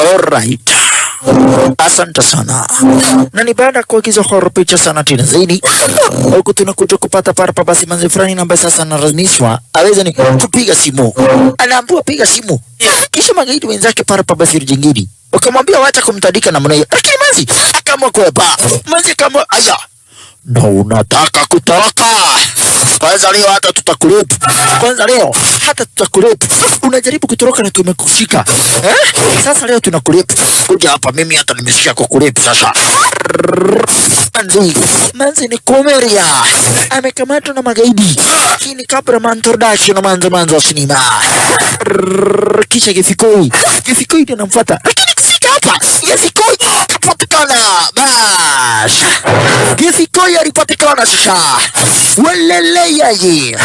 Alright. Asante sana. Na ni baada kuagiza horror picha sana tena zaidi. Huku tunakuja kupata parapa basi manzi fulani na ambaye sasa anarazimishwa aweze ni kupiga simu. Anaambiwa piga simu. Kisha magaidi wenzake parapa basi jingine wakamwambia wacha kumtandika namna hiyo. Lakini manzi akaamua kuepa. Manzi kama aya. Na unataka kutoroka. Kwanza leo hata tutakulepu. Kwanza leo hata tutakulepu. Unajaribu kutoroka na tumekushika. Sasa leo tunakulepu. Kuja hapa mimi hata nimeshika kukulepu sasa. Manzi ni komeria. Amekamatwa na magaidi. Hii ni Cameraman Production na manzo sinema. Kisha Gefikoi. Gefikoi ndio anamfuata. Lakini kufika hapa Gefikoi kapatikana. Bash. Gefikoi alipatikana sasa. Walele yaye.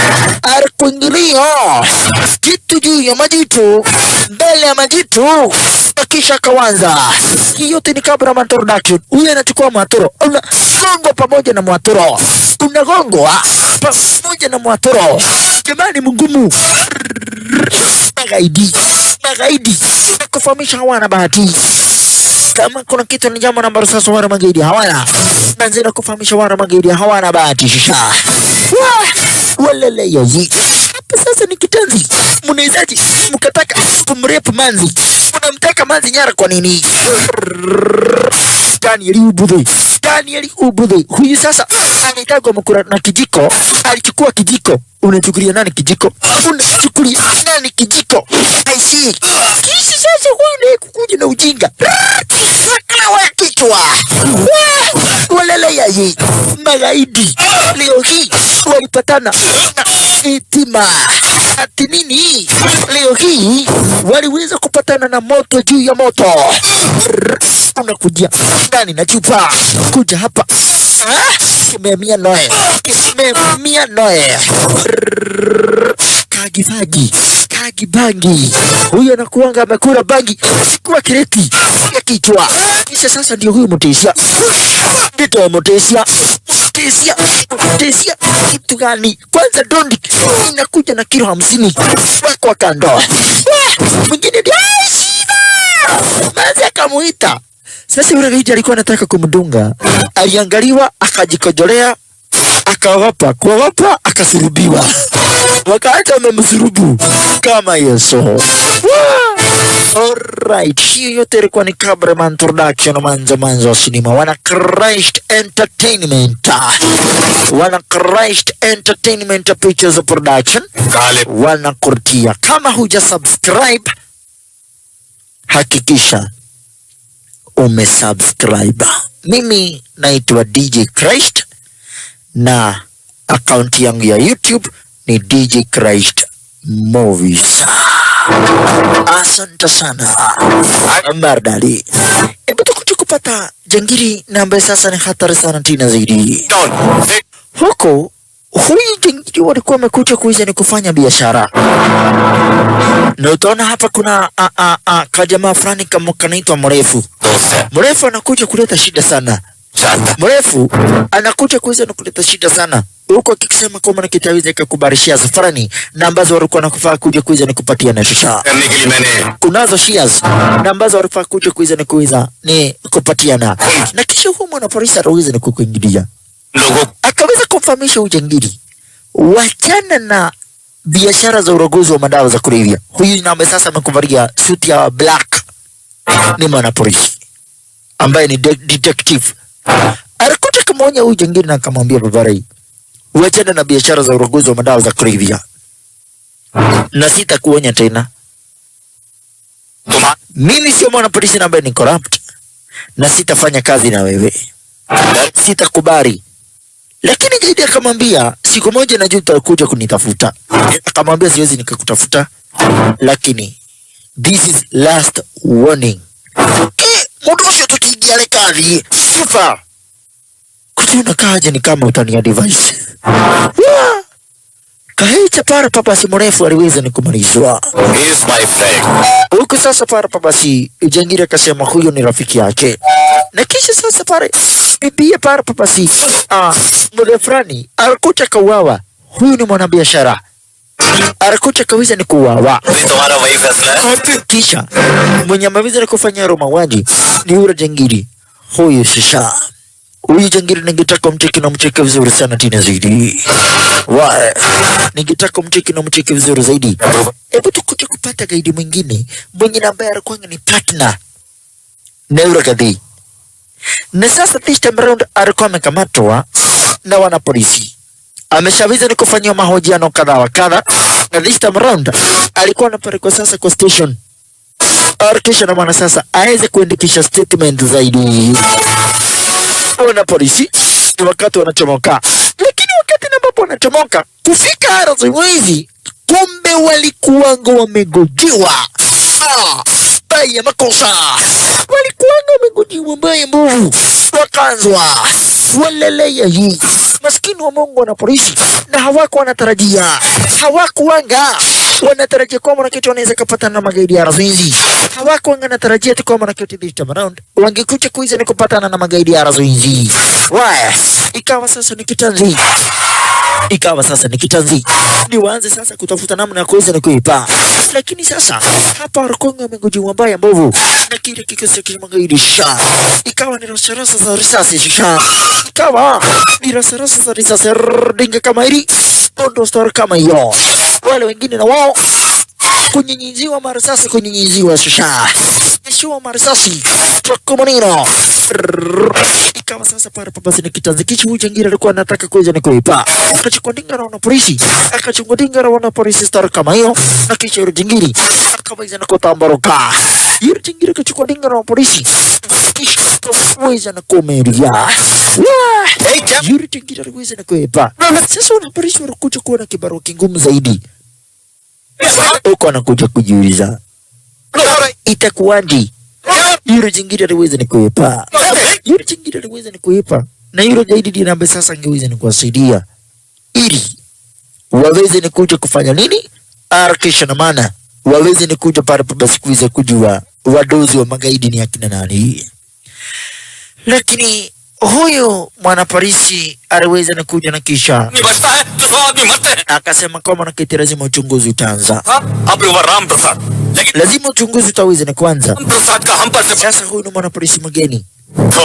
Alikuingilia kitu juu ya majitu, mbele ya majitu, kisha kawanza. Hii yote ni Cameraman Production. Huyu anachukua mwatoro, unagongwa pamoja na mwatoro, unagongwa pamoja na mwatoro. Jamani mgumu. Magaidi nakufahamisha hawana bahati. Kama kuna kitu ni jambo nambari sasa wana magaidi hawana. Nanzina kufahamisha wana magaidi hawana bahati shisha. Walele yazi. Hapa sasa ni kitanzi. Munawezaji mkataka kumrepu manzi. Unamtaka manzi nyara kwa nini? Danieli Ubudhi. Huyu sasa anaitagwa mkura na kijiko. Alichukua kijiko. Unachukulia nani kijiko? Unachukulia nani kijiko? I see. Kisi sasa huyu ni kukuja na ujinga. Sakla wa kichwa. Walele yazi. Magaidi leo hii walipatana na itima. Ati nini? Leo hii waliweza kupatana na moto juu ya moto. Unakuja ndani na chupa. Kuja hapa. Kimemia noe. Kagibangi. Huyu anakuanga amekula bangi kwa kireti ya kichwa. Kisha sasa ndio huyu Mutesia. Ndio Mutesia kitu gani? Kwanza dondi inakuja na kilo 50 kwa kando. Mwingine ndio Mazi akamuita. Sasa yule gaidi alikuwa anataka kumdunga. Aliangaliwa akajikojolea, akaogopa, akasurubiwa. Wakati amemsurubu kama Yesu. Alright, hiyo yote ilikuwa ni Cameraman Production manzo sinema. Wana Christ Entertainment Pictures Production. Wana kurtia. Kama huja subscribe, hakikisha umesubscribe. Mimi naitwa DJ Christ na account yangu ya YouTube ni DJ Christ Movies. Asante sana. Mardali. Hebu tukuja kupata jangiri na ambaye sasa ni hatari sana tena zaidi. Huko huyu jangiri walikuwa wamekuja kuiza ni kufanya biashara. Na utaona hapa kuna kajamaa fulani kama kanaitwa Mrefu. Mrefu anakuja kuleta shida sana. Mrefu anakuja kuiza na kuleta shida sana. Huko akisema kama na kitaweza kukubarishia safarani na ambazo walikuwa nakufaa kuja kuiza ni kupatia na shisha. Kunazo shares na ambazo walifaa kuja kuiza ni kuiza ni kupatia na kisha huyu mwana polisi ataweza ni kukuingilia. Akaweza kumfahamisha ujangili wachana na biashara za uraguzi wa madawa za kulevya. Huyu na ambaye sasa amekuvalia suti ya black ni mwana polisi ambaye ni detective. Alikuja kumwonya huyu jangili na akamwambia babarai, wachana na biashara za uraguzi wa madawa za kulevya. Na sitakuonya tena. Mimi sio mwana polisi ambaye ni corrupt. Na sitafanya kazi na wewe. Sitakubali. Lakini gaidi akamwambia siku moja najua utakuja kunitafuta. Akamwambia siwezi nikakutafuta. Lakini this is last warning. Mudosho tutigiale kazi. Sifa. Kutuna kaje ni kama utania device. Kahita para papasi Mrefu aliweza ni kumalizwa. He is my friend. Huku sasa para papasi jangiri akasema huyo ni rafiki yake. Na kisha sasa pare bibia para papasi Mrefrani alikuja kauawa. Huyu ni mwanabiashara. Arakuja kaweza ni kuuawa. तुम्हारा वही फैसला है? Kisha mwenye ameweza ni kufanya mauaji ni yule jangili huyu. Sasa huyu jangili ningetaka mcheki na mcheki vizuri sana tena zaidi. Ningetaka mcheki na mcheki vizuri zaidi. Hebu tukuje kupata gaidi mwingine mwenye ambaye alikuwa ni partner na yule gadhi. Na sasa this time around alikuwa amekamatwa na wana polisi. Ameshaweza ni kufanywa mahojiano kadha wa kadha, na this time around alikuwa anapelekwa sasa kwa station. Kisha na maana sasa aweze kuandikisha statement zaidi. Wana polisi ni wakati wanachomoka, lakini wakati ambapo wanachomoka kufika Araziwizi, kumbe walikuwanga wamegojiwa. Baya makosa, walikuwanga wamegojiwa mbaya mbovu, wakaanzwa walelea hii maskini wa Mungu na polisi, na hawako wanatarajia, hawakuanga wanatarajia kwa mwanaketi wanaweza kupata na magaidi ya Araziwizi. Hawako wanatarajia tu kwa mwanaketi this time around wangekuja kuiza ni kupatana na magaidi ya Araziwizi. Ikawa sasa ni kitanzi. Ni waanze sasa kutafuta namna ya kuweza ni kuipa. Lakini sasa hapa Arakonga wamegojiwa mbaya mbovu na kile kikosi cha magaidi sha. Ikawa ni rasharasa za risasi sha. Dinga kama hili, Bondo Star kama hiyo. Wale wengine na wao kunyinyiziwa marisasi, shisha nishuwa marisasi tokomonino. Ikawa sasa para papasi ni kitanzi. Kichi huyu jangiri alikuwa anataka kuweza ni kuipa, akachukua dinga na wana polisi Star kama hiyo, na kisha yule jangiri akaweza na kutambaruka. Yule jangiri akachukua dinga na polisi kisha akaweza na kumeria. Yule jangiri aliweza na kuipa. Sasa wana polisi walikuja kuwa na kibarua kingumu zaidi. Uko anakuja kujiuliza itakuwaje? Yule jingine aliweza ni kuepa, na yule gaidi ndiye ambaye sasa angeweza ni kuwasaidia ili waweze ni kuja kufanya nini, harakisha na maana waweze ni kuja pale basi kuweza kujua wadozi wa magaidi ni akina nani. Lakini huyu mwana polisi aliweza na kuja na kisha akasema kwamba naketi lazima uchunguzi utaanza. Lazima uchunguzi utaweza ni kwanza. Sasa huyu ni mwana polisi mgeni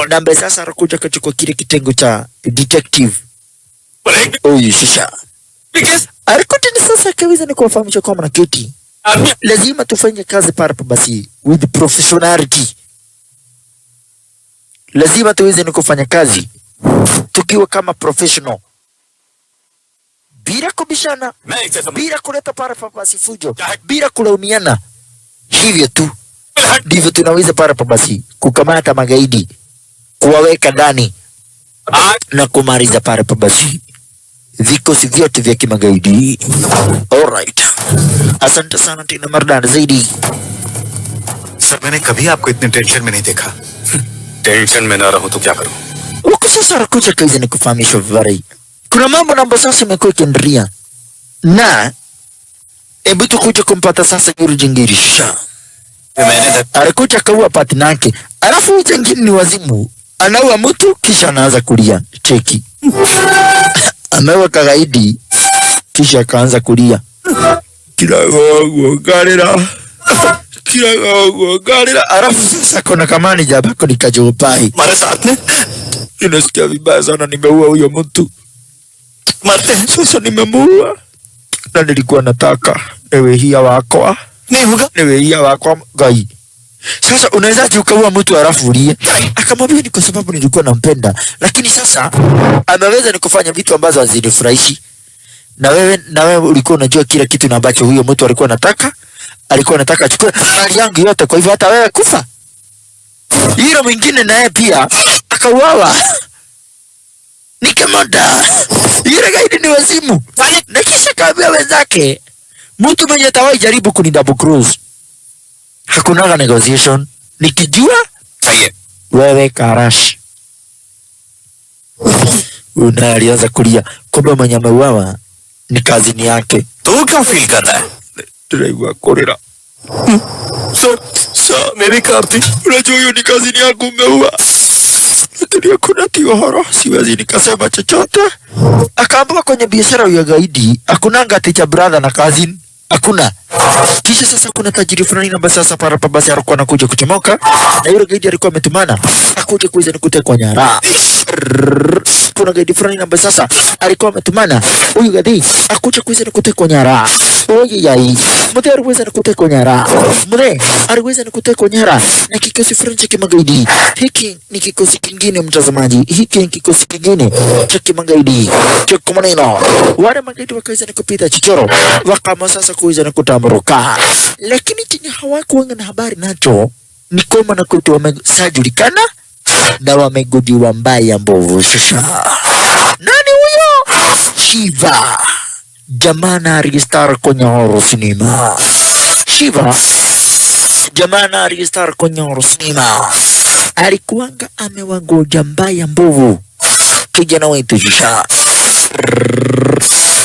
na ambaye sasa anakuja kuchukua kile kitengo cha detective. Huyu sasa alikuja ni sasa akaweza ni kuwafahamisha kwamba naketi lazima tufanye kazi pale basi with professionality. Lazima tuweze ni kufanya kazi tukiwa kama professional, bila kubishana, bila kuleta para basi fujo, bila kulaumiana. Hivyo tu ndivyo tunaweza para basi kukamata magaidi, kuwaweka ndani na kumaliza para basi vikosi vyote vya kimagaidi. Alright, asante sana tena Mardan zaidi. Sir मैंने कभी आपको इतने टेंशन में नहीं देखा। टेंशन में ना रहूं तो क्या करूं? Huku sasa anakuja kazi ni kufahamisha vibari. Kuna mambo na ambayo sasa imekuwa ikiendelea. Na hebu tukuja kumpata sasa yule jingiri sha. Alikuja kaua partner yake. Alafu jingiri ni wazimu. Anaua mtu kisha anaanza kulia. Cheki. Amewa kagaidi kisha akaanza kulia. Kila garira. Alafu sasa kuna kamani jabako nikajopai. हमारे साथ में Inasikia vibaya sana, nimeua huyo mtu. Sasa nimemuua na nilikuwa nataka ewe hiya wako gai. Sasa unawezaje ukaua mtu halafu ulie? Akamwambia ni kwa sababu nilikuwa nampenda, lakini sasa ameweza ni kufanya vitu ambazo hazinifurahishi. Na wewe ulikuwa unajua kila kitu na ambacho huyo mtu alikuwa anataka achukue mali yangu yote, kwa hivyo hata wewe kufa. Yule mwingine naye pia akauawa. Nikamoda. Yule gaidi ni wazimu. Na kisha kaambia wenzake, mtu mwenye atawahi jaribu kuni double cross, hakunaga negotiation. Nikijua wewe karash. Alianza kulia. Kumbe mwenye ameuawa ni kazini yake. तो क्या फील कर रहा है? Driver korera. Sir मेरी कार थी। Unajua hiyo ni kazini yako umeua. lakini hakuna tiohoro, siwezi nikasema chochote. Akaambiwa kwenye biashara ya gaidi hakunanga ati cha brother na cousin, hakuna. Kisha sasa kuna tajiri fulani ambaye sasa para basi alikuwa anakuja kuchomoka, na yule gaidi alikuwa ametumana akuja kuweza nikutekwa nyara. Kuna gaidi fulani ambaye sasa alikuwa ametumana huyu gaidi akuja kuweza nikutekwa nyara. Oye yai, mzee aliweza nikutekwa nyara. Mzee aliweza nikutekwa nyara na kikosi fulani cha kimagaidi. Hiki ni kikosi kingine mtazamaji, hiki ni kikosi kingine cha kimagaidi cha kumaneno. Wale magaidi wakaweza nikupita chichoro, wakama sasa kuweza nikutamburuka, lakini chenye hawakuwa na habari nacho ni kwamba na kwetu wamesajulikana na wamegudiwa mbaya mbovu. Sasa nani huyo? Shiva, jamana alistar kwenye horror cinema. Shiva, jamana alistar kwenye horror cinema, alikuwanga amewagoja mbaya mbovu kijana wetu. Sasa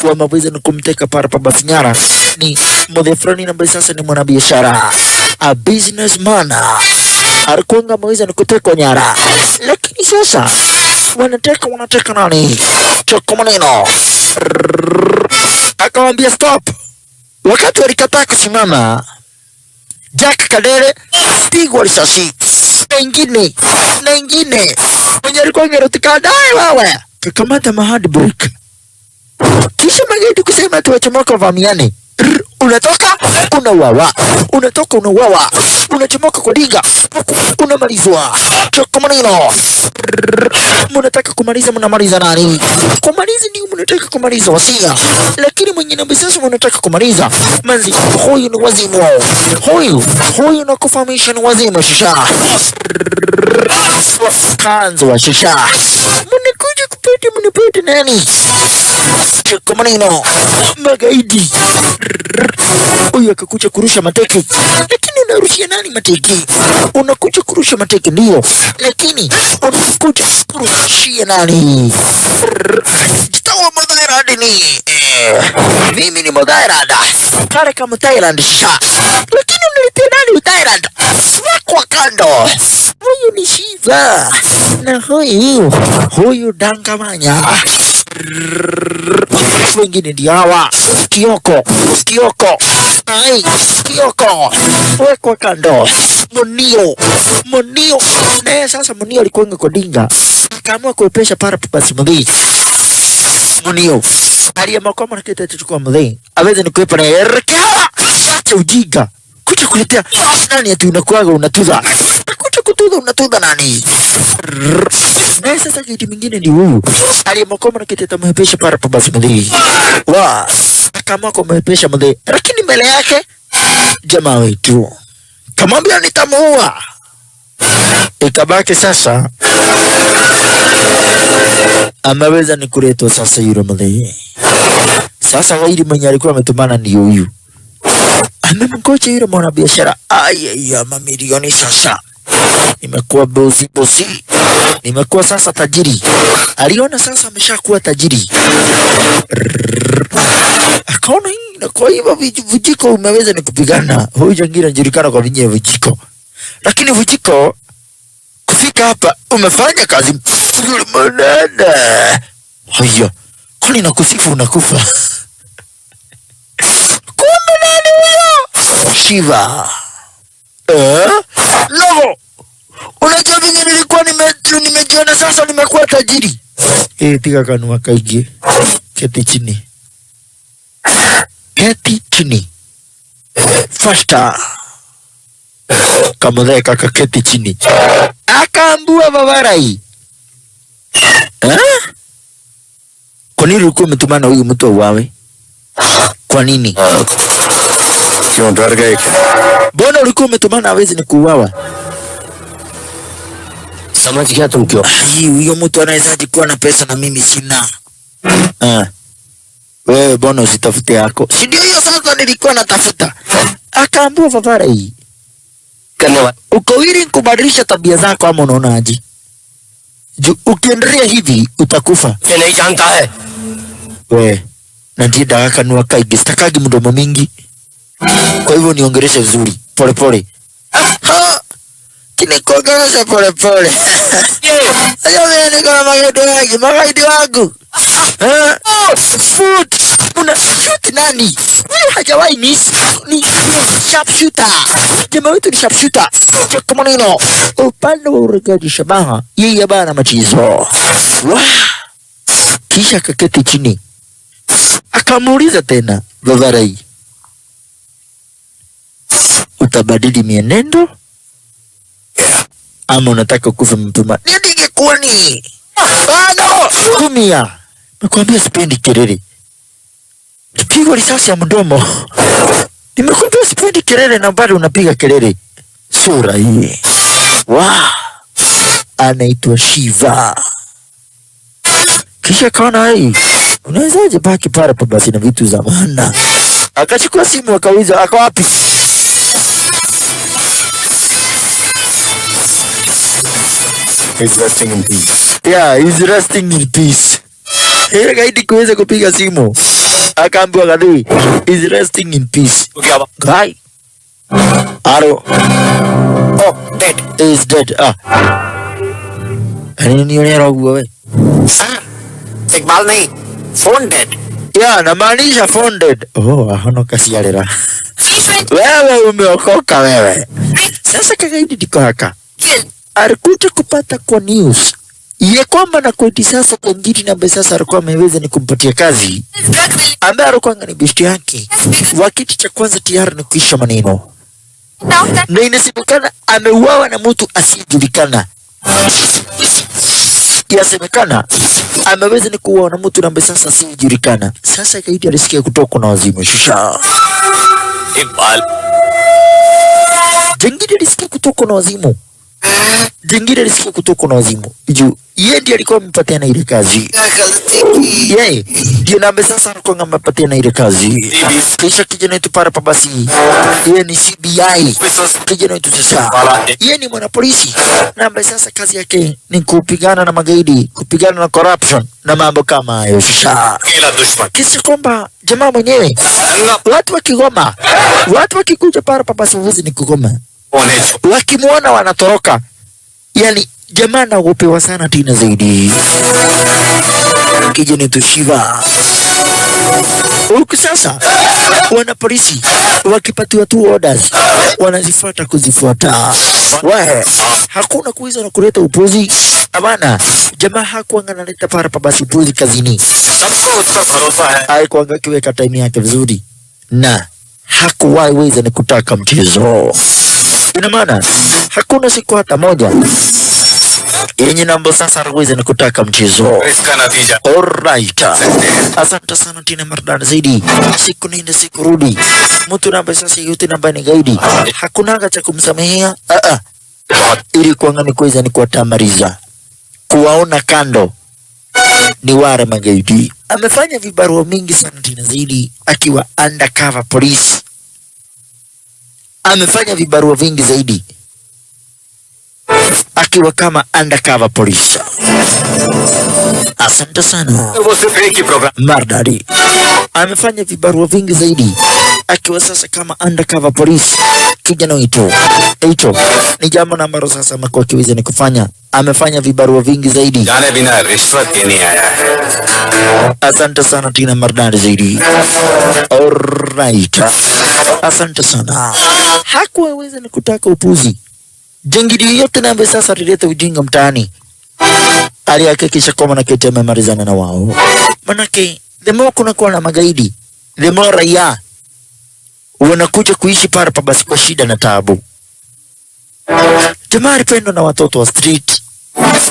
wameweza na kumteka para basi nyara. Ni mzee fulani ambaye sasa ni mwanabiashara, a businessman, alikuwa ameweza kutekwa nyara, lakini sasa wanateka nani? Choko maneno akamwambia stop. Wakati walikataa kusimama, Jack Kadere pigwa risasi na ingine mwenye alikuwa angerutika dai wewe kakamata mahadi break. Kisha magaidi kusema tuwachomoka vamiane. Unatoka unawawa, unatoka unawawa, unachomoka kwa dinga unamalizwa. Choko maneno, mnataka kumaliza, mnamaliza nani? Kumaliza ndio mnataka kumaliza wasia, lakini mwenye namba sasa mnataka kumaliza manzi. Huyu ni wazimu wao, huyu na kufahamisha ni wazimu. Shisha kanzo wa shisha, mnakuja kupata mnapata nani? Choko maneno, magaidi. Huyu akakuja kurusha mateke, lakini unarushia nani mateke? Unakuja kurusha mateke ndio, lakini unakuja kurushia nani? Jitawa Mudhairad ni mimi ni Mudhairad kare kama Thailand. Sha lakini unaletea nani Mudhairad? Kwa kando huyu ni Shiva na huyu Dangamanya, wengine ndio hawa. Kioko wekwa kando. Munio naye sasa, Munio alikuwa kwa dinga, akaamua kuepesha para basi mdhi. Munio aliamua na kitu atachukua mdhi aweze ni kuepa na erekawa cha ujinga kuja kuletea nani ati unakuaga unatuza, kuja kutuza unatuza nani? Naye sasa kitu mingine ni huyu aliamua na kitu atamhepesha para basi mdhi wa akaamua kumhepesha mdhi, lakini mbele yake jamaa wetu kamwambia nitamuua. Ikabaki sasa ameweza ni kuletwa sasa yule mdhi. Sasa gaidi mwenye alikuwa ametumana ndio huyu, amemgoja yule mwanabiashara. Ya mamilioni sasa, nimekuwa bosi, nimekuwa sasa tajiri. Aliona sasa ameshakuwa tajiri, akaona hii na kwa hivyo vijiko umeweza ni kupigana. Huyu jangine anajulikana kwa vinye vijiko, lakini vijiko kufika hapa umefanya kazi mwanada. Haya, kwani nakusifu unakufa? Kumbe nani huyo? Shiva. No. Unajua vingi nilikuwa nimejiona sasa nimekuwa tajiri. Tika kanua kaigi. Keti chini. Faster. Kamudhe kaka keti chini. Akaambua babarai. Kwa nini ulikuwa umetumana huyu mtu auawe? Kwa nini? क्यों डर गए क्या? Mbona ulikuwa umetumana hawezi ni kuuawa? समझ गया तुम क्यों? Huyo mtu anawezaje kuwa na pesa na mimi sina? Wewe mbona usitafute yako? Si ndio hiyo sasa nilikuwa natafuta. Akaambua babara hii. Uko willing kubadilisha tabia zako ama unaonaje? Ukiendelea hivi utakufa. ये नहीं जानता है. We, na ndiye daka nuwa kaigi, sitakagi mdomo mingi. Kwa hivyo niongeleshe vizuri, pole pole. kinikogelesha pole pole. Ayo mimi niko na magaidi wangu. Food. Una shoot nani? Hajawahi ni sharpshooter. Jamaa wetu ni sharpshooter. Kama neno. Upande wa uregaji shabaha. Yeye bana machizo. Kisha kaketi chini. Akamuuliza tena Vavarai, utabadili mienendo ama unataka kufa mapema? Ndio kwani bado kumia. Nakwambia sipendi kelele. Pigwa risasi ya mdomo. Nimekuambia sipendi kelele na bado unapiga kelele. Sura hii. Anaitwa Shiva. Kisha kaona hii, unawezaje baki pale basi na vitu za maana? Akachukua simu akauliza ako wapi? He's resting in peace. Yeah, he's resting in peace. Ile gaidi kuweza kupiga simu. Akaambiwa gadui, he's resting in peace. Guy. Aro. Oh, dead. He's dead. Nini unero wewe? Sir Iqbal नहीं phone dead Yeah, namaanisha phone dead. Ahono kasialera. Wewe umeokoka wewe. Sasa kagaidi diko haka. Alikuja kupata kwa news ye kwamba na kweti sasa kwa ngiri na ambaye sasa alikuwa ameweza ni kumpatia kazi ambaye alikuwa ngani bishti yake wakati cha kwanza tayari ni kuisha maneno na inasemekana ameuawa na mtu asiyejulikana. Yasemekana ameweza ni kuuawa na mtu ambaye sasa asiyejulikana. Sasa kaidi alisikia kutoka na wazimu shusha Iqbal jengine alisikia kutoka na wazimu. Jengine alisikia kutoka na wazimu. Juu yeye ndiye alikuwa amepatia na ile kazi. Yeye ndiye na sasa alikuwa amepatia na ile kazi. Kisha kijana wetu para basi. Yeye ni CBI. Kijana wetu sasa. Yeye ni mwanapolisi. Na sasa kazi yake ni kupigana na magaidi, kupigana na corruption na mambo kama hayo. Kisha kwamba jamaa mwenyewe watu wa Kigoma, watu wakikuja para basi huwezi ni kugoma. Wakimuona wanatoroka. Yani jamaa naogopewa sana tena zaidi. Kijana tu Shiva. Huku sasa wana polisi wakipatiwa tu orders wanazifuata kuzifuata. Wewe hakuna kuiza na kuleta upuzi. Abana jamaa hakuanga analeta para basi upuzi kazini. Haikuanga kiweka time yake vizuri na hakuwahi weza ni kutaka mchezo. Ina maana hakuna siku hata moja yenye nambo sasa arweze ni kutaka mchezo. Alright. Asante sana tina mardana zaidi. Siku ninde siku rudi. Mtu nambe sasa yote namba ni gaidi. Hakunaga cha kumsamehea. Ili kuanga ni kuweza ni kuwatamariza. Kuwaona kando ni ware magaidi. Amefanya vibarua mingi sana tina zaidi akiwa undercover police. Amefanya vibarua vingi zaidi akiwa kama undercover police. Asante sana Mardari. Amefanya vibarua vingi zaidi akiwa sasa kama undercover police. Kijana wetu hicho ni jambo ambalo sasa amekuwa akiweza ni kufanya. Amefanya vibarua vingi zaidi. जाने बिना रिश्वत देने आया है. Asante sana tina Mardari zaidi. Alright. Asante sana. Hakuweza ni kutaka upuzi. Jengidi yote na ambaye sasa alileta ujinga mtaani. Alihakikisha kwamba na kete amemalizana na wao. Manake the more kunakuwa na magaidi, the more raia wanakuja kuishi para basi kwa shida na taabu. Jamaa alipendwa na watoto wa street.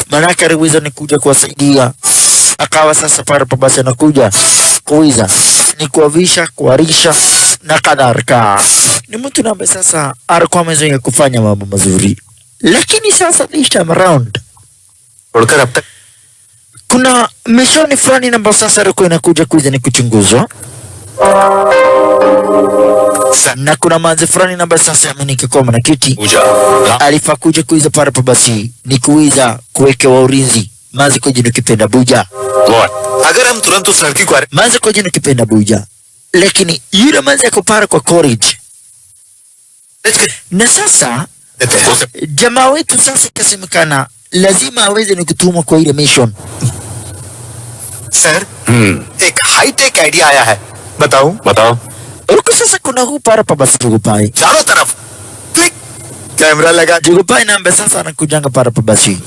Manake aliweza ni kuja kuwasaidia. Akawa sasa para basi anakuja kuiza ni kuwavisha, kuwarisha na kadhalika. Ni mtu ambaye sasa alikuwa amezoea kufanya mambo mazuri. Lakini sasa this time around kuna mishoni fulani ambayo sasa alikuwa inakuja kuja ni kuchunguzwa. Na kuna manzi fulani ambayo sasa amenika kwa mwanakiti. Alifaa kuja kuiza para basi ni kuiza kuwekewa ulinzi. Manzi kwa jino kipenda buja. अगर हम तुरंत उस लड़की को Manzi kwa jino kipenda buja. Lakini yule manzi yako para kwa courage. Na sasa देते हैं। Jamaa wetu sasa ikasemekana lazima aweze ni kutumwa kwa ile mission. Sir एक hi tech idea आया है, बताऊं? बताओ। Huko sasa kuna huu para pa basi Jogopai. चारों तरफ click camera लगा। Jogopai na ambe sasa anakujanga para pa basi.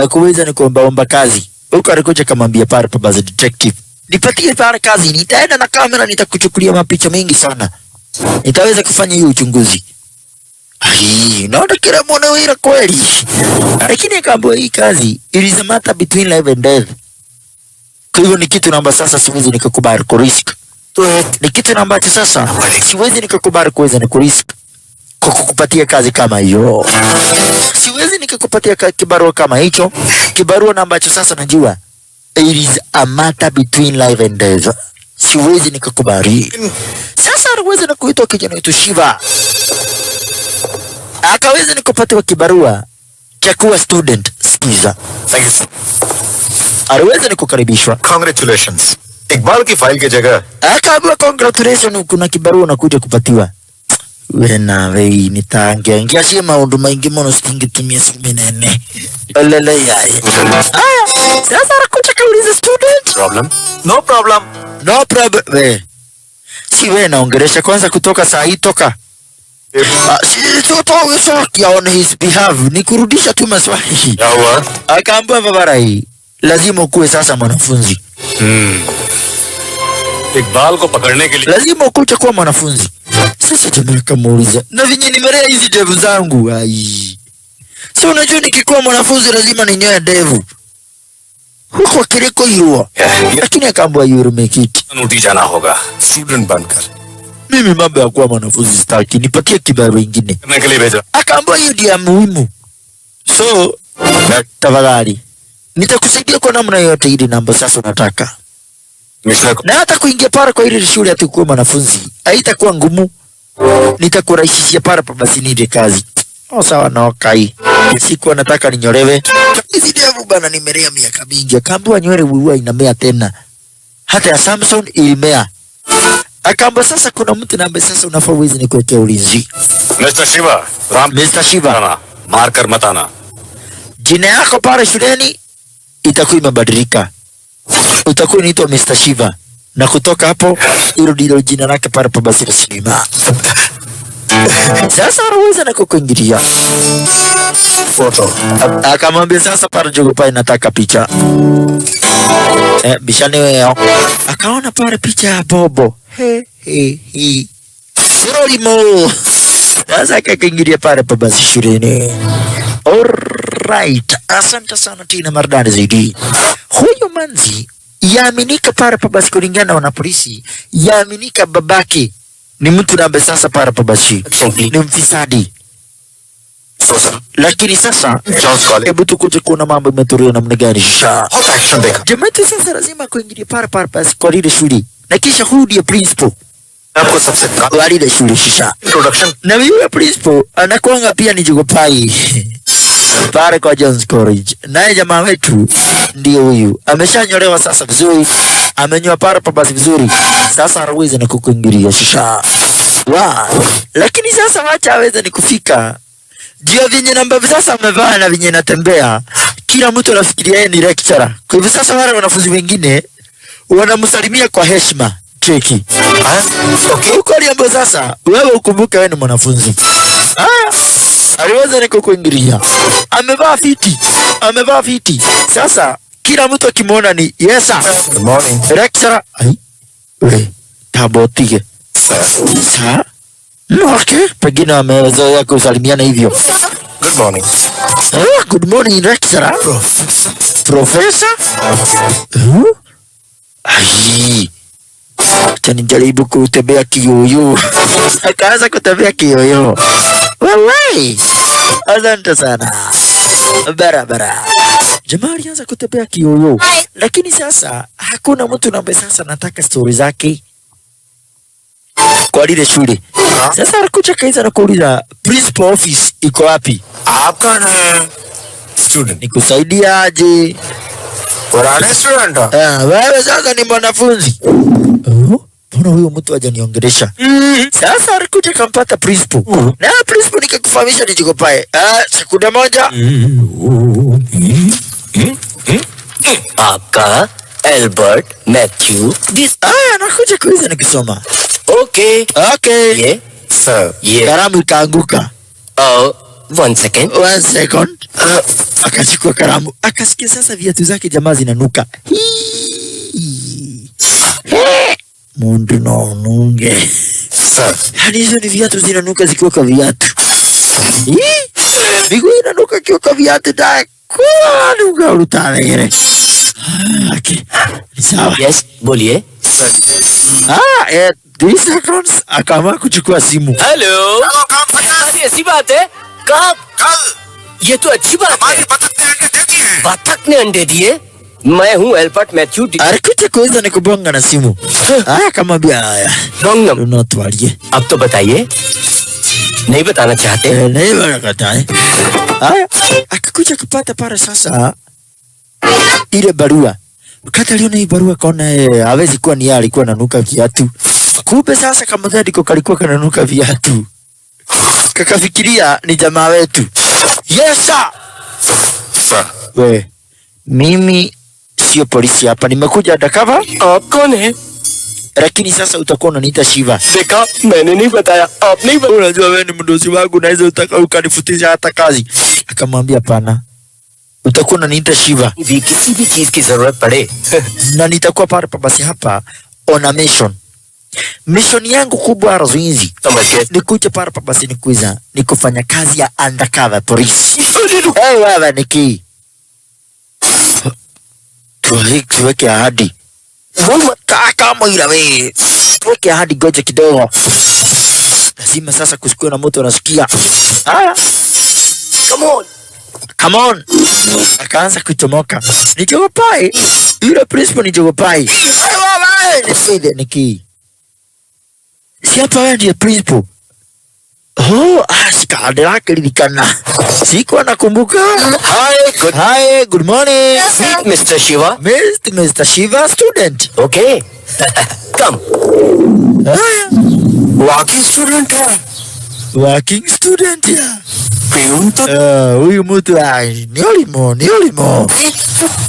Kuweza ni kuomba kazi. Huko alikuja kamwambia para pa basi detective. Nipatie para kazi, nitaenda na kamera nitakuchukulia mapicha mengi sana. Nitaweza kufanya hiyo uchunguzi. Ai, naona kila mwana wira kweli. Lakini akaambiwa hii kazi it is a matter between life and death. Kwa hivyo ni kitu namba sasa siwezi nikakubali ku risk. Ni kitu namba ambacho sasa siwezi nikakubali kuweza ni ku risk kwa kukupatia kazi kama hiyo. Siwezi nikakupatia kibarua kama hicho. Kibarua namba ambacho sasa najua it is a matter between life and death. Siwezi nikakubali. Sasa anaweza na kuitwa kijana wetu Shiva. Akaweza nikupatiwa kibarua cha kuwa student. Sikiza. Thank you, sir. Aliweza nikukaribishwa. Congratulations. Iqbal की फाइल की जगह Akaambiwa congratulations, kuna kibarua unakuja kupatiwa. Wena wei nitaangia si maundu maingi mono singitumia simu nene. Olele yai. Aya, sasa anakuja kauliza student. Problem? No problem. No problem. We. Si we naongelesha kwanza kutoka saa hii toka. Si tutoe soki on his behalf. Ni kurudisha tu maswali. क्या हुआ? Akaambiwa babara hii lazima ukuwe sasa mwanafunzi. Iqbal को पकड़ने के लिए Lazima ukuje kuwa mwanafunzi. Sasa jamaa kamuuliza, na vinyi nimelea hizi ndevu zangu. Ai. Si unajua nikikuwa mwanafunzi lazima ninyoe ndevu. Huko kiriko hiyo. Lakini akaambiwa you make it. Naughty जाना होगा स्टूडेंट बनकर Mimi mambo ya kuwa mwanafunzi sitaki, nipatie kibarua ingine. करने के लिए भेजा। Akaambiwa hiyo ndio ya muhimu. So, tafadhali nitakusaidia kwa namna yote ili namba sasa unataka. Mishra को Na hata kuingia pale kwa ile shule atakuwa mwanafunzi haitakuwa ngumu. Nitakurahisishia pale pa basi nide kazi. Sawa na wakai. Siku anataka ninyolewe. Hizi ndevu bana nimelea miaka mingi. Akaambiwa nywele huwa inamea tena. Hata ya Samson ilimea. Akaambiwa sasa kuna mtu na ambaye sasa unafaa uweze nikuwekea ulinzi. Mister Shiva Ram Mr. Shiva, मार कर मत आना। jina yako pale shuleni itakuwa imebadilika. Utakuwa unaitwa Mr. Shiva. Na kutoka hapo hilo ndilo jina lake pale pa basi Silima. Sasa anaweza na kukuingilia. Photo Akamwambia sasa pale Jogopai nataka picha. Bishani wewe. Akaona pale picha ya Bobo. He. Sirolimo. Sasa akaingilia pale pa basi shuleni. Alright. Asante sana Tina Mardani zaidi. Huyo manzi yaaminika pale pa basi kulingana na wanapolisi. Yaaminika babake ni mtu na ambaye sasa pale pa basi ni mfisadi. Lakini sasa hebu tukuje kuona mambo imetulia namna gani sasa. Hot action देखा। Jamati sasa lazima kuingilia pale basi kwa lile shule. Na kisha huyu ndiye principal आपको सबसे wa lile shule sasa. Introduction Na yule principal anakuanga pia ni Jogopai pale kwa Jones College. Naye jamaa wetu ndio huyu. Ameshanyolewa sasa vizuri. Amenyoa pale basi vizuri. Sasa anaweza na kukuingilia sasa. Lakini sasa wacha aweze ni kufika. Jua vinye namba sasa amevaa na vinye natembea. Kila mtu anafikiria yeye ni lecturer. Kwa hivyo sasa wale wanafunzi wengine wanamsalimia kwa heshima. Cheki. Okay. Huko aliambiwa sasa wewe ukumbuke wewe ni mwanafunzi. Aliweza ni kukuingilia. Amevaa fiti. Sasa kila mtu akimwona ni yes sir. Good morning Lecturer. We tabotige. Sasa okay, pengine amezoea kusalimiana hivyo. Good morning Good morning lecturer. Professor? Ai. Tani jaribu kutembea kiyoyo. Akaanza kutembea kiyoyo. Wewe. Asante sana. Barabara. Jamaa alianza kutembea kiyoyo. Lakini sasa hakuna mtu ambaye sasa anataka story zake kwa lile shule. Sasa alikuja kaisa na kuuliza principal office iko wapi? आप कौन है? Student Nikusaidia aje? पुराने स्टूडेंट हो? Wewe sasa ni mwanafunzi. mbona huyo mtu hajaniongelesha? Sasa alikuja kampata principal. Na principal nikakufahamisha nijigopae. Sekunde moja. आपका Albert Matthew this nakuja kuiza nikisoma. Okay Okay. ये सर ये Karamu ikaanguka. 1 second 1 second. Akachukua karamu. Akasikia sasa viatu zake jamaa zinanuka. Mundu no nunge. Sir Hadi hizo ni viatu zinanuka zikiwa kwa viatu. Miguu inanuka kiwa kwa viatu da. Kwa nuka urutane gere. Okay. Ni sawa. Yes बोलिए 3 seconds. Akaamua kuchukua simu. Hello अरे ऐसी बात है कब कल ये तो अच्छी बात है बतख ने अंडे दिए मैं हूँ Albert Matthew Alikuja kuweza ni kubonga na simu. Akamwambia haya. Wrong number Unatwalie. अब तो बताइए नहीं बताना चाहते Naye wanakataa. Akakuja kupata pale sasa ile barua. Wakati aliona hii barua kaona hawezi kuwa ni yeye alikuwa ananuka viatu. Kumbe sasa kama dadiko kalikuwa kananuka viatu. Kakafikiria ni jamaa wetu. Yes sir. Sir We, mimi sio polisi hapa, nimekuja undercover, आप कौन है lakini sasa utakuwa unaniita Shiva. देखा मैंने नहीं बताया आपने ही Unajua wewe ni mdosi wangu, naweza ukanifutisha hata kazi. Akamwambia pana, utakuwa unaniita Shiva भी किसी भी चीज की जरूरत पड़े na nitakuwa pale basi hapa on a mission. Mission yangu kubwa Razuinzi समझ गए ni kuja pale basi nikuiza ni kufanya kazi ya undercover police. Wewe Niki, tuweke ahadi. Kama ila we tuweke ahadi, goja kidogo. Lazima sasa kusikue na moto unasikia. Haya, come on. Akaanza kuchomoka. Nijogopai. Yule principal nijogopai. Wewe niside Niki. Si hapa wewe ndiye principal. Skadi lake lilikana. Sikuwa nakumbuka. Hi, good morning. Mister Shiva Mr. Shiva, student. Okay कम Haya, वाकई स्टूडेंट है working student ya. Peon तो Huyu mtu ni olimo.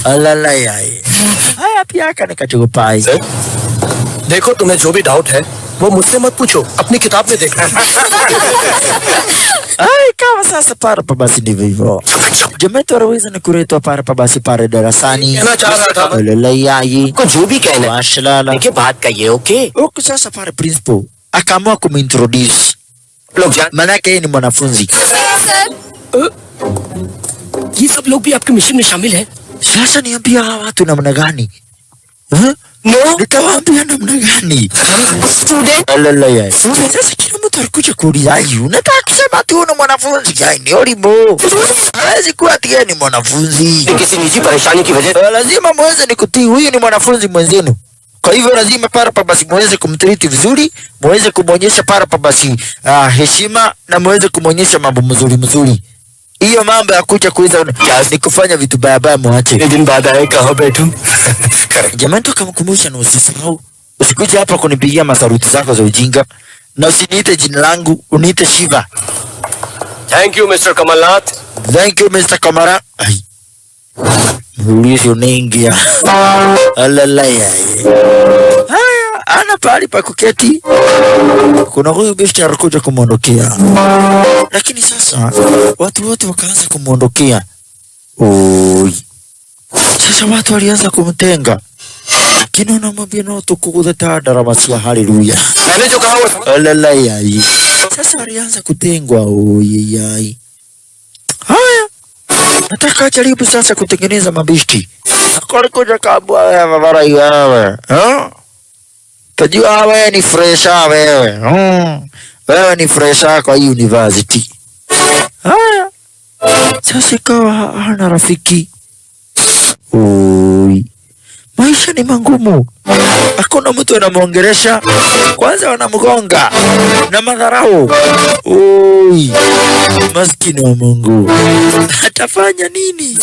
Alala yai. Haya pia akanikachukua. देखो तुम्हें जो भी डाउट है वो मुझसे मत पूछो अपनी किताब में देखना Kama sasa para basi ndivyo hivyo. Jameto anaweza na kuletwa para basi pale darasani. कहना चाह रहा था Alala yai. को जो भी कहना है Mashallah. देखिए बात का ये okay Huku sasa pale principal akaamua kumintroduce. लोग जान Manake yeye ni mwanafunzi. ये सब लोग भी आपके मिशन में शामिल हैं Sasa niambia hawa watu namna gani? No Nitawaambia namna gani? Student Alala yai. Sasa kila mtu alikuja kuuliza ayu, unataka kusema tu una mwanafunzi gani? Ni olimo. Hawezi kuwa ati yeye ni mwanafunzi. किसी निजी परेशानी की वजह Lazima muweze nikutii, huyu ni mwanafunzi mwenzenu. Kwa hivyo lazima para basi muweze kumtriti vizuri, muweze kumwonyesha para basi heshima na muweze kumwonyesha mambo mzuri. Hiyo mambo ya kuja kuiza ni kufanya vitu baya muache. दिन बाद आए कहाँ बैठूं Jamani, tukamkumbusha na usisahau, usikuje hapa kunipigia masaruti zako za ujinga, na usiniite jina langu, uniite Shiva. Thank you mister Kamalnath Thank you Mr. Kamara. Ai. Muluzi unaingia. Alalaya. Haya, ana pahali pa kuketi. Kuna huyu besti alikuja kumwondokea. Lakini sasa watu wote wakaanza kumwondokea. Oi. Sasa watu walianza kumtenga. Kino namwambia no tukukudeta daramasia haleluya. मैंने जो कहा वो समझ Alalaya. Sasa walianza kutengwa. Oi yai. Haya, nataka jaribu sasa kutengeneza mabishti. Alikuja kabwa wewe. Tajua wewe ni fresha wewe. Wewe ni fresha kwa hii university. Haya. Sasa ikawa hana rafiki. Oi. Maisha ni mangumu. Hakuna mtu anamwongelesha. Kwanza wanamgonga na madharau. Oi. Maskini wa Mungu. Atafanya nini?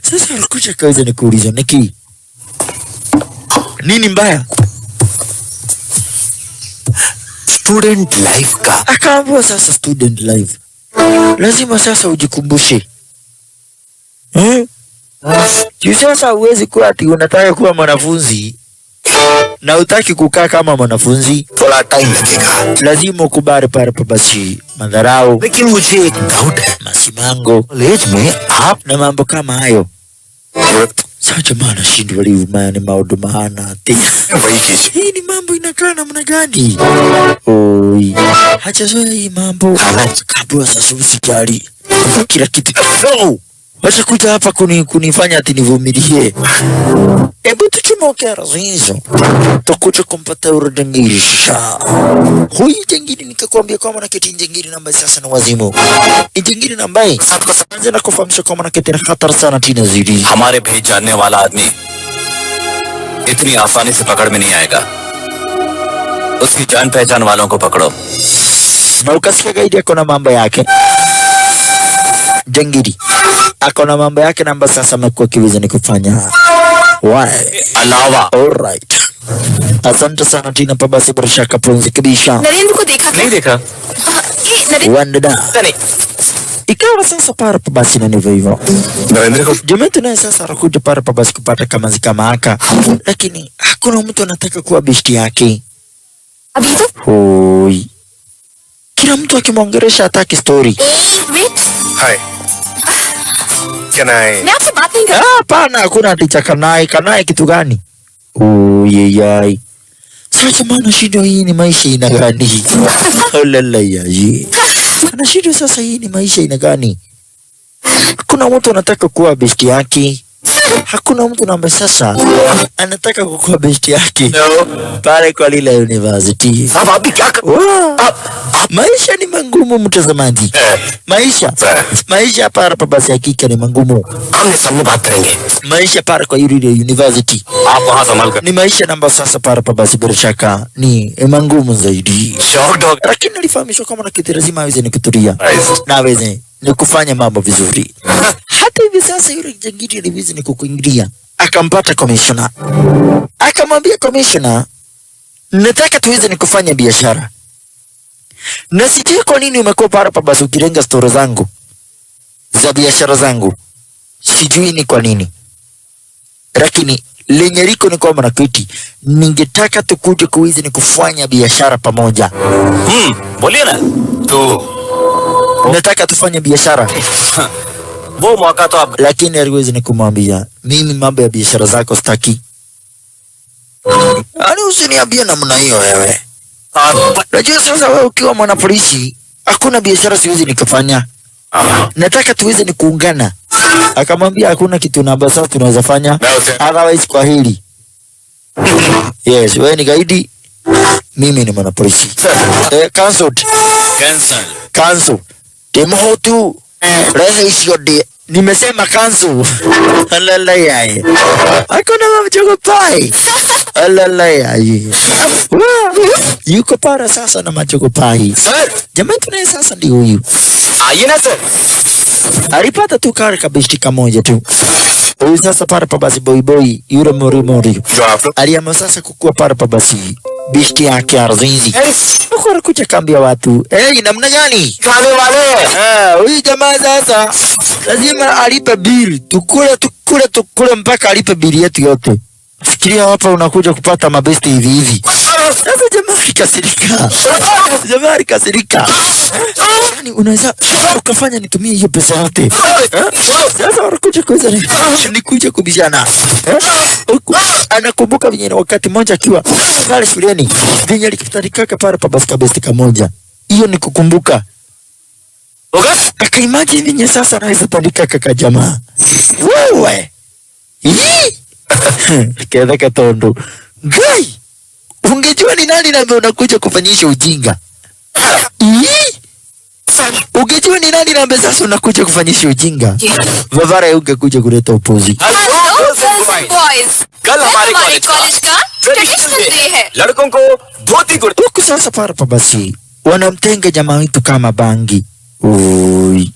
Sasa alikuja kaweza nikuuliza Niki. Nini mbaya? Student life का। Akaambiwa sasa student life lazima sasa ujikumbushe. Juu sasa huwezi kuwa ati unataka kuwa mwanafunzi na utaki kukaa kama mwanafunzi. थोड़ा टाइम लगेगा, Lazima ukubali pale basi madharau, लेकिन मुझे एक डाउट है, masimango college में आप na mambo kama hayo. Sasa jamaa anashindwa live ni maodo maana ati वही कीजिए। hii ni mambo inakaa namna gani? Oi, hajazoea hii mambo. Kabla sasa usijali kila kitu. No! Wacha kuja hapa kunifanya ati nivumilie. Hebu tuchomoke razizo. Tukuja kumpata urudangisha. Huyu jengine nikakwambia kwamba na kiti jengine namba sasa na wazimu. Ni jengine namba sabko sanze na kufahamisha kwamba na kiti na khatar sana tina zidi. हमारे भेज जानने वाला आदमी इतनी आसानी से पकड़ में नहीं आएगा, उसकी जान पहचान वालों को पकड़ो। Na ukasikia gaidi yako na mambo yake. Jengiri ako na mambo yake namba sasa amekuwa kiwiza ni kufanya why अलावा alright. Asante sana Tina Pabasi Barashaka Pronzi kabisha. Narendra को देखा क्या? नहीं देखा। Wandada नहीं, ikawa sasa para Pabasi na ndivyo hivyo. Narendra को Jametu naye sasa anakuja para Pabasi kupata kamanzi kama haka, lakini hakuna mtu anataka kuwa besti yake. अभी तो Hoi, kila mtu akimwongeresha hataki story. Wait, hi, can I? मैं आपसे बात नहीं कर Hapana, hakuna aticha kanai kitu gani? Yai. Sasa maana shindo hii ni maisha ina gani? Olala yaji. Ana shindo sasa hii ni maisha ina gani? Hakuna mtu anataka kuwa besti yake. Hakuna mtu na sasa anataka kuwa besti yake. Pale kwa lile university. अब आप भी क्या कर? Wow. Maisha ni mangumu mtazamaji. Maisha para Pabasi hakika ni mangumu. आमने सामने बात करेंगे, Maisha para kwa yule university आप वहाँ संभाल कर। ni maisha namba sasa para Pabasi bila shaka ni mangumu zaidi. Shock dog Lakini alifahamishwa kama na kitu lazima aweze ni kutulia na aweze ni kufanya mambo vizuri. Hata hivi sasa yule jangili aliweza ni kukuingilia, akampata commissioner, akamwambia commissioner, nataka tuweze ni kufanya biashara na sijui kwa nini umekuwa para Pabasi ukilenga store zangu za biashara zangu, sijui ni kwa nini, lakini lenye liko ni kwamba nakiti, ningetaka tukuje kuweza ni kufanya biashara pamoja. बोलिए ना। तो Nataka tufanye biashara, वो मौका तो आप lakini aliweza ni kumwambia mimi mambo ya biashara zako sitaki. Ani usiniambie namna hiyo wewe. Najua sasa wewe ukiwa mwanapolisi hakuna biashara siwezi nikafanya. Nataka tuweze ni kuungana. Akamwambia hakuna kitu namba sasa tunaweza fanya. Otherwise kwa hili. Yes, wewe ni gaidi. Mimi ni mwanapolisi. Cancelled. Cancel. Demo tu. Rasa isio de. Nimesema cancel. Alala yae. Hakuna mchogo pai. Alala yae. Yuko para sasa na machogo pai. Sir, Jamaa tunaye sasa ndio huyu. आइए ना sir. Alipata tu kare kabishti kamoja tu. Huyu sasa para Pabasi boy yule mori. जो आप लोग Aliamua sasa kukua para Pabasi bishti yake Arzinzi. Huko anakuja kambia watu, namna gani? खाने वाले Huyu jamaa sasa lazima alipe bili. Tukule mpaka alipe bili yetu yote. Fikiria hapa unakuja kupata mabesti hivi. Sasa jamaa alikasirika. Yaani unaweza ukafanya nitumie hiyo pesa yote. Sasa wanakuja kuweza ni kuja kubishana. Anakumbuka vyenye wakati mmoja akiwa pale shuleni vyenye alikutanikaka pale Pabasi kabesti kamoja. Hiyo ni kukumbuka. Akaimagine vyenye sasa anaweza tandika kaka jamaa. Wewe. Keda katondo. Gai. Ungejua ni nani na unakuja kufanyisha ujinga. Ungejua ni nani na sasa unakuja kufanyisha ujinga. Vavara ungekuja kuleta upuzi. Boys कल हमारे कॉलेज का traditional day है। लड़कों को धोती kurta Huku sasa para Pabasi wanamtenga jamaa wetu kama bangi. Oi.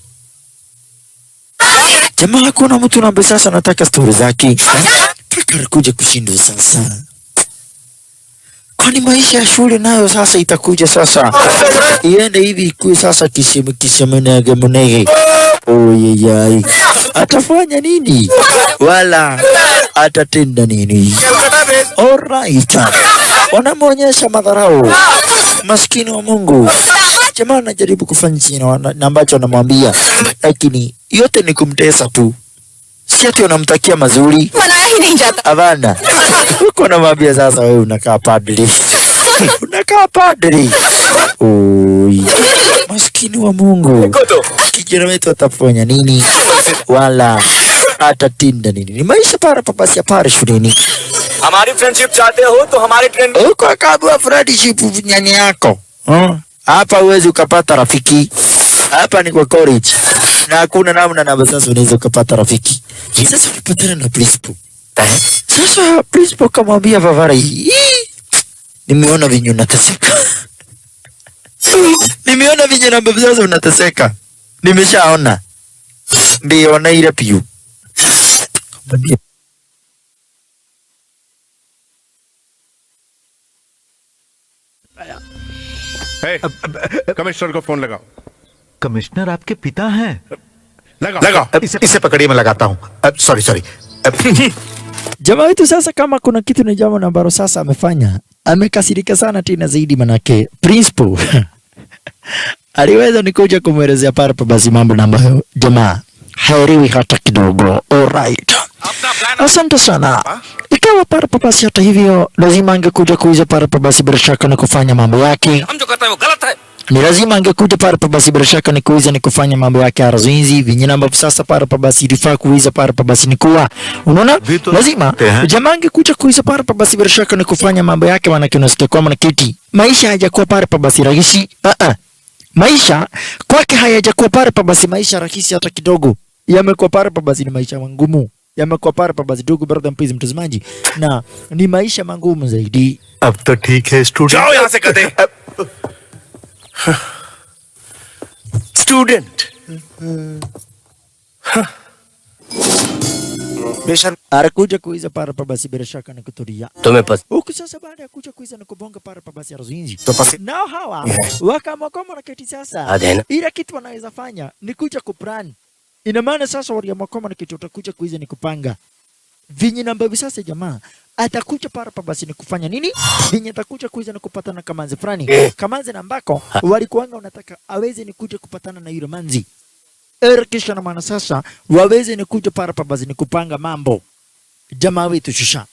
Jamaa hakuna mtu na sasa anataka stori zake. Taka kuja kushindwa sasa. kwani maisha ya shule nayo sasa itakuja sasa iende hivi ikuwe sasa kisemenege munege. Oyeyai, atafanya nini wala atatenda nini? Alright, wanamwonyesha madharau maskini wa Mungu. Jamaa anajaribu kufanya chini na ambacho anamwambia, lakini yote ni kumtesa tu, si ati unamtakia mazuri. मनाया ही नहीं जाता। Hapana, uko namwambia sasa wewe unakaa padri. Unakaa padri. Oi, maskini wa Mungu. Kijana wetu atafanya nini wala atatinda nini? Ni maisha para papasi ya pare shuleni. हमारी फ्रेंडशिप चाहते हो तो हमारे trend Uko akabua friendship nyani yako. Hapa uwezi ukapata rafiki. Hapa ni kwa college. Na hakuna namna na sasa unaweza ukapata rafiki. Sasa ulipatana na principal. Sasa principal kamwambia Vavara, nimeona vinyo unateseka. Nimeona vinyo na baba sasa unateseka. Nimeshaona. Ndio na ile piu. Commissioner को फोन लगाओ। कमिश्नर आपके पिता हैं? लगाओ। इसे पकड़िए, मैं लगाता हूँ। Sorry. Jamaa wetu sasa, kama kuna kitu ni jambo ambalo sasa amefanya, amekasirika sana tena zaidi, manake principal aliweza nikuja kumwelezea pale basi mambo ambayo jamaa haelewi hata kidogo. Alright, asante sana. Ikawa pale basi, hata hivyo lazima angekuja kuuza pale basi bila shaka na kufanya mambo yake. हम जो करता है वो गलत है। Ni lazima angekuja pale basi bila shaka ni kuuza ni kufanya mambo yake ya razinzi vinyana ambavyo sasa pale basi ilifaa kuuza pale basi ni kuwa unaona lazima jamaa angekuja kuuza pale basi bila shaka ni kufanya mambo yake, maana kinasikia kwa maana kiti maisha hayajakuwa pale basi rahisi. Maisha kwake hayajakuwa pale basi maisha rahisi hata kidogo, yamekuwa pale basi ni maisha magumu, yamekuwa pale basi ndugu brother mpenzi mtazamaji, na ni maisha magumu zaidi. अब तो ठीक है स्टूडेंट, जाओ यहाँ से कहते student. Arakuja kuiza para basi bila shaka na kutulia. तुम्हें पस Huku sasa baada ya kuja kuiza na kubonga para basi ya Ruzinzi. Nao hawa wakamwakoma na keti sasa. Adena. Ila kitu wanaweza fanya ni kuja kuplan. Ina maana sasa waliamwakoma na kitu utakuja kuiza ni kupanga. Vinyi namba sasa jamaa atakuja para basi ni kufanya nini? Vinyi atakuja kuiza na kupatana kamanzi fulani. Kamanzi na ambako walikuanga unataka aweze ni kuja kupatana na yule manzi. Kisha na maana sasa waweze ni kuja para basi ni kupanga mambo. Jamaa wetu shusha.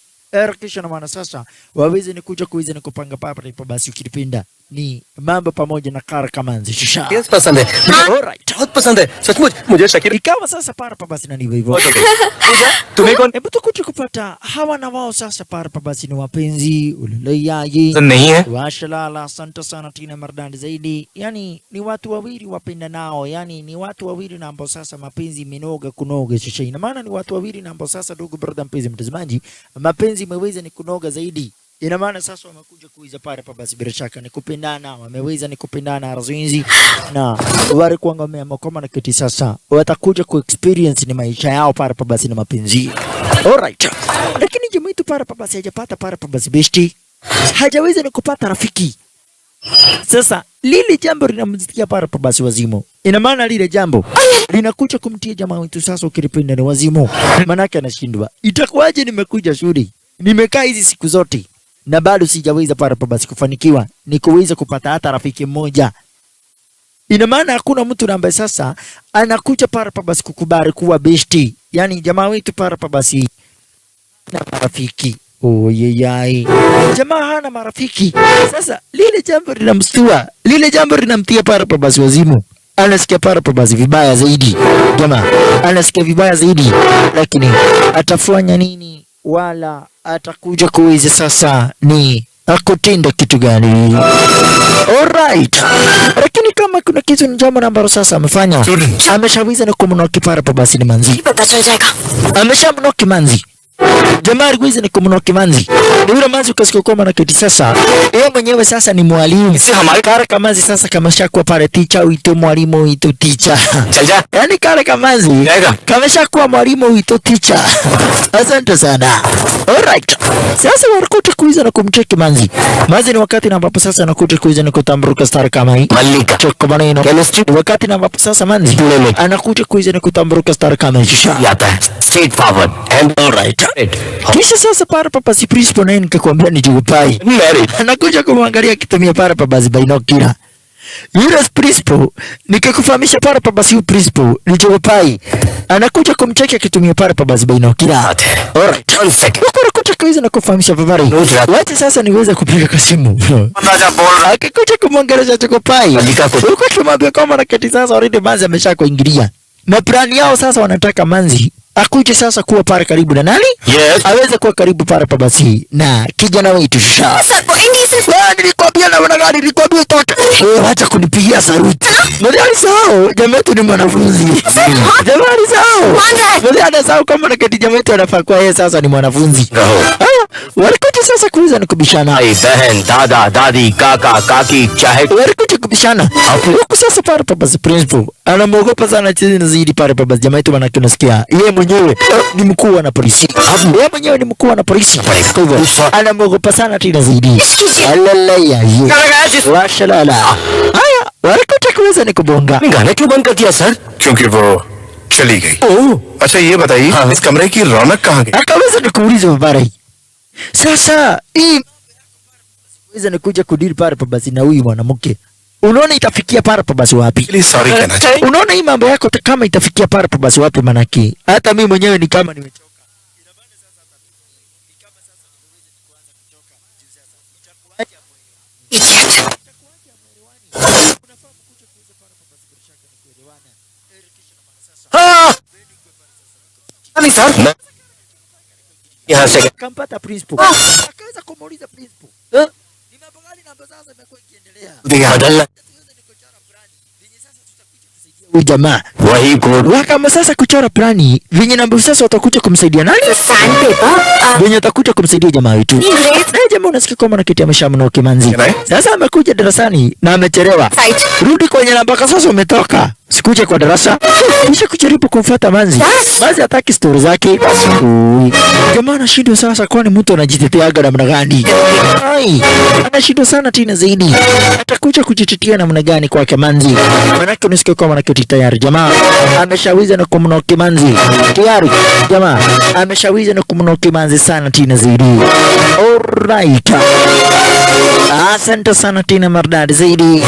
Kisha na maana sasa waweze ni kuja kuiza ni kupanga para basi ukipenda ni mambo pamoja na kara kamanzi shusha. Yes पसंद है, Alright. बहुत पसंद है सचमुच। मुझे Shakeel Ikawa sasa para basi na ndivyo hivyo. तुम्हें कौन Hebu tukuja kupata hawa na wao sasa para basi ni wapenzi uleleyaji. नहीं है? Washalala, asante sana Tina Mardani zaidi. Yani ni watu wawili wapenda nao, yani ni watu wawili na ambao sasa mapenzi menoga kunoga shisha. Ina maana ni watu wawili na ambao sasa ndugu brother mpenzi mtazamaji, mapenzi meweza ni kunoga zaidi. Ina maana sasa wamekuja kuiza pale basi bila shaka ni kupendana, wameweza ni kupendana arazinzi na wale kuanga wameamua na kiti sasa watakuja ku experience ni maisha yao pale basi na mapenzi. Alright. Lakini jamaa wetu pale basi hajapata pale basi besti. Hajaweza ni kupata rafiki. Sasa lile jambo linamzikia pale basi wazimu. Ina maana lile jambo linakuja kumtia jamaa wetu sasa ukilipenda ni wazimu. Maana yake anashindwa. Itakuwaje nimekuja shule? Nimekaa hizi siku zote na bado sijaweza pale basi kufanikiwa ni kuweza kupata hata rafiki mmoja. Ina maana hakuna mtu ambaye sasa anakuja pale basi kukubali kuwa besti. Yani jamaa wetu pale basi na marafiki. Oyeyai. Jamaa hana marafiki. Sasa lile jambo linamstua. Lile jambo linamtia pale basi wazimu. Anasikia pale basi vibaya zaidi. Jamaa anasikia vibaya zaidi. Lakini atafanya nini? Wala atakuja kuweza sasa ni akutenda kitu gani? Alright. Lakini kama kuna kitu ni jambo ambalo sasa amefanya, ameshawiza na kumnoki pale basi ni manzi. पता चल जाएगा। Ameshamnoki manzi. Jamaa alikuwa ni kumnoki manzi. Ni yule manzi ukasikia kama na kiti sasa. Yeye mwenyewe sasa ni mwalimu. इससे हमारे Kale kamanzi sasa kameshakuwa pale teacher uito mwalimu uito teacher. चल जा। Yaani kale kamanzi Jaga. kameshakuwa mwalimu uito teacher. Asante sana. Alright. Sasa wanakuja kuiza na kumcheki Manzi. Manzi ni wakati na ambapo sasa anakuja kuiza na kutambuka star kama hii. Malika. Choko maneno. Chemistry. Wakati na ambapo sasa Manzi anakuja kuiza na kutambuka star kama hii. आता है straight forward and Alright. Kisha sasa para papa si principal naye nikakwambia ni Jupai. married. Anakuja kumwangalia akitumia para papa binocular. Yule principal nikakufahamisha para papa si principal ni Jupai. Anakuja kumcheki akitumia para papa binocular. Alright. 1 second. Anakuja kuiza na kufahamisha Februari. Wacha sasa niweze kupiga kwa simu. राजा बोल रहा Akikuja kumwangalia Jupai. Malika ko Ulikuwa tumwambia kama raketi sasa already Manzi amesha kuingilia. Na plani yao sasa wanataka Manzi akuje sasa kuwa pale karibu na nani? yes Aweze kuwa karibu pale pabasi na kijana wetu Sha. Sir वो India Wewe nilikwambia na wana gani nilikwambia utoke. Acha kunipigia saruti. Mwadhani sawa, jamaa yetu ni mwanafunzi. Jamani sawa. Mwadhani sawa kama raketi jamaa yetu anafaa kuwa yeye sasa ni mwanafunzi. रहो Walikuja sasa kuuza na kubishana. भाई बहन दादा दादी काका काकी चाहे Walikuja kubishana. Huku sasa pale pabasi principal anamuogopa sana chini na zaidi pale pabasi jamaa yetu manake unasikia. Yeye mwenyewe ni mkuu wa polisi. Yeye mwenyewe ni mkuu wa polisi. Kwa hivyo anamuogopa sana tena zaidi. Alala ya ye. Washalala. Haya, walikuja kuuza ni kubonga. गाने क्यों बंद कर दिया सर क्योंकि वो चली गई ओह अच्छा ये बताइए इस कमरे की रौनक कहाँ गई Akaweza ni kuuliza babara. Sasa hii weza ni kuja kudili pale pabasi na huyu mwanamke. Unaona itafikia pale pabasi wapi? इसलिए सॉरी कहना चाहिए Unaona hii mambo yako kama itafikia pale pabasi wapi manake? Hata mimi mwenyewe ni kama nimechoka. नहीं सर यहाँ से Kampata principal. Akaweza kumuuliza principal. Ni mambo gani na ambazo sasa imekuwa ikiendelea? बदलना Huyu jamaa वही code wakama sasa kuchora plani venye namba sasa watakuja kumsaidia nani? sandpaper Venye watakuja kumsaidia jamaa wetu. Na jamaa unasikia kama na kiti ameshamnua Kimanzi. Sasa amekuja darasani na amechelewa. site Rudi kwenye namba sasa umetoka. Sikuje kwa darasa. Kisha kujaribu kumfuata Manzi. Manzi hataki story zake. Ui. Jamaa anashindwa sasa kwani mtu anajiteteaga namna gani? Ai, anashindwa sana tena zaidi. Atakuja kujitetea namna gani kwake Manzi? Manake unasikia kama na kiti tayari. Jamaa ameshawiza na kumnoki Manzi. Tayari. Jamaa ameshawiza na kumnoki Manzi sana tena zaidi. Alright. Asante sana tena mardadi zaidi.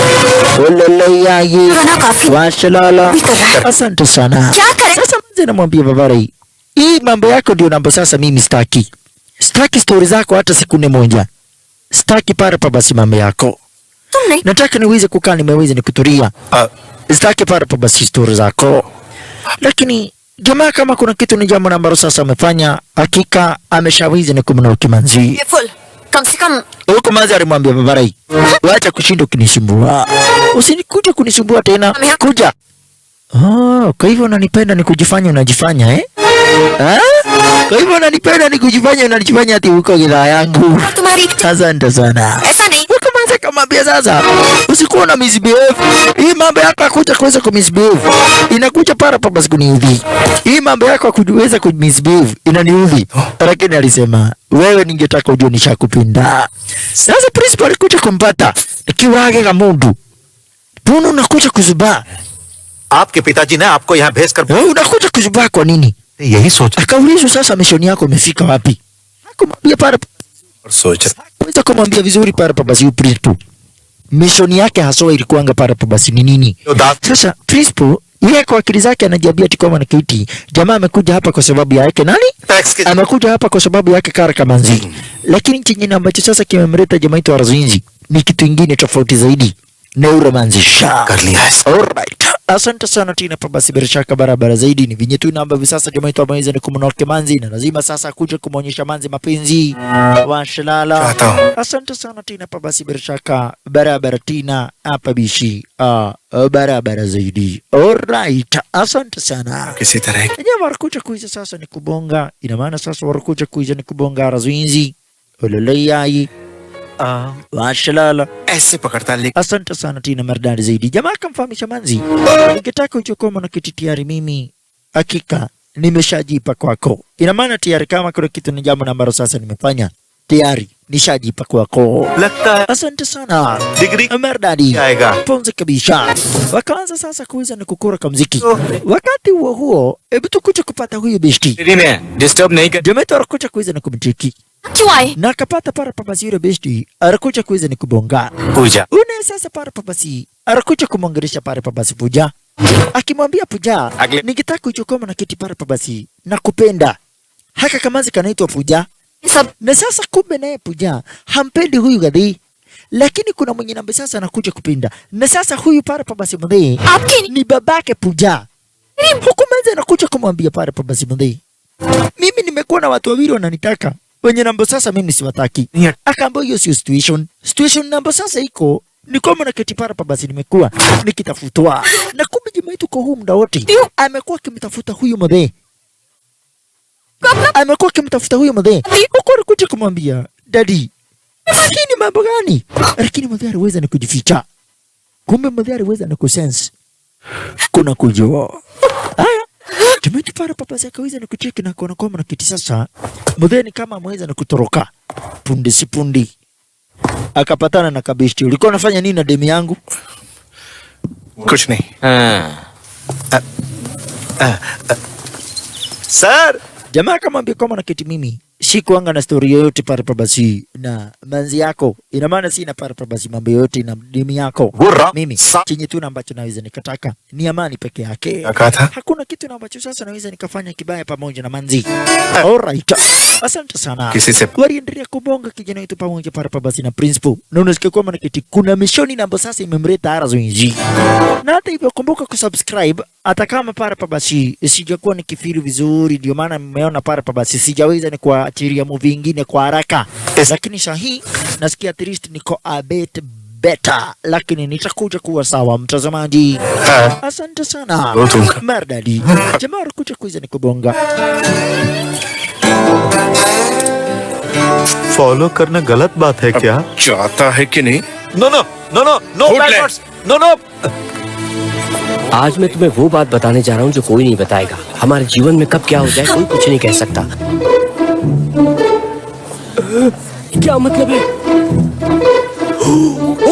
Olele yayi. खाना काफी Washalala. भी कर रहा है Asante sana. क्या करें Sasa mzee namwambia babari. Hii mambo yako ndio namba sasa mimi staki. Staki story zako hata sekunde moja. Staki para pa basi mambo yako. तुम नहीं Nataka niweze kukaa nimeweza nikutulia. Staki para pa basi story zako. Lakini jamaa kama kuna kitu ni jambo ambalo sasa amefanya hakika ameshawizi ni kumnao Kimanzi. ये फुल कम से कम Huko Manzi alimwambia babarai, wacha kushinda kunisumbua. Usinikuja kunisumbua tena. Kuja. Oh, kwa hivyo unanipenda ni kujifanya unajifanya eh? Ah? Kwa hivyo unanipenda ni kujifanya unajifanya ati uko gidhaa yangu. तुम्हारी Asante sana. ऐसा नहीं Huko Manzi akamwambia sasa, usikuwa na misbehave. Hii mambo yako hakuja kuweza kumisbehave. Inakuja para pa basi kuniudhi. Hii mambo yako hakuweza kumisbehave inaniudhi. Lakini alisema, wewe ningetaka ujue nishakupenda. Sasa principal alikuja kumpata. Kiwage kama mundu. Mbona unakuja kuzubaa? आपके पिताजी ने आपको यहाँ भेजकर Wewe unakuja kuzubaa kwa nini? यही सोचा Akaulizwa sasa mishoni yako imefika wapi? Hakumwambia para और सोच Weza kumwambia vizuri para basi principal. Mishoni yake haswa ilikuanga para basi ni nini? Sasa principal yeye kwa akili zake anajiambia ati kama na kiti. Jamaa amekuja hapa kwa sababu yake nani? Amekuja hapa kwa sababu yake Kara Kamanzi. Lakini chenye ambacho sasa kimemleta jamaa yetu Arzinzi ni kitu kingine tofauti zaidi. Neuromanzi Sha. कर लिया है Alright. Asante sana Tina pa basi bila shaka barabara zaidi ni vinye tu namba hivi sasa jamaa yetu ameweza ni kumnoke Manzi na lazima sasa kuja kumuonyesha Manzi mapenzi. Washalala. चाहता हूँ Asante sana Tina pa basi bila shaka barabara Tina hapa bishi. Barabara zaidi. Alright. Asante sana. किसी तरह Yenyewe warakuja kuiza sasa ni kubonga. Ina maana sasa warakuja kuiza ni kubonga Razwinzi. Ololeyai. Washalala. ऐसे पकड़ता लेकिन Asante sana Tina maridadi zaidi. Jamaa akamfahamisha Manzi. Ningetaka ujue kwamba na kiti tayari mimi hakika nimeshajipa kwako. Ina maana tayari kama kuna kitu ni jambo ambalo sasa nimefanya tayari nishajipa kwako. Asante sana degree Mardadi. आएगा Ponze kabisa. Wakaanza sasa kuweza ni kukura kamziki. Wakati huo huo, hebu tukuja kupata huyu beshti. तेरी ने डिस्टर्ब नहीं कर Jameto anakuja kuweza ni kumtiki. क्यों आए? Na akapata para papasi yule beshti, anakuja kuweza ni kubonga. पूजा Une sasa para papasi, anakuja kumwongelesha para papasi Puja. Akimwambia Puja, nikitaka kuchukoma na kiti para papasi na kupenda. Haka kamazi kanaitwa Puja. सब Na sasa kumbe naye Puja hampendi huyu gadhi. Lakini kuna mwenye nambe sasa anakuja kupenda. Na sasa huyu para papasi mdhi आपकी ni babake Puja. Huku mwenza anakuja kumwambia para papasi mdhi, mimi nimekuwa na watu wawili wananitaka wenye nambo sasa mimi siwataki. Akaambia hiyo sio situation. Situation nambo sasa iko ni kama na keti para basi nimekuwa nikitafutwa. Na kumbe jamaa yetu kwa huu muda wote amekuwa akimtafuta huyu mdhe. Amekuwa akimtafuta huyu mdhe. Huko alikuja kumwambia, "Daddy, hii ni mambo gani?" Lakini mdhe aliweza ni kujificha. Kumbe mdhe aliweza ni kusense. Kuna kujua. Haya. Tumeti para papa zake kaweza ni kucheki na kuona kwamba na kiti sasa mdhe ni kama ameweza ni kutoroka punde si pundi, akapatana na kabishti. Ulikuwa unafanya nini na demi yangu? कुछ नहीं sir Jamaa akamwambia kwamba na kiti mimi sikuanga na story yoyote para basi na manzi yako. Ina maana sina para basi mambo yote na demi yako. Gurra. Mimi chenye tu ambacho naweza nikataka ni amani peke yake. कहा Hakuna kitu ambacho sasa naweza nikafanya kibaya pamoja na manzi. Alright. Asante sana. किसी से Waliendelea kubonga kijana wetu pamoja para basi na principal. Na unasikia kwamba na kiti kuna mishoni ambayo sasa imemleta Arazo Inji. Na hata hivyo kumbuka kusubscribe hata kama para basi sijakuwa nikifiri vizuri, ndio maana mmeona para basi sijaweza ni kuachilia movie nyingine kwa haraka. Lakini sahi nasikia at least niko a bit better, lakini nitakuja kuwa sawa mtazamaji. Asante sana. Mardadi. Jamaa alikuja kuiza ni kubonga. Follow करना गलत बात है क्या? चाहता है कि नहीं no no no no no Good bad lad. Words no no आज मैं तुम्हें वो बात बताने जा रहा हूँ जो कोई नहीं बताएगा। हमारे जीवन में कब क्या हो जाए कोई कुछ नहीं कह सकता। क्या मतलब है?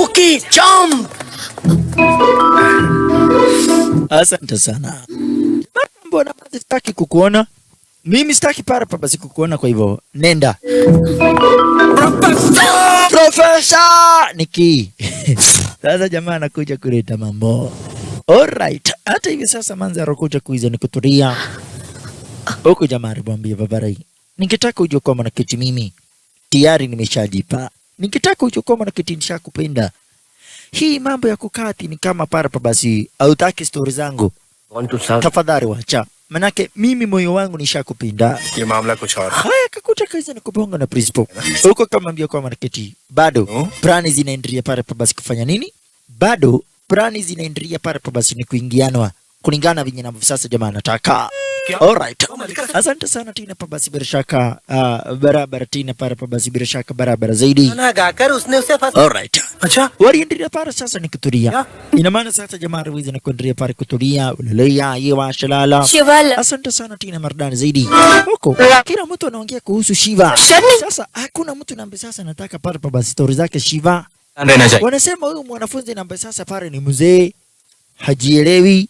Okay jump. Asante sana. Mbona sitaki kukuona? Mimi sitaki para basi kukuona, kwa hivyo nenda. Professor Niki. Sasa jamaa anakuja kuleta mambo. Alright. Hata hivi sasa manza anakuja kuiza ni kutulia. Huko jamaa alimwambia babarai, ningetaka ujue kwamba na kiti mimi tayari nimeshajipa. Ningetaka ujue kwamba na kiti nishakupenda. Hii mambo ya kukati ni kama para basi hautaki story zangu. Tafadhali wacha. Manake mimi moyo wangu nishakupenda. ये मामला कुछ और Haya kakuta kaisa ni kubonga na principal. Huko kama mbia kwa manaketi. Bado plani zinaendelea pale basi kufanya nini? Bado plani zinaendelea pale basi ni kuingianwa kulingana vinyo na sasa jamaa anataka. Alright. Asante sana Tina basi bila shaka barabara Tina pale basi bila shaka barabara zaidi. गाकर उसने उसे फंसा। Alright. अच्छा Waliendelea pale sasa ni kutulia. Ina maana sasa jamaa aliweza na kuendelea pale kutulia. Ulelea yewa shalala. शिवल Asante sana Tina Mardani zaidi. Huko kila mtu anaongea kuhusu Shiva. शर्मी Sasa hakuna mtu nambe sasa nataka pale basi story zake Shiva. रहना चाहिए। Wanasema huyu mwanafunzi nambe sasa pale ni mzee, hajielewi,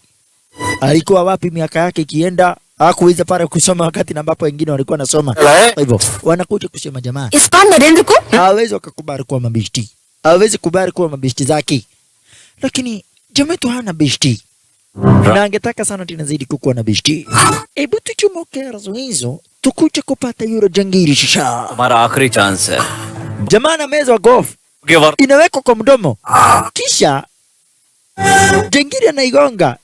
alikuwa wapi miaka yake ikienda, hakuweza pale kusoma wakati ambapo wengine walikuwa nasoma. Kwa hivyo wanakuja kusema jamaa इस बार नरेंद्र को hawezi wakakubali kuwa mabishti, hawezi kubali kuwa mabishti zake, lakini jamaa tu hana bishti na angetaka sana tena zaidi kukuwa na bishti. Hebu tuchomoke razo hizo tukuje kupata yuro jangiri shisha. हमारा आखिरी चांस है। Jamaa na meza wa golf के वर inawekwa kwa mdomo, kisha jangiri anaigonga.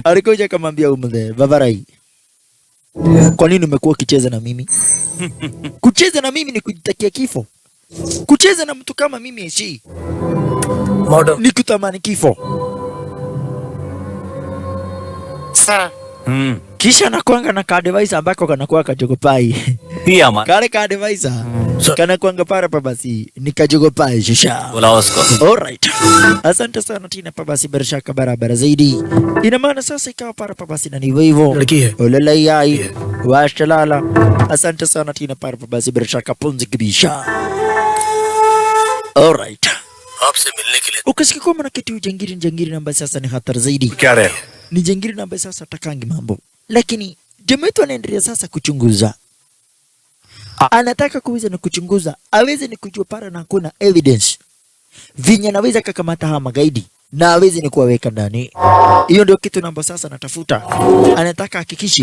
Alikuja akamwambia umde babarai, kwa nini umekuwa ukicheza na mimi? Kucheza na mimi ni kujitakia kifo. Kucheza na mtu kama mimi eshi ni kutamani kifo. Kisha anakuanga na ka device ambako kanakuwa kajogopai. ही हमारा Kale ka device kana kwanga para pa basi nikajogopa shisha. बुलाओ उसको. Alright. Asante sana Tina pa basi bila shaka barabara zaidi. Ina maana sasa ikawa para pa basi na ni hivyo. Olala yai. Washalala. Asante sana Tina para pa basi bila shaka punzi kibisha. Alright. आपसे मिलने के लिए Ukasikia kwamba na kitu jangiri ambaye sasa ni hatari zaidi. क्या रहे हो? Ni jangiri ambaye sasa takangi mambo. Lakini jamaa wetu anaendelea sasa kuchunguza. Anataka kuweza na kuchunguza, aweze ni kujua para na kuna evidence. Vinya naweza kakamata hawa magaidi na aweze ni kuwaweka ndani. Hiyo ndio kitu namba sasa natafuta. Anataka hakikishi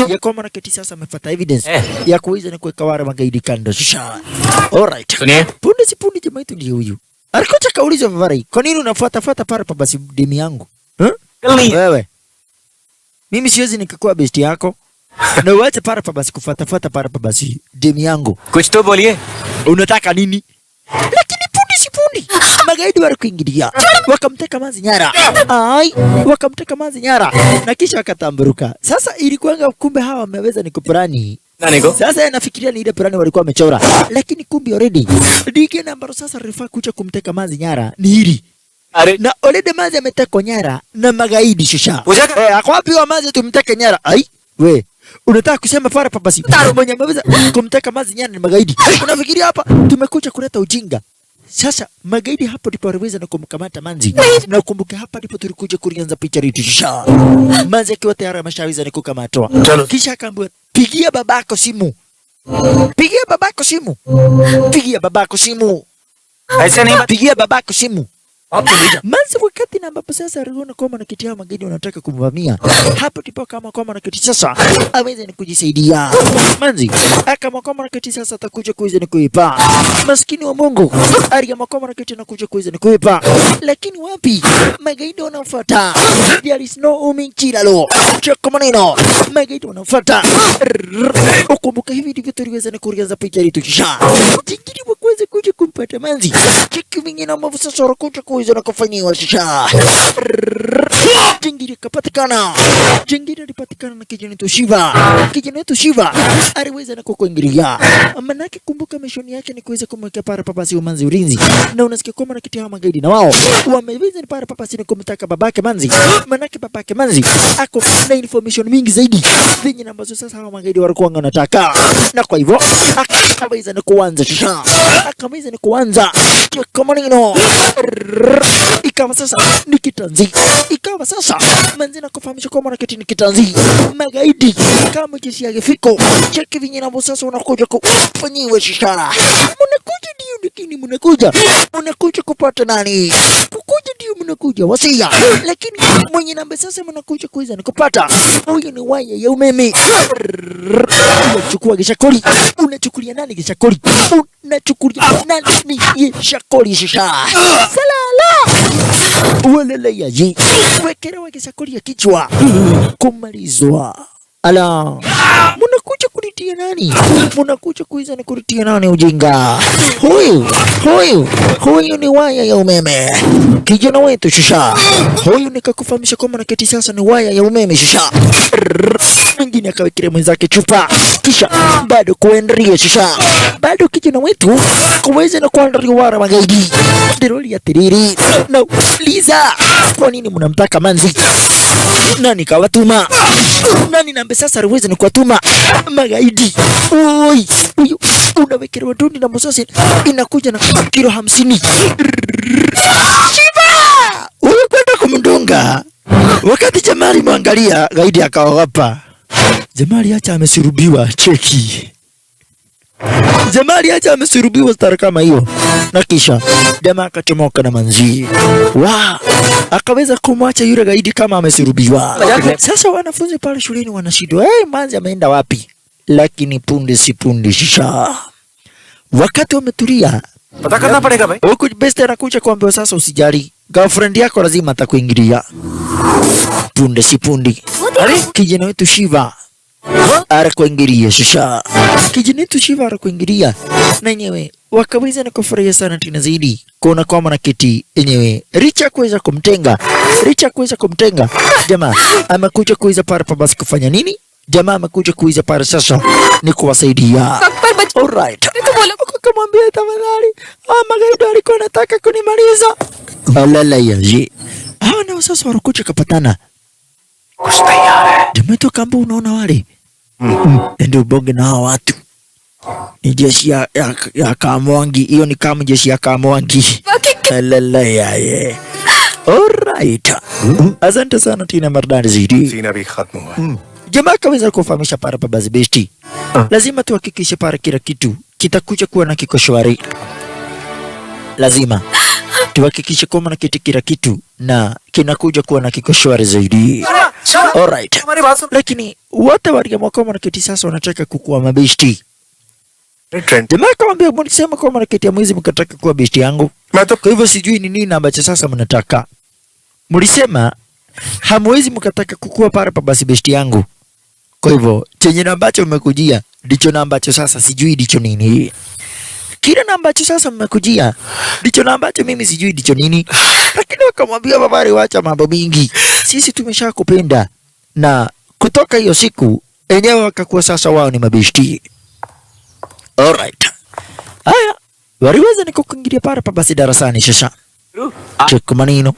ya kwamba na kiti sasa amefuata evidence ya kuweza ni kuweka wale magaidi kando. Shisha. Alright. Punde si punde jamaa wetu ndio huyu. Alikuja kauliza Vavari, kwa nini unafuata para pa basi demi yangu? Wewe. Mimi siwezi nikakuwa besti yako. Na uache para pa basi kufuata para pa basi demi yangu. कुछ तो बोलिए. Unataka nini? Lakini si pundi. Magaidi walikuingilia. Wakamteka Manzi nyara. Wakamteka Manzi nyara. Na kisha wakatamburuka. Sasa ilikuwa kumbe hawa wameweza ni kupurani. Nani ko? Sasa yanafikiria ni ile plani walikuwa wamechora. Lakini kumbe already DK nambaro sasa rifaa kuja kumteka Manzi nyara ni hili. Na already Manzi ametekwa nyara na magaidi shisha. Ako wapi wa Manzi tumteke nyara? We. Unataka kusema para pa basi mwenye ameweza kumteka Manzi nyara ni magaidi. Unafikiria hapa tumekuja kuleta ujinga. Sasa magaidi hapo ndipo waliweza na kumkamata Manzi. Na ukumbuke hapa ndipo tulikuja kuanza picha letu shisha. Manzi akiwa tayari ameshaweza ni kukamatwa. Kisha akaambiwa pigia babako simu. Pigia babako simu. Pigia babako simu. ऐसा नहीं. Pigia babako simu. Manzi wakati na ambapo sasa aliona kwamba na kiti ya magaidi wanataka kumvamia. Hapo ndipo kama kwamba na kiti sasa aweze ni kujisaidia. Manzi kama kwamba na kiti sasa atakuja kuweza ni kuipa. Maskini wa Mungu aliyama kwamba na kiti anakuja kuweza ni kuipa. Lakini wapi magaidi wanafuata. There is no uminchilalo. Choko maneno. Magaidi wanafuata. Ukumbuka hivi ndivyo tuliweza ni kuanza picha letu kisha. Jingiri wakweze kuja kumpata Manzi. Cheki vingine ambavyo sasa wanakuja kuweza na kufanyiwa shisha. Jingiri kapatikana. Jingiri alipatikana na kijana wetu Shiva. Kijana wetu Shiva aliweza na kukuingilia. Manake kumbuka mission yake ni kuweza kumwekea para papasi wa Manzi ulinzi. Na unasikia kwamba na kitu ya magaidi na wao wameweza ni para papasi ni kumtaka babake Manzi. Manake babake Manzi ako na information mingi zaidi zenye ambazo sasa hawa magaidi walikuwa wanataka. Na kwa hivyo akaweza ni kuanza shisha. Akaweza ni kuanza kama nino. Ikawa sasa ni kitanzi. Ikawa sasa Manzi na kufahamisha kwamba na kitu ni kitanzi. Magaidi kama jinsi ya gefiko. Cheki vinyi na sasa unakuja kufanyiwa shisha. Mnakuja ndio lakini mnakuja kupata nani? Kukuja ndio mnakuja wasia. Lakini mwenye namba sasa mnakuja kuweza ni kupata. Huyu ni waya ya umeme. Unachukua gishakoli. Unachukulia nani gishakoli? Unachukulia nani gishakoli shisha? Salala. Walele yaji. Wekera wa gishakoli ya kichwa. Kumalizwa. Ala. Munakuja kuritia nani? Munakuja kuiza ni kuritia nani ujinga? Huyu ni waya ya umeme. Kijana wetu shisha. Huyu nikakufahamisha kwamba na kiti sasa ni waya ya umeme shisha. Mwingine akawekea mwenzake chupa. Kisha bado kuendelea shisha. Bado kijana wetu kuweza na kuandalia wara magaidi. Deroli ya tiriri. No, Liza. Kwa nini mnamtaka Manzi? Nani kawatuma? Nani nambe sasa aliweza ni kuwatuma magaidi? Oi, huyu unawekelewa doni na msasi inakuja na kilo 50. Shiva! Huyu kwenda kumdunga. Wakati Jamali mwangalia gaidi akaogopa. Jamali acha amesurubiwa cheki. Jamali acha amesurubiwa stara kama hiyo. Na kisha jamaa akachomoka na Manzi. Akaweza kumwacha yule gaidi kama amesurubiwa. Sasa wanafunzi pale shuleni wanashindwa, Manzi ameenda wapi? Lakini punde si punde shisha. Wakati wametulia, पता करना पड़ेगा भाई. huku best anakuja kuambiwa sasa usijali. Girlfriend yako lazima atakuingilia. Punde si punde. Kijana wetu Shiva arakuingilia shisha. Kijana wetu Shiva arakuingilia. Na yenyewe wakaweza na kufurahia sana tena zaidi kuona kwamba na kiti yenyewe Richa kuweza kumtenga. Jamaa amekuja kuweza para basi kufanya nini? jamaa amekuja kuiza pale sasa ni kuwasaidia. Alright. Akamwambia tafadhali, magaidi walikuwa wanataka kunimaliza. Balala yaje. Hawa nao sasa wanakuja kapatana. Jamaa tu kamba unaona wale. Ndio bonge na hawa watu. Ni jeshi ya Kamwangi. Hiyo ni kama jeshi ya Kamwangi. Balala yaje. Alright. Asante sana Tina Mardani zaidi. Scene अभी खत्म हुआ। Jamaa kaweza kufahamisha para pa basi besti. Lazima tuhakikishe para kila kitu kitakuja kuwa na kiko shwari. Lazima tuhakikishe kwamba na kila kitu na kinakuja kuwa na kiko shwari zaidi. Alright. Lakini wote waliamua kwamba na kiti sasa wanataka kukuwa mabesti. Jamaa akamwambia mlisema kwamba na kiti ya mwezi mkataka kuwa besti yangu. Kwa hivyo sijui ni nini ambacho sasa mnataka. Mlisema hamwezi mkataka kukuwa para pa basi besti yangu. Kwa hivyo chenye na ambacho mmekujia ndicho na ambacho sasa sijui ndicho nini. Kile na ambacho sasa mmekujia ndicho na ambacho mimi sijui ndicho nini. Lakini wakamwambia babari, wacha mambo mingi, sisi tumeshakupenda. Na kutoka hiyo siku enyewe wakakuwa sasa wao ni mabesti. Alright. Haya, waliweza ni kukuingilia para pa basi darasani sasa. Cheko manino.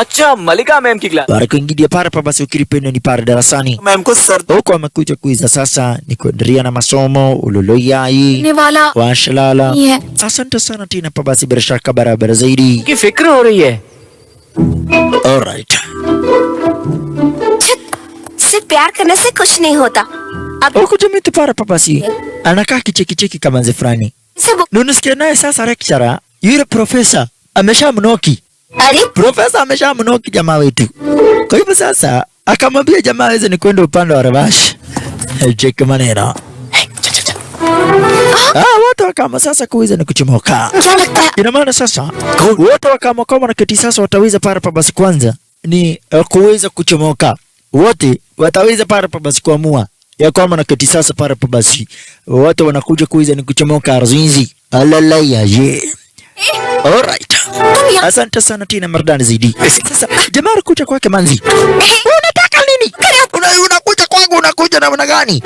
अच्छा मलिका मैम की class Wale kuingilia para pa basi ukilipenda ni para darasani. Ma'am को sir Huko amekuja kuiza sasa ni kuendelea na masomo uloloyai वाला washalala. ये Asante sana Tina pa basi bila shaka barabara zaidi. की फिक्र हो रही है Alright. सिर्फ प्यार करने से कुछ नहीं होता. अब Huko jamii para pa basi anakaa kicheki kama nze fulani. से वो Nunasikia naye sasa lecturer yule profesa ameshamnoki. अरे Profesa ameshamnoki jamaa wetu. Kwa hivyo sasa akamwambia jamaa aweze ni kwenda upande wa Rabash. Cheki maneno. Wote wakama sasa kuweza ni kuchomoka. क्या लगता है Ina maana sasa wote wakama kama na kiti sasa wataweza para pa basi kwanza ni kuweza kuchomoka. Wote wataweza para pa basi kuamua ya kwamba na kiti sasa para pa basi wote wanakuja kuweza ni kuchomoka arzinzi. Alala yaje. Alright. Asante sana Tina Mardani zaidi. Sasa jamaa anakuja kwake manzi. Unataka nini? Unakuja kwangu, unakuja namna gani?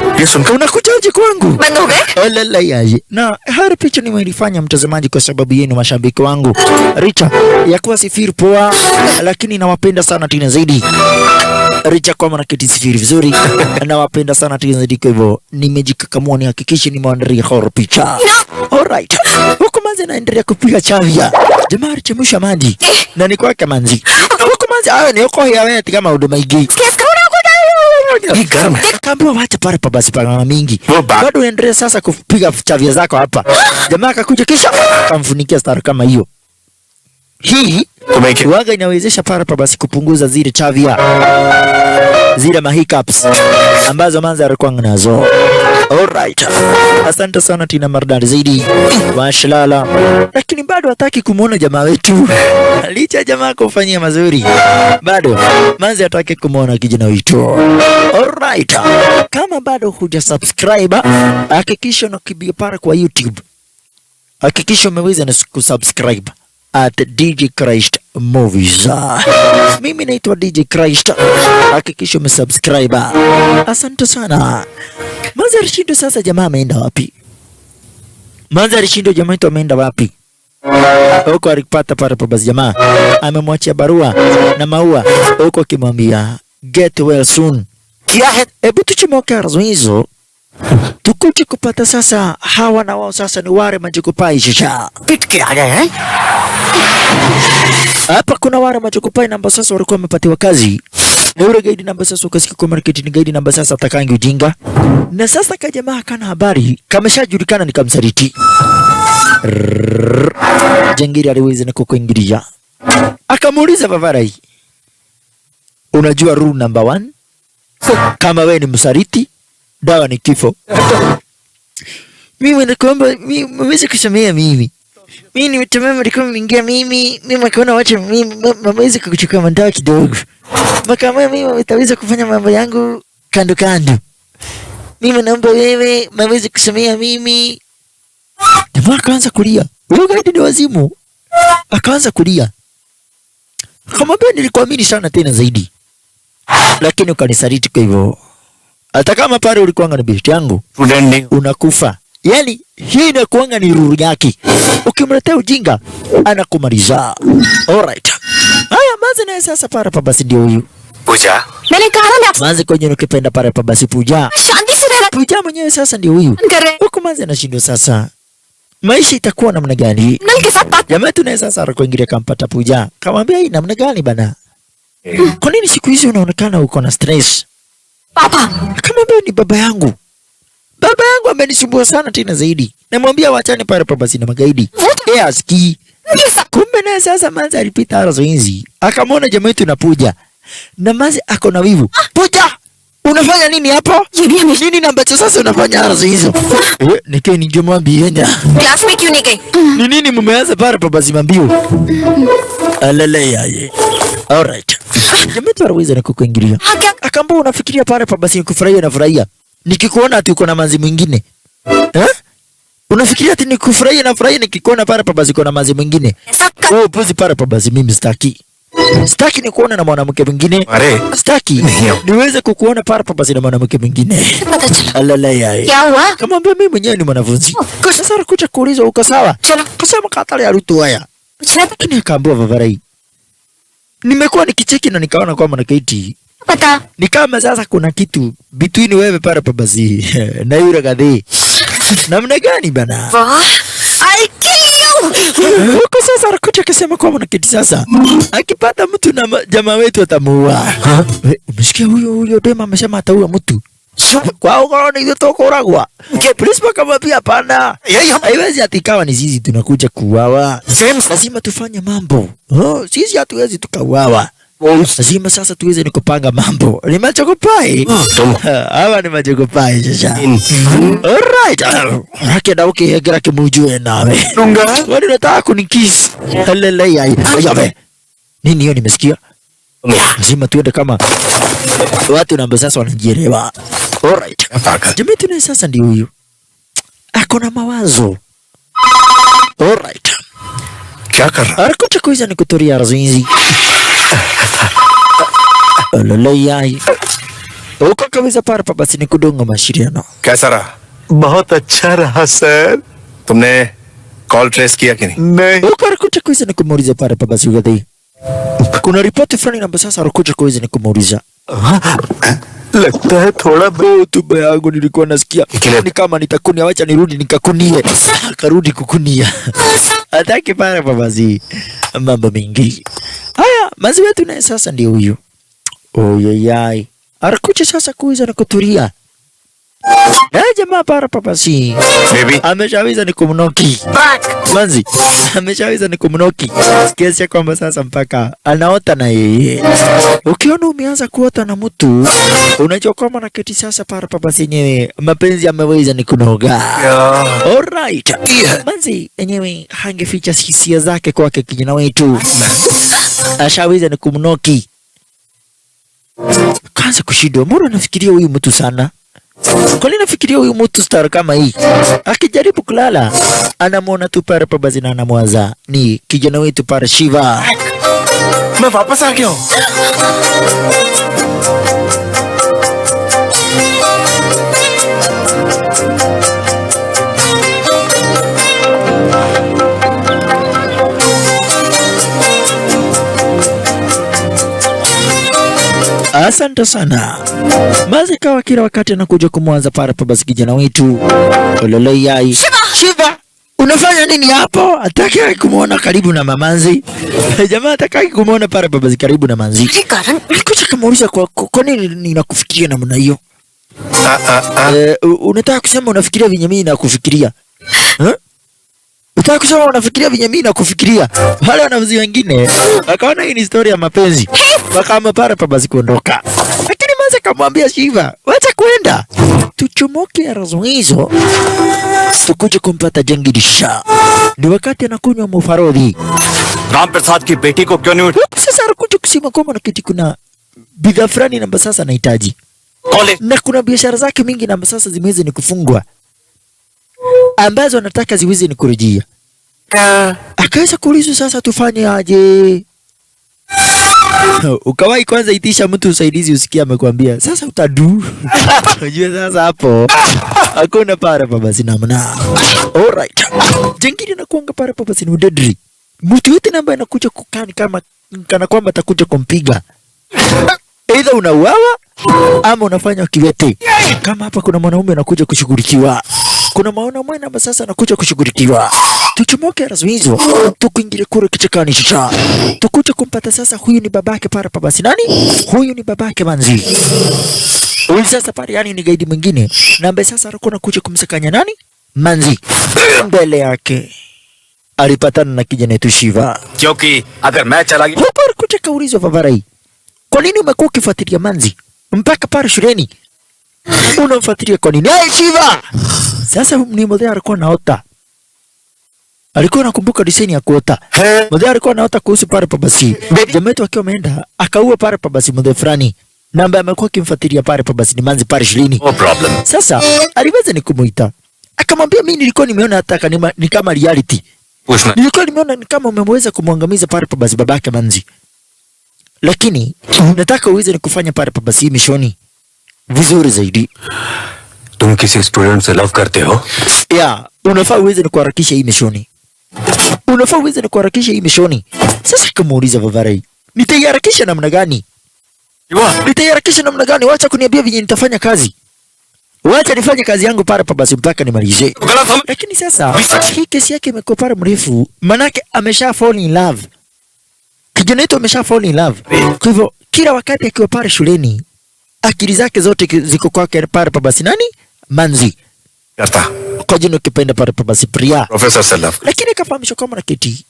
Unakujaje kwangu? बंद हो गए Alala yaje. Na haya picha nimeifanya mtazamaji kwa sababu yenu mashabiki wangu. Richa ya kuwa sifiri poa, lakini nawapenda sana Tina zaidi. Richa kwa maana kiti sifiri vizuri. Nawapenda sana Tina zaidi, kwa hivyo nimejikakamua nihakikishe nimeandalia horror picha. Alright. Huko manzi anaendelea kupiga chavya. Jamaa alichemsha maji. Na ni kwake manzi. Huko manzi ni huko ya wewe kama huduma hii. Kaambiwa wacha pale pa basi pana mingi. Bado unaendelea sasa kupiga chavya zako hapa. Jamaa akakuja kisha akamfunikia star kama hiyo. Hii waga inawezesha pale pa basi kupunguza zile chavya. Zile mahiccups ambazo manza alikuwa nazo. Alright. Asante sana Tina Mardani zaidi. Mashallah. Lakini bado hataki kumuona jamaa wetu. Licha jamaa kufanyia mazuri. Bado manzi hataki kumuona kijana wetu. Alright. Kama bado huja subscribe, hakikisha unakimbia para kwa YouTube. Hakikisha umeweza na kusubscribe at DJ Christ Movies. Mimi naitwa DJ Christ. Hakikisha umesubscribe. Asante sana. Manzi alishindo sasa jamaa ameenda wapi? Manzi alishindo jamaa wetu ameenda wapi? Huko alipata para pa basi jamaa amemwachia barua na maua huko kimwambia get well soon. Kia hebu tuchimoke arzo hizo. Tukuje kupata sasa hawa na wao sasa ni wale majukupai shisha. पिट के आ गए हैं Hapa kuna wale majukupai namba sasa walikuwa wamepatiwa kazi. Na yule gaidi namba sasa ukasikia kwa market ni gaidi namba sasa atakangi ujinga. Na sasa kajamaa kana habari kameshajulikana ni kamsaliti. Jangiri aliweza na kukuingilia. Akamuuliza Bavarai, unajua rule number 1? Kama wewe ni msaliti, dawa ni kifo. Mimi nakuomba mweze kusamea mimi. Mimi nimetamani mlikuwa mmeingia mimi mkaona wacha mimi mweze kuchukua mandawa kidogo. Kama mimi nitaweza kufanya mambo yangu kando kando. Mimi naomba wewe mweze kusamea mimi. Jamaa akaanza kulia. Huyo gaidi ni wazimu. Akaanza kulia. Kama bado nilikuamini sana tena zaidi. Lakini ukanisaliti kwa hivyo hata kama pale ulikuwa ni besti yangu student नहीं unakufa. Yani hii inakuanga ni ruru yake. Ukimletea ujinga anakumaliza. Alright. Haya mazi naye sasa para pa basi ndio huyu. पूजा मैंने कहा ना मैं आपसे Mazi kwenye ukipenda para pa basi Puja. शांति से रहना Puja mwenyewe sasa ndio huyu. कर रहे हैं। Huko mazi anashindwa sasa. Maisha itakuwa namna gani? नल के साथ बात Jamaa tunaye sasa kuingilia kampata Puja. Kamwambia hii namna gani bana? Kwa nini siku hizi unaonekana uko na stress? पापा Akamwambia ni baba yangu. Baba yangu amenisumbua sana tena zaidi. Namwambia wachane pale pa basi na magaidi. Yeye asikii. Kumbe naye sasa Manzi alipita arazo hizi. Akamwona jamaa yetu na Puja. Na Manzi ako na wivu. Puja! Unafanya nini hapo? ये भी हमेशा Nini na ambacho sasa unafanya arazo hizo? Nikae ningemwambia nya. Class में क्यों नहीं गई? Ni nini mumeanza pale pa basi mambio? Alele yaye. Alright. Jamaa yetu anaweza na kukuingilia. हाँ क्या Akaambia unafikiria pale pa basi kufurahia na furahia. Nikikuona ati uko na manzi mwingine. Unafikiria ati nikufurahia na furahia nikikuona pale pa basi uko na manzi mwingine. ऐसा कर Wewe puzi pale pa basi mimi sitaki. Sitaki nikuona na mwanamke mwingine. अरे Sitaki niweze kukuona pale pa basi na mwanamke mwingine. पता चला Alala yaye. क्या हुआ? Kamwambia mimi mwenyewe ni mwanafunzi. Sasa anakuja kuulizwa uko sawa? चलो Kasema katali ya Ruto haya. पूछना तो Lakini akaambiwa Vavarai. Nimekuwa nikicheki na nikaona kwamba na Kaiti पता ni kama sasa kuna kitu between wewe pale pa basi na yule gadhi. Namna gani bana? वाह I kill you Huko sasa anakuja akisema kwamba na Kaiti sasa akipata mtu na jamaa wetu atamuua. Umesikia huyo dema amesema ataua mtu. Kwa ukaona hizo toko uragwa. Polisi wakamwambia hapana. Haiwezi ati ikawa ni sisi tunakuja kuuawa. Lazima tufanye mambo. Sisi hatuwezi tukauawa. Lazima sasa tuweze ni kupanga mambo. Ni machokopai. Hawa ni machokopai sasa. Alright. Haki na ukihegera kimujue nawe. Wali nataka kunikiss. Halele yai. Yabe. Nini hiyo nimesikia? Lazima tuende kama watu na ambao sasa wanajielewa. Alright. Jamii tunaye sasa ndio huyu. Ako na mawazo. Alright. क्या कर रहा Arakucha kuiza ni kutoria razinzi. Alala yai. Uko kabisa para pa basi ni kudunga mashiriano. कैसा रहा बहुत अच्छा रहा सर तुमने call trace किया कि नहीं नहीं Uko arakucha kuiza ni kumuuliza para pa basi ugadhi. Kuna ripoti fulani na sasa arakucha kuiza ni kumuuliza. लगता है थोड़ा Tumbo yangu nilikuwa nasikia ni kama nitakunia, wacha nirudi nikakunie. Akarudi kukunia. Hataki para pa basi mambo mingi. Haya, mazi wetu naye sasa ndio huyu. Oyayai. Arakucha sasa kuiza na kuturia. Jamaa para pa basi baby ameshaweza ni kumnoki. Manzi ameshaweza ni kumnoki kiasi ya kwamba sasa mpaka anaota na yeye. Ukiona umeanza kuota na mtu unajua kwamba na keti sasa para pa basi yenyewe mapenzi ameweza ni kunoga. Alright. Manzi yenyewe hangeficha hisia zake kwake kijana wetu. Ashaweza ni kumnoki. Kaanza kushindwa, mbona nafikiria huyu mtu sana? Kwa nini nafikiria huyu mtu star kama hii? Akijaribu kulala anamwona tu pale pa basi na anamwaza ni kijana wetu pale Shiva. मैं वापस आ गया हूँ Asante sana. Mazi kawa kila wakati anakuja kumwanza pale pa basi kijana wetu. Olole yai. Shiva, unafanya nini hapo? Hataki kumuona karibu na mamanzi. Jamaa hataki kumuona pale pa basi karibu na manzi. के कारण Nikuja kumuuliza kwa nini ninakufikiria namna hiyo? Unataka kusema unafikiria venye mimi nakufikiria? Unataka kusema unafikiria venye mimi nakufikiria? Wale wanafunzi wengine wakaona hii ni story ya mapenzi. Wakama para pa basi kuondoka. Lakini Manzi akamwambia Shiva, wacha kwenda. Tuchomoke arazo hizo. Tukuje kumpata Jangirisha. Ni wakati anakunywa mufarodhi. Ram प्रसाद की बेटी को क्यों नहीं Sasa anakuja kusema kwamba na kiti kuna bidhaa fulani namba sasa anahitaji. College Na kuna biashara zake mingi namba sasa zimeweza ni kufungwa. Ambazo anataka ziweze ni kurejea. Akaweza kuulizwa sasa tufanye aje? Ukawahi kwanza itisha mtu usaidizi usikia amekwambia sasa utadu. Unajua sasa hapo hakuna para basi namna. Alright. Jengine na kuanga para basi ni udedri. Mtu yote ambaye anakuja kukani kama kana kwamba atakuja kumpiga. Either unauawa ama unafanya kiwete. Kama hapa kuna mwanaume anakuja kushughulikiwa. Kuna mwanaume ambaye sasa anakuja kushughulikiwa. Tuchomoke razwizo. Tukuingilie kule kichakani chicha. Tukuje kumpata sasa huyu ni babake para basi nani? Huyu ni babake Manzi. Huyu sasa pale yani ni gaidi mwingine. Na ambaye sasa alikuwa anakuja kumsakanya nani? Manzi. Mbele yake alipatana na kijana wetu Shiva. क्योंकि अगर मैं चला गया Hapa alikuja kaulizwa Vavarai. Kwa nini umekuwa ukifuatilia Manzi mpaka pale shuleni? Unamfuatilia kwa nini? Hey Shiva! Sasa ni mmoja alikuwa naota. Alikuwa anakumbuka design ya kuota. Mmoja alikuwa anaota kuhusu pale basi. Jamaa wetu akiwa ameenda akaua pale basi mmoja fulani. Na ambaye amekuwa akimfuatilia pale basi ni Manzi pale shuleni. no problem Sasa aliweza ni kumuita. Akamwambia mimi nilikuwa nimeona hata ni kama reality. पूछना Nilikuwa nimeona ni kama umeweza kumwangamiza pale basi babake Manzi. Lakini nataka uweze ni kufanya pale basi mishoni vizuri zaidi. तुम किसी स्टूडेंट से लव करते हो Ya, unafaa uweze ni kuharakisha hii mishoni. Unafaa uweze ni kuharakisha hii mishoni. Sasa kumuuliza Vavarai, nitaiharakisha namna gani? Nitaiharakisha namna gani? Wacha kuniambia vyenye nitafanya kazi. Wacha nifanye kazi yangu pale basi mpaka nimalize. Lakini sasa hii kesi yake imekuwa pale mrefu, manake amesha fall in love. Kijana wetu amesha fall in love. Kwa hivyo kila wakati akiwa pale shuleni akili zake zote ziko kwake pale basi nani? Manzi. करता Kwa jina ukipenda pale basi Priya. Professor से love Lakini kafahamishwa kama na Keti.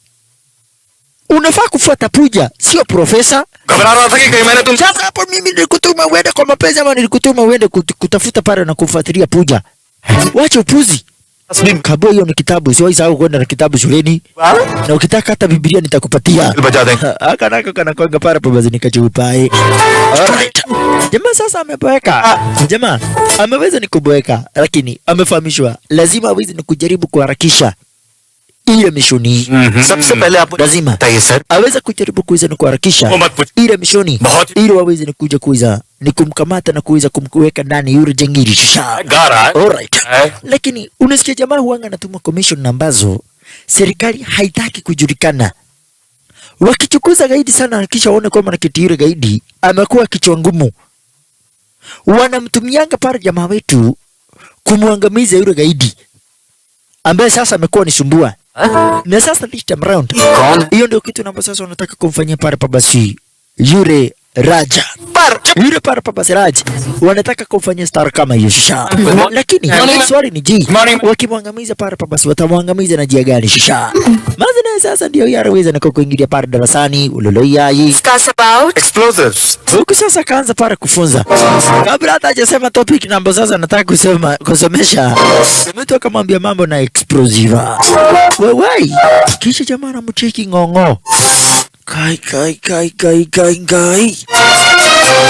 Unafaa kufuata Puja, sio profesa. घबरा रहा था कि कहीं मैंने तुम Sasa hapo mimi nilikutuma uende kwa mapenzi ama nilikutuma uende kutafuta pale na kufuatilia Puja. Wacha upuzi. Kabla hiyo ni kitabu, siwahi sahau kwenda na kitabu shuleni. Na ukitaka hata Biblia nitakupatia. बजा देंगे Aka nako kana kwanga pale basi nikachupae. Alright. Jamaa sasa ameboeka. Jamaa ameweza nikuboeka lakini amefahamishwa lazima aweze ni kujaribu kuharakisha ile mishoni. सबसे पहले आप Lazima बताइए sir aweza kujaribu kuweza ni kuharakisha वो मत पूछ ile mishoni बहुत ili waweze ni kuja kuweza ni kumkamata na kuweza kumweka ndani yule jangili shisha. गा रहा है Alright. Lakini unasikia jamaa huanga anatuma commission ambazo serikali haitaki kujulikana. Wakichukuza gaidi sana kisha waone kwamba na kitu yule gaidi amekuwa kichwa ngumu. Wanamtumianga pale jamaa wetu kumwangamiza yule gaidi ambaye sasa amekuwa ni sumbua. Na sasa this time round hiyo ndio kitu namba sasa wanataka kumfanyia pale basi yule Raja. Yule pale basi Raja wanataka kumfanyia star kama hiyo shisha. Lakini swali ni je, wakimwangamiza pale basi watamwangamiza na jia gani shisha? Maana naye sasa ndio yaraweza na kuingilia pale darasani uloloyai. Discuss about explosives Huku sasa kaanza pale kufunza. Kabla hata hajasema topic namba sasa nataka kusomesha. Mtu akamwambia mambo na explosiva. Wewe, kisha jamaa anamcheki ngongo. Kai.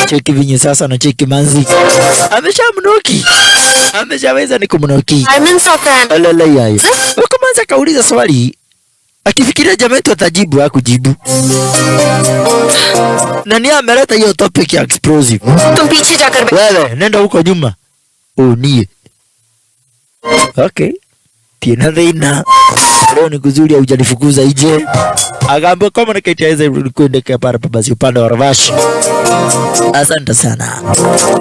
Cheki vinyi sasa na cheki Manzi. Ameshamnoki. Ameshaweza ni kumnoki. Diamonds or can Alala yayo. Wakaanza kauliza swali. Akifikiria jamaa yetu atajibu hakujibu. Nani ameleta hiyo topic ya explosive? तुम पीछे जाकर Wewe nenda huko nyuma. Nie. Okay. Tena thina. Leo ni kuzuri hujanifukuza nje. Akaambia kama nikitaweza kwenda kwa para basi upande wa Ravash. Asante sana.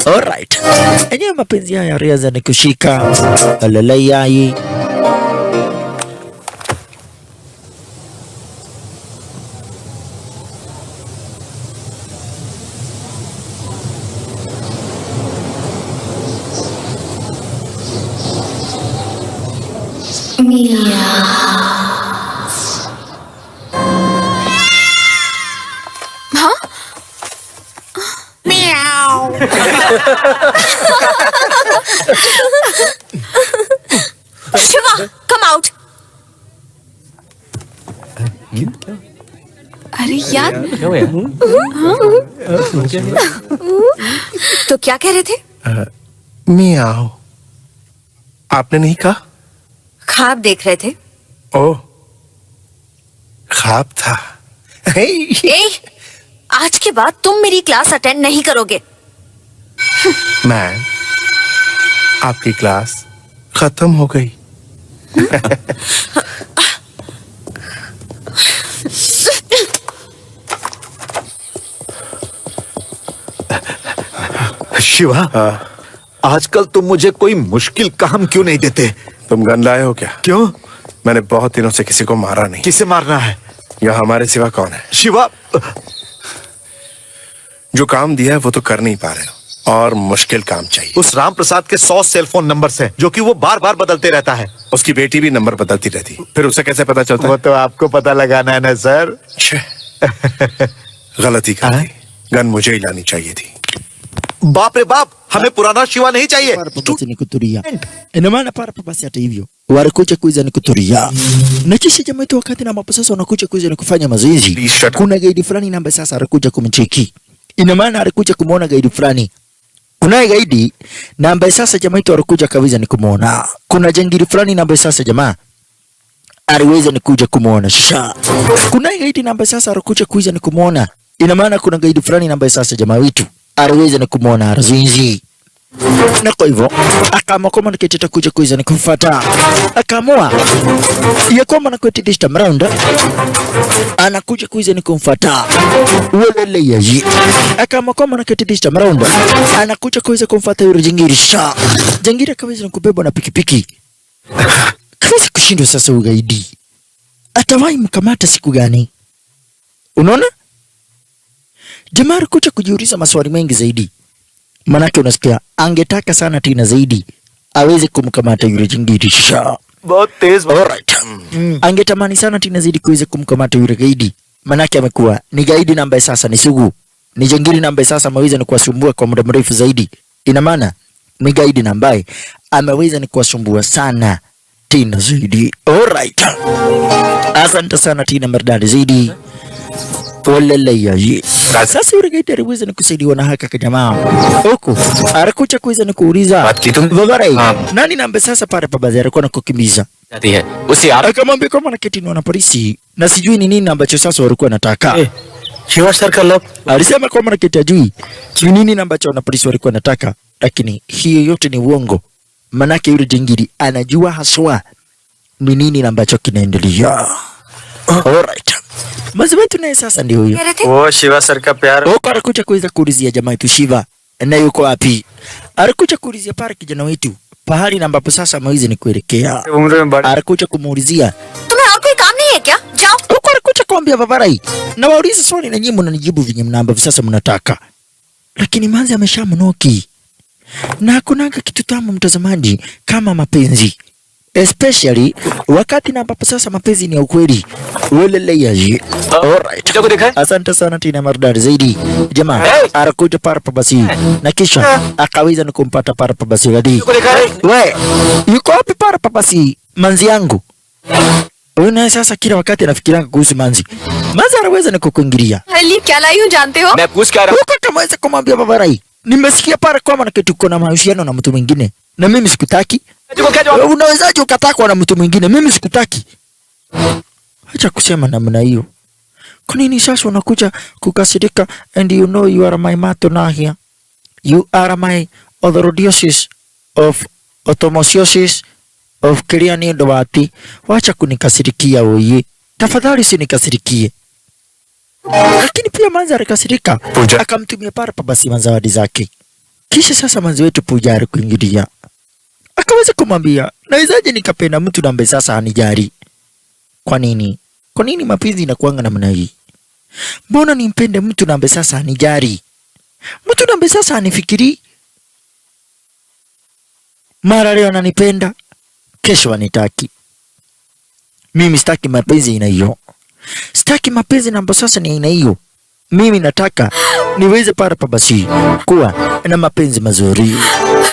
Alright. Enyewe mapenzi haya yarianza ni kushika. Alalai. Shiva, come out. अरे यार तो क्या कह रहे थे? मियाओ आपने नहीं कहा ख्वाब देख रहे थे? ओह ख्वाब था ए, आज के बाद तुम मेरी क्लास अटेंड नहीं करोगे। मैम, आपकी क्लास खत्म हो गई। शिवा, आजकल तुम मुझे कोई मुश्किल काम क्यों नहीं देते? तुम गन लाए हो क्या? क्यों? मैंने बहुत दिनों से किसी को मारा नहीं। किसे मारना है? यहाँ हमारे सिवा कौन है? शिवा, जो काम दिया है वो तो कर नहीं पा रहे हो और मुश्किल काम चाहिए। उस राम प्रसाद के 100 सेलफोन नंबर्स हैं जो कि वो बार बार बदलते रहता है। उसकी बेटी भी नंबर बदलती रहती, फिर उसे कैसे पता चलता? वो तो आपको पता लगाना है ना सर। गलती कर दी, गन मुझे ही लानी चाहिए थी। बाप रे बाप, हमें पुराना शिवा नहीं चाहिए। Para papasi ni kutulia. Ina maana para papasi hata hivyo walikuja kuiza ni kutulia. Na kisha jamaa wetu wakati na mapo sasa wanakuja kuiza ni kufanya mazoezi. Please shut up. Kuna gaidi fulani na ambaye sasa alikuja kumcheki. Ina maana alikuja kumuona gaidi fulani. Kuna gaidi na ambaye sasa jamaa wetu alikuja kawiza ni kumuona. Kuna jangili fulani na ambaye sasa jamaa aliweza ni kuja kumuona. Shisha. Kuna gaidi na ambaye sasa alikuja kuiza ni kumuona. Ina maana kuna gaidi fulani na ambaye sasa jamaa wetu aliweza ni kumuona Arzinzi. Na kwa hivyo akaamua kwamba nikitaka kuja kuiza ni kumfuata. Akaamua ya kwamba nakwenda this time round anakuja kuiza ni kumfuata. Welele yaji. Akaamua kwamba nakwenda this time round anakuja kuiza kumfuata yule jingiri. Sha. Jingiri akaweza ni kubebwa na pikipiki. Kaweza kushindwa sasa ugaidi. Atawahi mkamata siku gani? Unaona? Jamaa alikuja kujiuliza maswali mengi zaidi. Manake unasikia angetaka sana tena zaidi aweze kumkamata yule jingiri. Sha. बहुत तेज। Alright. Angetamani sana tena zaidi kuweza kumkamata yule gaidi. Manake amekuwa ni gaidi na ambaye sasa ni sugu. Ni jingiri na ambaye sasa ameweza ni kuwasumbua kwa muda mrefu zaidi. Ina maana ni gaidi na ambaye ameweza ni kuwasumbua sana tena zaidi. Alright. Asante sana tena maridadi zaidi. Walele yaji. Sasa yule gaidi aliweza ni kusaidiwa na haka kwa jamaa. Huku alikuja kuweza ni kuuliza Babarai, nani na ambaye sasa pale babazi alikuwa anakukimbiza. जाती है उसे आप Akamwambia kama naketiniwa na polisi na sijui ni nini ambacho sasa walikuwa nataka. Shiva sir का love Alisema kwamba naketi ajui ni nini ambacho na polisi walikuwa nataka, lakini hiyo yote ni uongo. Manake yule jingiri anajua haswa ni nini ambacho kinaendelea. Alright. Mazi wetu naye sasa ndio huyo. कह रहे थे वो Shiva sir का प्यार Huko alikuja kuweza kuulizia jamaa yetu Shiva na yuko wapi. Alikuja kuulizia pale kijana wetu pahali na ambapo sasa ameweza ni kuelekea. उम्र में बड़ा Alikuja kumuulizia तुम्हें और कोई काम नहीं है क्या? जाओ। huko alikuja kuambia Babarai na waulize swali na nyinyi mnanijibu vinyi ambavyo sasa mnataka. Lakini manzi ameshamnoki. Na hakunaga kitu tamu mtazamaji kama mapenzi. Especially wakati na ambapo sasa mapenzi ni ya ukweli. Welele yaji. Alright. को देखा है Asante sana Tina maridadi zaidi. Jamaa alikuja parapa basi na kisha akaweza ni kumpata parapa basi gadi. को देखा है We, yuko wapi parapa basi manzi yangu? Huyu naye sasa kila wakati anafikiria kuhusu manzi. Manzi anaweza ni kukuingilia. Ali क्या लाई हूँ जानते हो? मैं पूछ क्या रहा Huko kamaweza kumwambia Babarai. Nimesikia pale kwamba na kitu kuna mahusiano na mtu mwingine. Na mimi sikutaki. हूँ क्या जवाब Unawezaje ukatakwa na mtu mwingine? Mimi sikutaki. Acha kusema namna hiyo. Kwa nini sasa unakuja kukasirika and you know you are my matonahia? You are my orthodosis of automosiosis of Kiriani Ndowati. Wacha kunikasirikia oye. Tafadhali usinikasirikie. Lakini pia manzi alikasirika. Puja. Akamtumia parapa basi mazawadi zake. Kisha sasa manzi wetu Puja alikuingilia. Akaweza kumwambia, nawezaje nikapenda mtu na ambaye sasa hanijali? Kwa nini? Kwa nini mapenzi inakuanga namna hii? Mbona nimpende mtu na ambaye sasa hanijali? Mtu na ambaye sasa hanifikiri. Mara leo ananipenda, kesho anitaki. Mimi sitaki mapenzi aina hiyo. Sitaki mapenzi na ambayo sasa ni aina hiyo. Mimi nataka niweze parapa basi kuwa na mapenzi mazuri.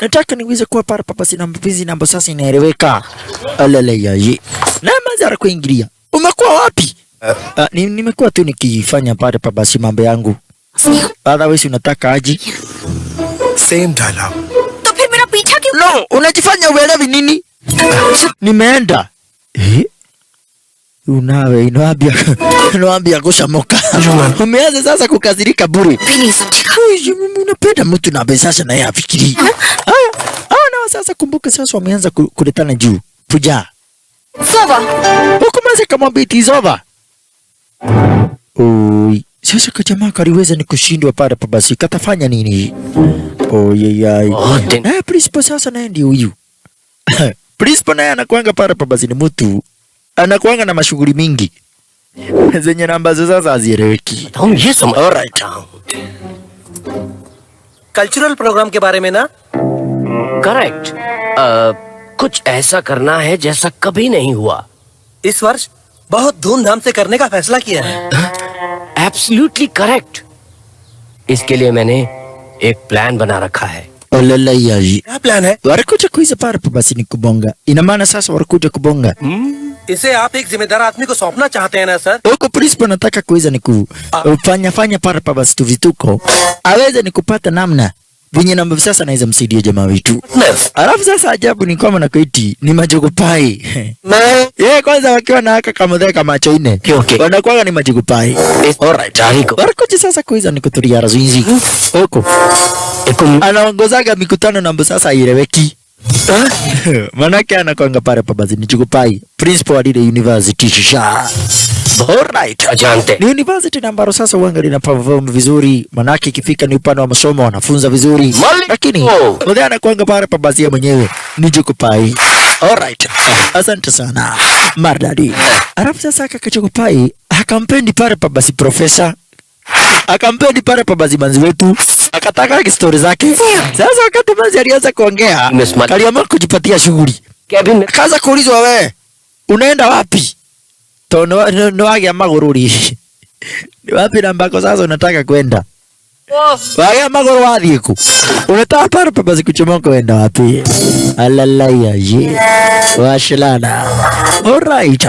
Nataka niweze kuwa parapa basi na mapenzi na ambayo sasa inaeleweka. Alele yaji. Na mazara kuingilia. Umekuwa wapi? Nimekuwa tu nikifanya parapa basi mambo yangu. Otherwise unataka aje? Same dialogue. तो फिर मेरा पीछा क्यों? No, unajifanya uelewi nini? Nimeenda. Unawe inaambia kushamoka. Umeanza sasa kukasirika bure. Unapenda mtu na besasha na yeye afikiri. Haya na sasa kumbuka sasa wameanza kuletana juu. Puja. Sova. Ukumaliza kama biti zova. Oi, sasa kajamaa kaliweza ni kushindwa pale pa basi. Katafanya nini? Yai. Principal sasa naye ndio huyu. Principal naye anakuanga pale pa basi ni mtu. Anakuanga na mashughuli mingi. Zenye namba sasa hazieleweki. हम ये समझ Alright. Cultural programme के बारे में ना करेक्ट कुछ ऐसा करना है जैसा कभी नहीं हुआ इस वर्ष बहुत धूमधाम से करने का फैसला किया है एब्सोल्युटली करेक्ट इसके लिए मैंने एक प्लान बना रखा है Olala yaji. क्या प्लान है Warakuja kuiza pale pa basi ni kubonga. Ina maana sasa warakuja kubonga. इसे आप एक जिम्मेदार आदमी को सौंपना चाहते हैं ना sir Huko principal nataka kuweza ni kufanya pale pa basi tu vituko. Aweze ni kupata namna venye namba sasa naweza msaidia jamaa wetu. Alafu sasa ajabu ni kwamba na kuiti ni majogopai. Yeye kwanza wakiwa na haka kamodheka macho ine. Wanakuwa ni majogopai. Alright. Warakuja sasa kuiza ni kutulia razuinzi. Huko. Anaongozaga mikutano namba sasa ieleweki. Manake anakuanga pale pa basi ni chukupai. Principal wa ile university shisha. Alright. जानते Ni university na ambalo sasa uanga lina perform vizuri, manake ikifika ni upande wa masomo wanafunza vizuri. Lakini mmoja anakuanga pale pa basi mwenyewe ni chukupai. Alright. Asante sana. Mardadi. Alafu sasa kakachukupai akampendi pale pa basi profesa. Akampendi pale pa basi manzi wetu. Akataka story zake. Sasa wakati manzi alianza kuongea, aliamua kujipatia shughuli. Kaanza kuulizwa wewe, unaenda wapi? Tono wage magururi. Ni wapi na ambako sasa unataka kwenda? Wage maguru wadhiku. Unataka pale pa basi kuchomoka kwenda wapi? Alalaya je. Washlana. Alright.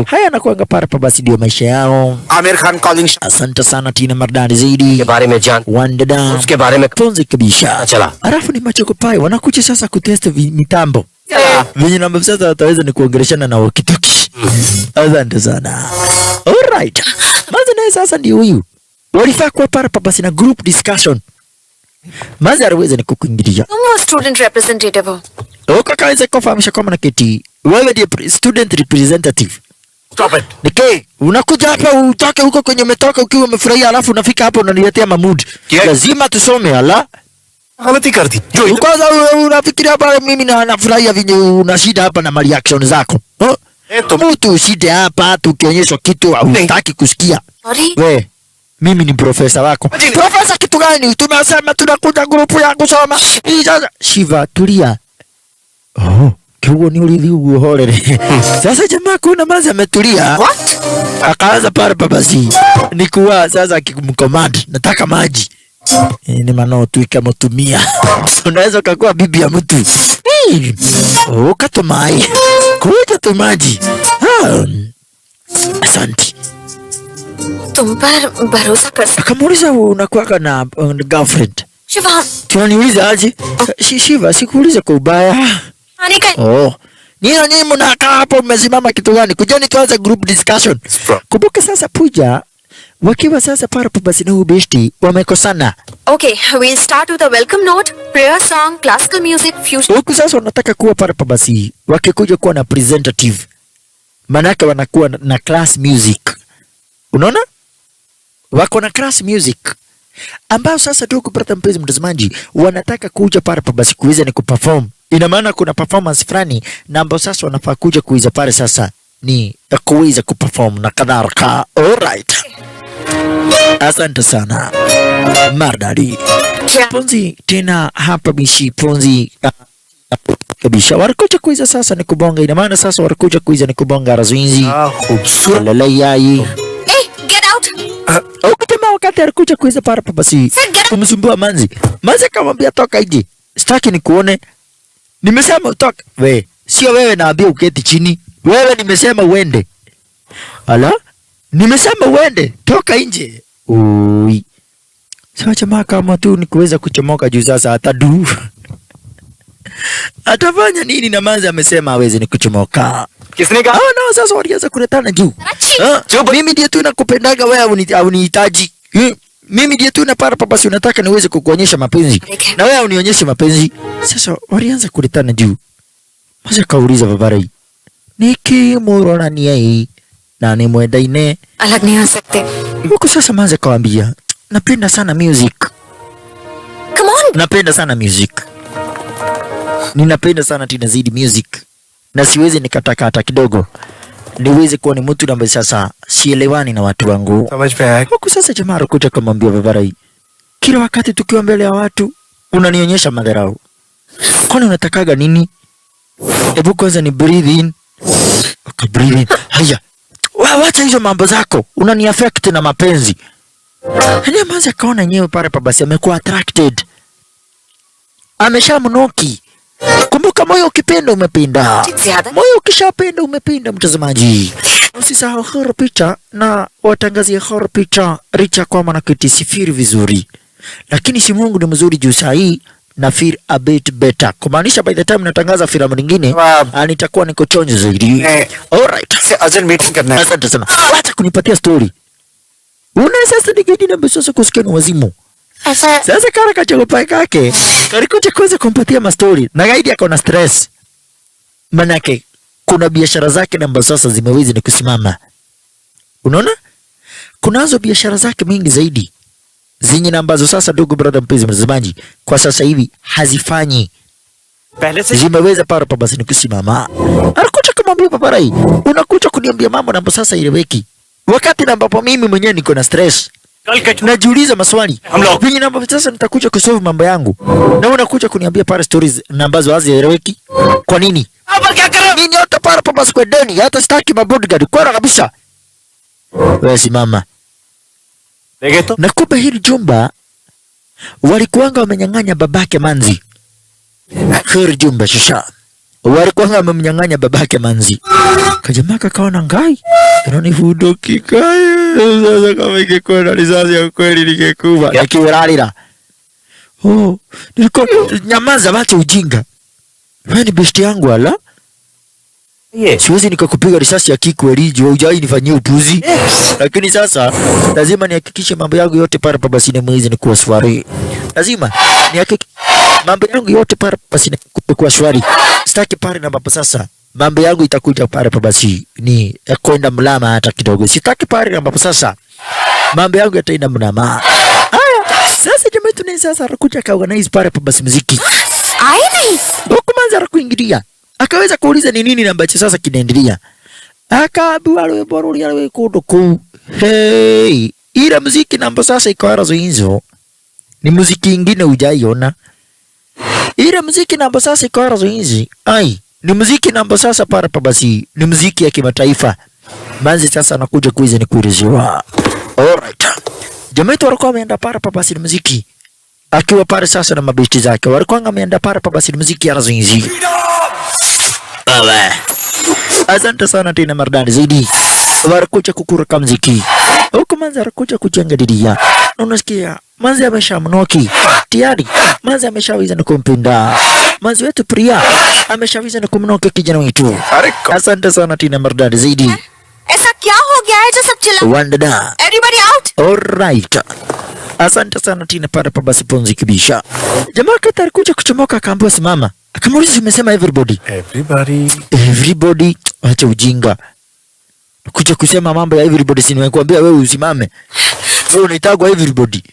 Haya nakuanga pale pa basi ndio maisha yao. Aamir Khan calling Asante sana Tina Mardani zaidi. के बारे में जान Wandada. उसके बारे में Ponzi kabisha. Chala. Alafu ni machokopai wanakuja sasa kutest mitambo. Venye namba sasa wataweza ni kuongeleshana na wakitoki. Asante sana. Alright. Maza naye sasa ndio huyu. Walifaa kuwa para pa basi na group discussion. Maza aliweza ni kukuingilia. तुम student representative हो Ukakaweza kufahamisha kwamba na keti. Wewe ndiye student representative. Stop it Nike, unakuja hapa utoke huko kwenye umetoka ukiwa umefurahia alafu unafika hapa unaniletea mamood. Lazima tusome ala. गलती कर दी जो Kwanza unafikiria hapa mimi na nafurahia vinyo unashida hapa na reaction zako. Mtu uside hapa tukionyeshwa kitu hutaki kusikia. Sorry We, mimi ni profesa wako. Profesa kitu gani? Tumesema tunakuja grupu ya kusoma. Hii sasa Shiva tulia. Kiugo ni ulithi uhoorere. Sasa jamaa kuna maza ametulia. What? Akaanza pale babasi. Nikuwa sasa akimcommand nataka maji. Ni maneno tuika mutumia. Unaweza kuwa bibi ya mtu. Ukatumai. Kuja tu maji. Asante. तुम पर भरोसा कर सकते Akamuuliza unakuwa na girlfriend. Shiva Tunaniuliza aje? Shiva sikuuliza kwa ubaya. आने का Nyinyi mnakaa hapo mmesimama kitu gani? Kujeni tuanze group discussion. Kumbuka sasa Puja wakiwa sasa para basi na ubeshti wamekosana. Okay, we'll start with a welcome note, prayer song, classical music, fusion. Huku sasa wanataka kuwa para basi wakikuja kuwa na representative. Manake wanakuwa na class music. Unaona? Wako na class music. Ambao sasa tu kupata mpenzi mtazamaji wanataka kuja para basi kuweza ni kuperform. Ina maana kuna performance fulani na ambao sasa wanafaa kuja kuiza pale sasa ni kuweza kuperform na kadhalika. Alright. Asante sana. Mardadi. Ponzi tena hapa bishi ponzi kabisha warakuja kuiza sasa ni kubonga. Ina maana sasa warakuja kuiza ni kubonga razuinzi. Lalayai. Hey, get out! Ukitema wakati alikuja kuiza para basi kumsumbua manzi. Manzi akamwambia toka nje. Sitaki nikuone. Nimesema utoke. We, sio wewe naambia uketi chini. Wewe nimesema uende. Ala? Nimesema uende. Toka nje. Ui. Sasa jamaa kama tu ni kuweza kuchomoka juu sasa hata du. Atafanya nini? Na manzi amesema hawezi ni kuchomoka. किसने कहा? Hao nao sasa walianza kuletana juu. Achii. Mimi ndiye tu nakupendaga wewe unihitaji. Mimi ndiye tu napara papa, si unataka niweze kukuonyesha mapenzi. Na wewe unionyeshe mapenzi. Sasa walianza kuletana juu. Maza kauliza Babarai, niki murona ni yeye na ni mwendaine अलग नहीं हो सकते. huko. Sasa Maza kawaambia, napenda sana music. Come on. Napenda sana music. Ninapenda sana tena zaidi music. Na siwezi nikataka hata kidogo niweze kuwa ni mtu ambaye sasa sielewani na watu wangu. समझ में आया? Huko sasa jamaa alikuja kumwambia Babarai, kila wakati tukiwa mbele ya watu unanionyesha madharau. Kwani unatakaga nini? Hebu kwanza ni breathe in. Okay, breathe in. Haya. Wacha hizo mambo zako. Unani affect na mapenzi. Hadi Manzi akaona yenyewe pale basi amekuwa attracted. Ameshamnoki. Kumbuka, moyo ukipenda umependa. Moyo ukishapenda umependa, mtazamaji. Usisahau horror picha na watangazie horror picha richa kwa maana kitisifiri vizuri. Lakini si Mungu ni mzuri juu saa hii na feel a bit better. Kumaanisha by the time natangaza filamu nyingine nitakuwa niko chonjo zaidi. Alright. Urgent meeting करना है. Asante sana. Wacha kunipatia story. Una sasa digidi na sasa kusikia ni wazimu. Sasa kara kachogopa kake. Kalikuja kwanza kumpatia mastori. Na gaidi yako na stress. Manake kuna biashara zake na sasa zimewezi ni kusimama. Unaona? Kunazo biashara zake mingi zaidi. Zenye ambazo sasa, ndugu brother mpenzi mtazamaji, kwa sasa hivi hazifanyi. Zimeweza para pa basi ni kusimama. Alikuja kumwambia Babarai, unakuja kuniambia mambo na sasa ileweki. Wakati ambapo mimi mwenyewe niko na stress. Najiuliza maswali. Vingi na ambapo sasa nitakuja kusolve mambo yangu. Na unakuja kuniambia para stories na ambazo hazieleweki. Kwa nini? Mimi hata para pa basi kwa deni, hata sitaki mabodyguard kwa kabisa. Wewe simama. Na kumbe hili jumba walikuanga wamenyang'anya babake Manzi. Hili jumba shasha walikuanga wamemnyang'anya babake Manzi. Kajamaa kakaona ngai ananihudoki kaya. Sasa kama ingekuwa na risasi ya kweli ningekufa nikiuralira. Nilikuwa nyamaza, wacha ujinga. Wewe ni besti yangu ala. Siwezi nikakupiga risasi ya kikweli juu hujai nifanyie upuzi. Lakini sasa lazima nihakikishe mambo yangu yote para basi ni mwezi ni kuwa swari. Lazima nihakikishe mambo yangu yote para basi ni kuwa swari. Sitaki pale na mambo sasa mambo yangu itakuja para basi ni kwenda mlama hata kidogo. Sitaki pale na mambo sasa mambo yangu yataenda mlama. Haya, sasa jamaa tunai sasa anakuja ka organize para basi muziki. Ai nahi. Huko Manzi kuingilia. Akaweza kuuliza ni nini ambacho sasa kinaendelea. Akaambiwa wewe bora wewe kudoku. Hey, ile muziki namba sasa iko arazo hizo. Ni muziki ingine hujaiona. Ile muziki namba sasa iko arazo hizi. Ai, ni muziki namba sasa para basi. Ni muziki ya kimataifa. Manzi sasa anakuja kuiza ni kuelezewa. Alright. Jamaa wetu walikuwa wameenda para basi ni muziki. Akiwa pale sasa na mabesti zake. Walikuwa wameenda para basi ni muziki arazo hizi. Asante sana tena mardani zaidi. Warakuja kukura kamziki. Huko Manzi arakuja kujenga didia. Na unasikia Manzi ameshamnoki. Tayari Manzi ameshawiza na kumpenda. Manzi wetu Priya ameshawiza na kumnoki kijana wetu. Asante sana tena mardani zaidi. ऐसा क्या हो गया है जो सब चिल्ला? Wandada. Everybody out. Alright. Asante sana tena para basi ponzi kibisha. Jamaa kata alikuja kuchomoka akaambiwa simama. Akamuuliza umesema everybody. Everybody, acha ujinga. Kuja kusema mambo ya everybody, si nimekuambia wewe usimame. Wewe unaitagwa everybody.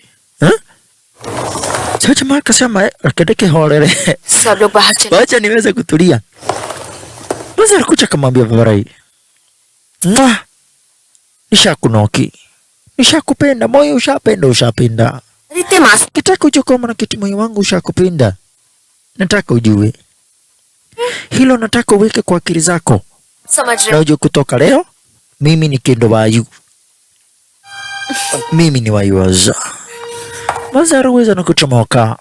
Sasa jamaa akasema akadeke holere. सब लोग बाहर चले. Acha niweze kutulia. Basi alikuja kumwambia Babarai. Nishakunoki. Nishakupenda, moyo ushapenda. इतने मास. Kitaka uje kwa mwana kiti, moyo wangu ushakupenda. Nataka ujue. Hilo nataka uweke kwa akili zako. समझ रहे Na हो? uje kutoka leo mimi ni Kendo Wayu. Mimi ni Wayuaza. Mazaro weza na kuchomoka.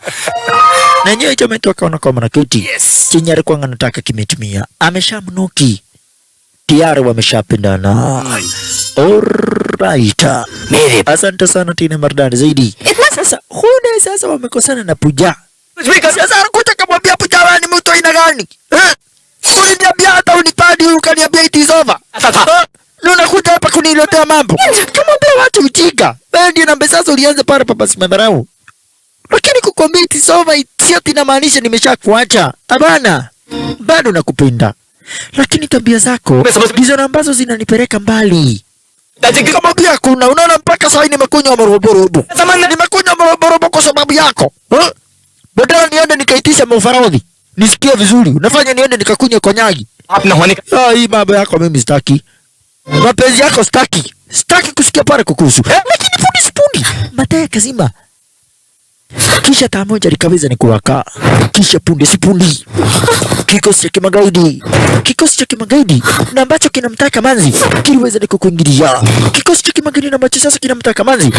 Na nyewe jamaa toka ona kwa mwanakiti. Chenye alikuwa anataka kimetimia. Ameshamnuki. Tayari wameshapendana. Alright. Asante sana tena mardani zaidi. Sasa huyu sasa wamekosana na Puja. Sasa anakuja kumwambia hapo jamani mtu aina gani? Uliniambia hata unipadi ukaniambia it is over. Na unakuja hapa kuniletea mambo. Kumwambia watu ujinga. Wewe ndio namba sasa ulianza pale papa simadharau. Lakini kukwambia it is over sio inamaanisha nimeshakuacha. Hapana. Bado nakupenda. Lakini tabia zako ndizo ambazo zinanipeleka mbali. Kama pia kuna unaona mpaka sasa nimekunywa moroborobo. Nimekunywa moroborobo kwa sababu yako. Badala niende nikaitisha mafaradhi. Nisikie vizuri. Unafanya niende nikakunywa konyagi. Hii mambo yako mimi sitaki. Mapenzi yako sitaki. Sitaki kusikia pale kukuhusu. Lakini pundi mataya kazima. Kisha taa moja likaweza ni kuwaka. Kisha punde si pundi. Kikosi cha kimagaidi na ambacho kinamtaka manzi kiliweza ni kukuingilia. Kikosi cha kimagaidi na ambacho sasa kinamtaka manzi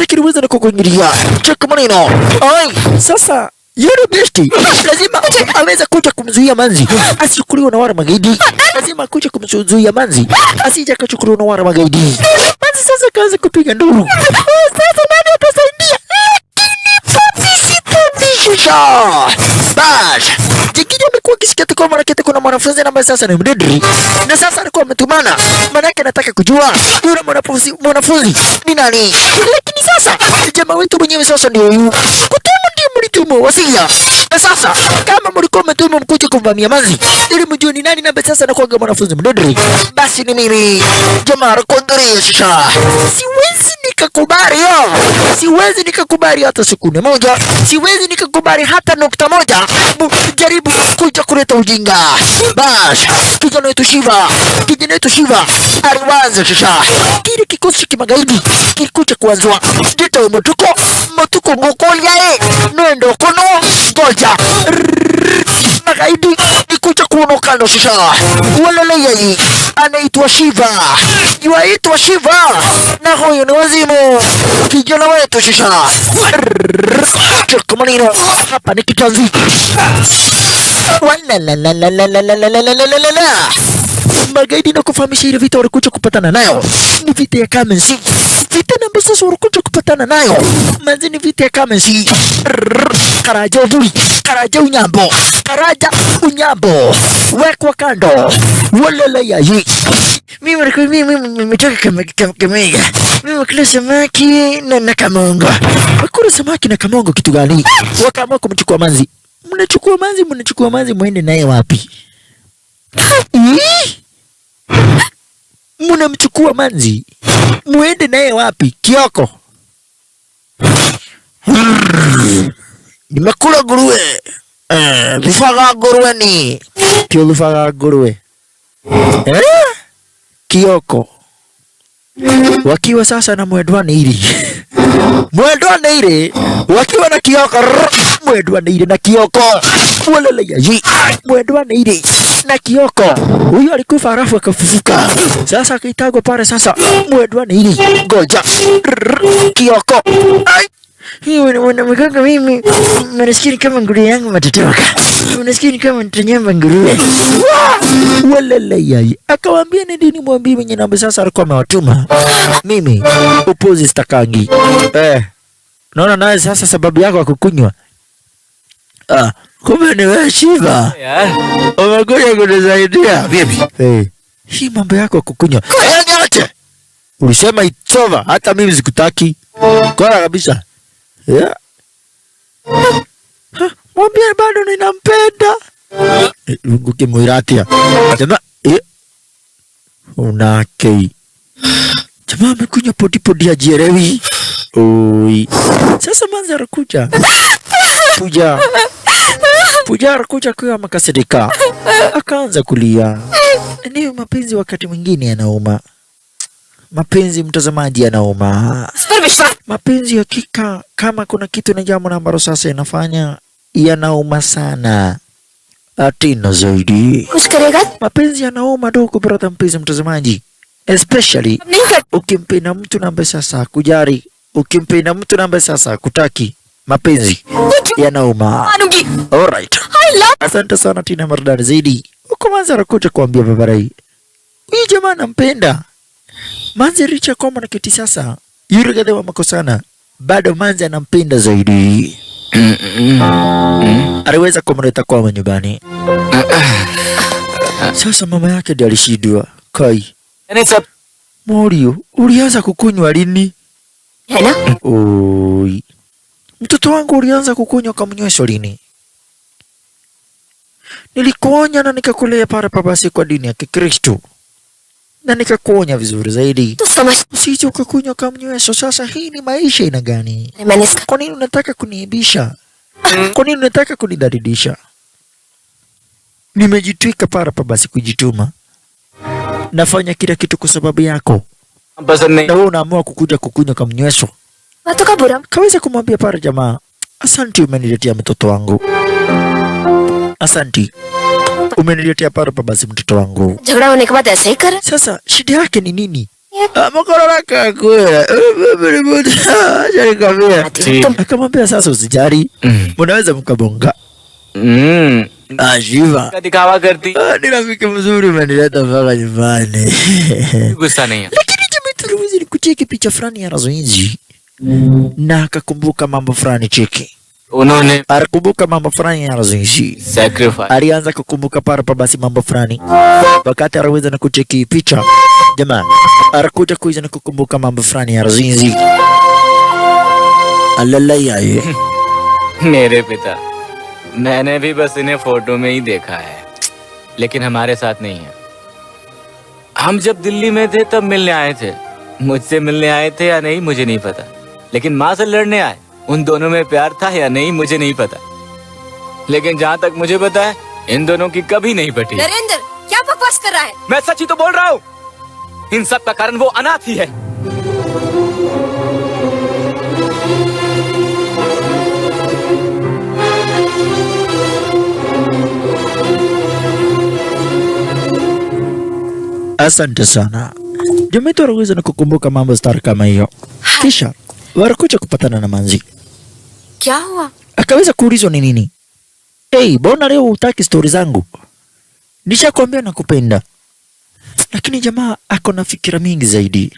kiliweza ni kukuingilia. Cheka maneno. Ai, sasa yule besti lazima aweza kuja kumzuia manzi asichukuliwe na wale magaidi. Lazima kuja kumzuia manzi asije akachukuliwa na wale magaidi. Manzi sasa kaanza kupiga nduru. Sasa nani atasaidia? Bash. Jingine amekuwa kisikati kwa mwanakete kuna mwanafunzi ambaye sasa ni mdedri. Na sasa alikuwa ametumana. Manake anataka kujua yule mwanafunzi ni nani. Lakini sasa jamaa wetu mwenyewe sasa ndio huyu. Kutuma ndio mlitumo wasia. Na sasa kama mlikuwa mmetuma mkuje kumvamia manzi ili mjue ni nani ambaye sasa anakuwa mwanafunzi mdedri. Basi ni mimi. Jamaa rekondria shisha. Siwezi nikakubali hata sekunde moja. Siwezi nikakubali hata nukta moja. Jaribu kuja kuleta ujinga. Bash. Kijana wetu Shiva aliwaza shisha. Kile kikosi kimagaidi kilikuja kuanzwa. Dito mtuko ngokolia Nendo kono goja. Magaidi ikuja kuonokana shisha. Walele anaitwa Shiva. Yuaitwa Shiva. Na huyo ni wazimu. Kijana wetu shisha. Cheka maneno. Hapa ni kitanzi. Magaidi na kufahamisha ile vita walikuja kupatana nayo ni vita ya Kamensi. Vita na sasa walikuja kupatana nayo manzi ni vita ya Kamensi. Karaja unyambo wekwa kando. Walele yayi mimi nimetoka Kakamega. Mimi kula samaki na kamongo. Wakula samaki na kamongo kitu gani? Wakaamua kumchukua manzi. Mnachukua manzi muende naye wapi? Mnamchukua manzi muende naye wapi? Kioko. Nimekula nguruwe. Vifaga nguruwe ni. Pio vifaga nguruwe. Kioko. Wakiwa sasa na mwendwane ili. Wakiwa na Kioko. Mwendwane ili na Kioko. Walele yaji. Mwendwane ili na Kioko. Huyo alikufa halafu akafufuka. Sasa akaitagwa pale sasa. Mwendwane ili. Goja. Kioko. Ai. Hiyo mwanamkanga mimi mnasikini kama nguruwe yangu matatoka. Mnasikini kama nitanyamba nguruwe. Walele yai. Akawaambia nini mwambie mwenye namba sasa alikuwa amewatuma. Mimi upuzi stakangi. Naona naye sasa sababu yako kukunywa. Kumbe ni wewe Shiva. Umekuja kunisaidia. Vipi? Hii mambo yako kukunywa. Niache. Ulisema it's over. Hata mimi sikutaki. Kwa kabisa. Mwambie bado ninampenda. Nguke Moiratia. Jamaa unakei. Jamaa amekunywa podi ya Jerewi. Oi. Sasa manzi anakuja. Puja anakuja kwa makasirika. Akaanza kulia. Ndio mapenzi wakati mwingine yanauma. Mapenzi mtazamaji yanauma. Mapenzi hakika kama kuna kitu na jambo ambalo sasa inafanya yanauma sana. Atina zaidi. Mapenzi yanauma dogo brother mpenzi mtazamaji. Especially ukimpenda mtu na ambaye sasa kujari, ukimpenda mtu na ambaye sasa kutaki, mapenzi yanauma. Alright. Asante sana Tina Maridadi zaidi. Uko manzi anakuja kuambia babarai. Huyu jamaa nampenda. Manzi richa kwa mwana kiti sasa. Yule gadhe wa makosana. Bado manzi anampenda zaidi. aliweza kumleta kwao nyumbani. Sasa mama yake ndiye alishindwa. Kai, यानी सब Morio, ulianza kukunywa lini? है ना? Oi, mtoto wangu ulianza kukunywa kamnywesho lini? Nilikuonya na nikakulea pale pabasi kwa dini ya Kikristo, na nikakuonya vizuri zaidi तू समझ usije ukakunywa kamnywesho. Sasa hii ni maisha ina gani? मैंने इसका Kwa nini unataka kuniibisha? Kwa nini unataka kunidhalilisha? Nimejitwika para pabasi kujituma, nafanya kila kitu kwa sababu yako, पसंद नहीं na wewe unaamua kukuja kukunywa kamnywesho. बातों का बुरा Kaweza kumwambia pale jamaa, asanti, umeniletea mtoto wangu, asanti, umeniletea pale pabasi mtoto wangu. झगड़ा होने के बाद ऐसे ही कर Sasa shida yake ni nini? Mkono kakwe acha nikwambie. तुम Akamwambia sasa usijali, mnaweza mkabonga. Shiva, दिखावा करती ni rafiki mzuri, umenileta mpaka nyumbani. गुस्सा नहीं है Lakini jamaa tuliweza nikucheki picha fulani ya Razoinzi na akakumbuka mambo fulani. Cheki, उन्होंने alikumbuka mambo fulani ya Razoinzi, sacrifice alianza kukumbuka para pa basi mambo fulani. Wakati aliweza na kucheki picha, jamaa alikuja kuweza na kukumbuka mambo fulani ya Razoinzi. Alala yaye, मेरे पिता मैंने भी बस इन्हें फोटो में ही देखा है, लेकिन हमारे साथ नहीं है। हम जब दिल्ली में थे तब मिलने आए थे। मुझसे मिलने आए थे या नहीं मुझे नहीं पता, लेकिन माँ से लड़ने आए। उन दोनों में प्यार था या नहीं मुझे नहीं पता, लेकिन जहाँ तक मुझे पता है इन दोनों की कभी नहीं पटी। नरेंद्र क्या बकवास कर रहा है? मैं सच ही तो बोल रहा हूँ। इन सब का कारण वो अनाथ ही है। asante sana. Jamaa tu aliweza na kukumbuka mambo star kama hiyo, kisha walikuja kupatana na Manzi. क्या हुआ? Akaweza kuulizwa ni nini. Hey, mbona leo hutaki stori zangu? Nishakwambia nakupenda. Lakini jamaa ako na fikira mingi zaidi.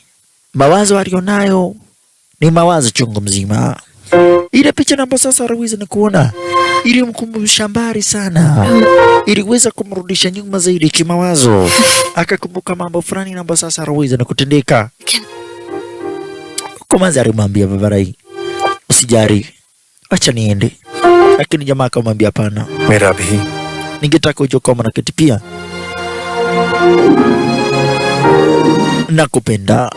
Mawazo alionayo ni mawazo chungu mzima. Ile picha namba sasa aliweza na kuona ilimkumbusha mbali sana, iliweza kumrudisha nyuma zaidi kimawazo. Akakumbuka mambo fulani namba sasa aliweza na kutendeka. Komanzi alimwambia Babarai, usijari, acha niende. Lakini jamaa akamwambia hapana, मेरा भी ningetaka uje kwa mwanaketi pia, nakupenda.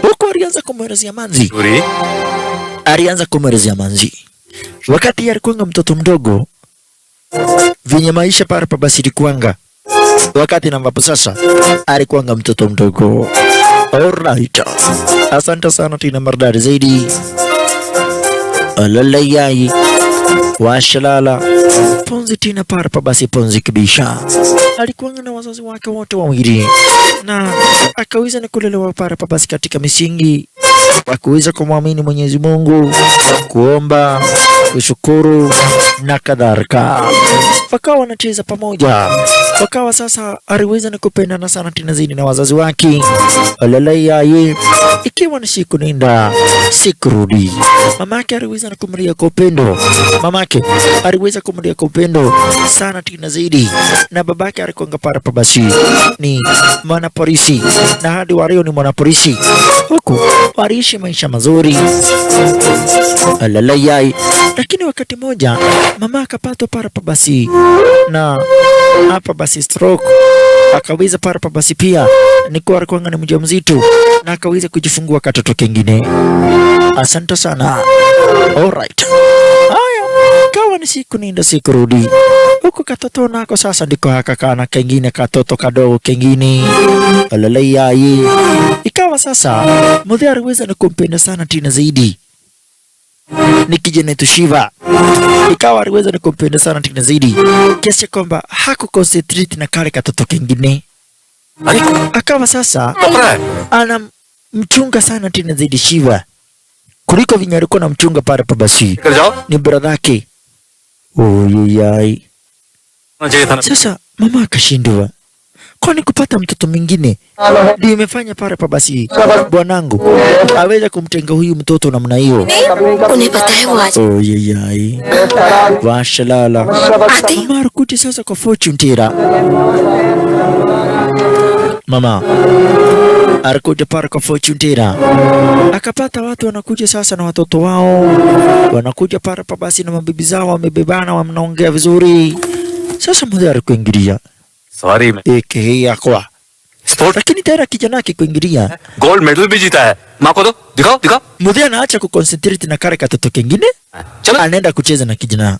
Huko alianza kumwelezea Manzi, दूरी alianza kumwelezea Manzi wakati alikuwa mtoto mdogo, venye maisha pale pa basi ilikuanga wakati na ambapo sasa alikuwa mtoto mdogo. Alright, asante sana Tina Mardari zaidi. Alalayai washalala Ponzi Tina pale pa basi Ponzi kibisha alikuwa na wazazi wake wote wawili, na akaweza na kulelewa pale pa basi katika misingi wa kuweza kumwamini Mwenyezi Mungu, kuomba, kushukuru na kadhalika. Wakawa wanacheza pamoja, wakawa sasa aliweza na kupendana sana tena zaidi na wazazi wake. Alalaiaye, ikiwa ni siku nenda siku rudi, mamake aliweza na kumlia kwa upendo, mamake aliweza kumlia kwa upendo sana tena zaidi, na babake alikuwa para basi ni mwanapolisi, na hadi waleo ni mwanapolisi, huku waliishi maisha mazuri. Alalayai, lakini wakati moja mama akapatwa para basi na hapa basi stroke, akaweza para basi pia ni kwa alikuwa ni mjamzito na akaweza kujifungua katoto kingine. Asante sana. Alright, haya kawa ni siku nenda siku rudi, huku katoto nako sasa ndiko hakakana kengine katoto kadogo kengine. Alalayai, ikawa sasa mudhi aliweza na kumpenda sana Tina zaidi, ni kijana tu Shiva. Ikawa aliweza na kumpenda sana Tina zaidi kiasi kwamba hakuconcentrate na kale katoto kengine. Akawa sasa anamchunga sana Tina zaidi Shiva kuliko vinyo alikuwa na mchunga pale pa basi ni brother yake. Oyeyai, sasa mama akashindwa kwani kupata mtoto mwingine ndio imefanya pale pa basi bwanangu aweza kumtenga huyu mtoto namna hiyo. उन्हें पता है वो आज Oh yeyai washalala mama kuja sasa kwa fortune tira mama alikuja pale kwa fortune tira akapata watu wanakuja sasa na watoto wao wanakuja pale pa basi na mabibi zao wamebebana wanaongea vizuri. Sasa mmoja alikuingilia sorry मैं eke kwa sport lakini tena kijana akikuingilia gold medal भी जीता है माँ को दो दिखाओ दिखाओ mmoja anaacha kuconcentrate na kale katoto kingine चलो anaenda kucheza na kijana.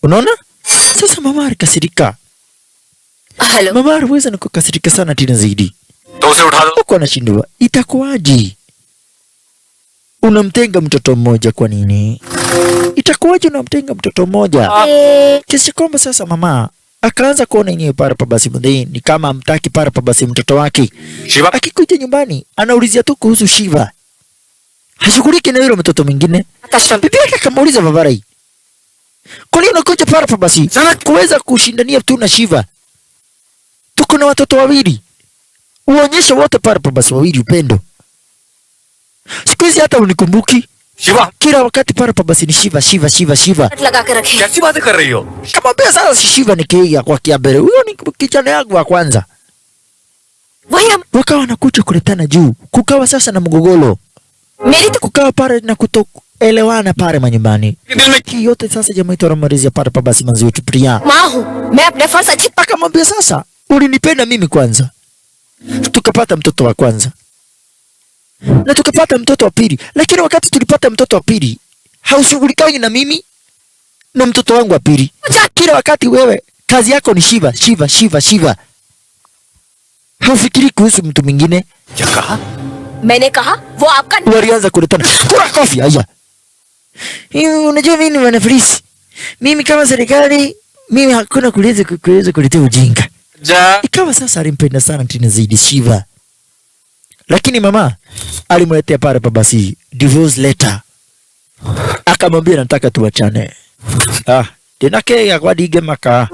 Unaona? Sasa mama alikasirika. Hello Mama aliweza kukasirika sana tena zaidi. तो उसे उठा दो Huko anashindwa. Itakuwaje? Unamtenga mtoto mmoja kwa nini? Itakuwaje unamtenga mtoto mmoja? Kiasi kwamba sasa mama akaanza kuona yenyewe pale pa basi mdhii ni kama amtaki pale pa basi mtoto wake. Shiva Akikuja nyumbani anaulizia tu kuhusu Shiva. Hashughuliki na yule mtoto mwingine. आश्रम Bibi yake akamuuliza Vavarai, kwa nini unakuja pale pa basi kuweza kushindania tu na Shiva? Tuko na watoto wawili, uonyeshe wote pale pa basi wawili upendo. Siku hizi hata unikumbuki, Shiva kila wakati pale pa basi ni Shiva, Shiva, Shiva, Shiva. लगा के रखे कैसी बातें कर रही हो Kamwambia sasa si Shiva ni kia kwa kiabere, huyo ni kijana yangu wa kwanza. वही हम Wakawa wanakuja kuletana juu, kukawa sasa na mgogoro, मेरी तो kukawa pale na kutoelewana pale manyumbani. दिल में Hii yote sasa jamaa yetu anamalizia pale pa basi manzi wetu Priya. माँ हूँ मैं अपने फर्ज अच्छी Akamwambia sasa, ulinipenda mimi kwanza, tukapata mtoto wa kwanza na tukapata mtoto wa pili, lakini wakati tulipata mtoto wa pili haushughulikani na mimi na mtoto wangu wa pili. Kila wakati wewe kazi yako ni Shiva, Shiva, Shiva, Shiva, haufikiri kuhusu mtu mwingine. क्या कहा मैंने कहा वो आपका Walianza kuletana kula kofi. Haya, unajua mimi ni mwanapolisi, mimi kama serikali, mimi hakuna kuweza kuletea ujinga. जा Ikawa sasa alimpenda sana tena zaidi Shiva, lakini mama alimletea pale pa basi divorce letter, akamwambia nataka tuachane. Tena kega kwa dige maka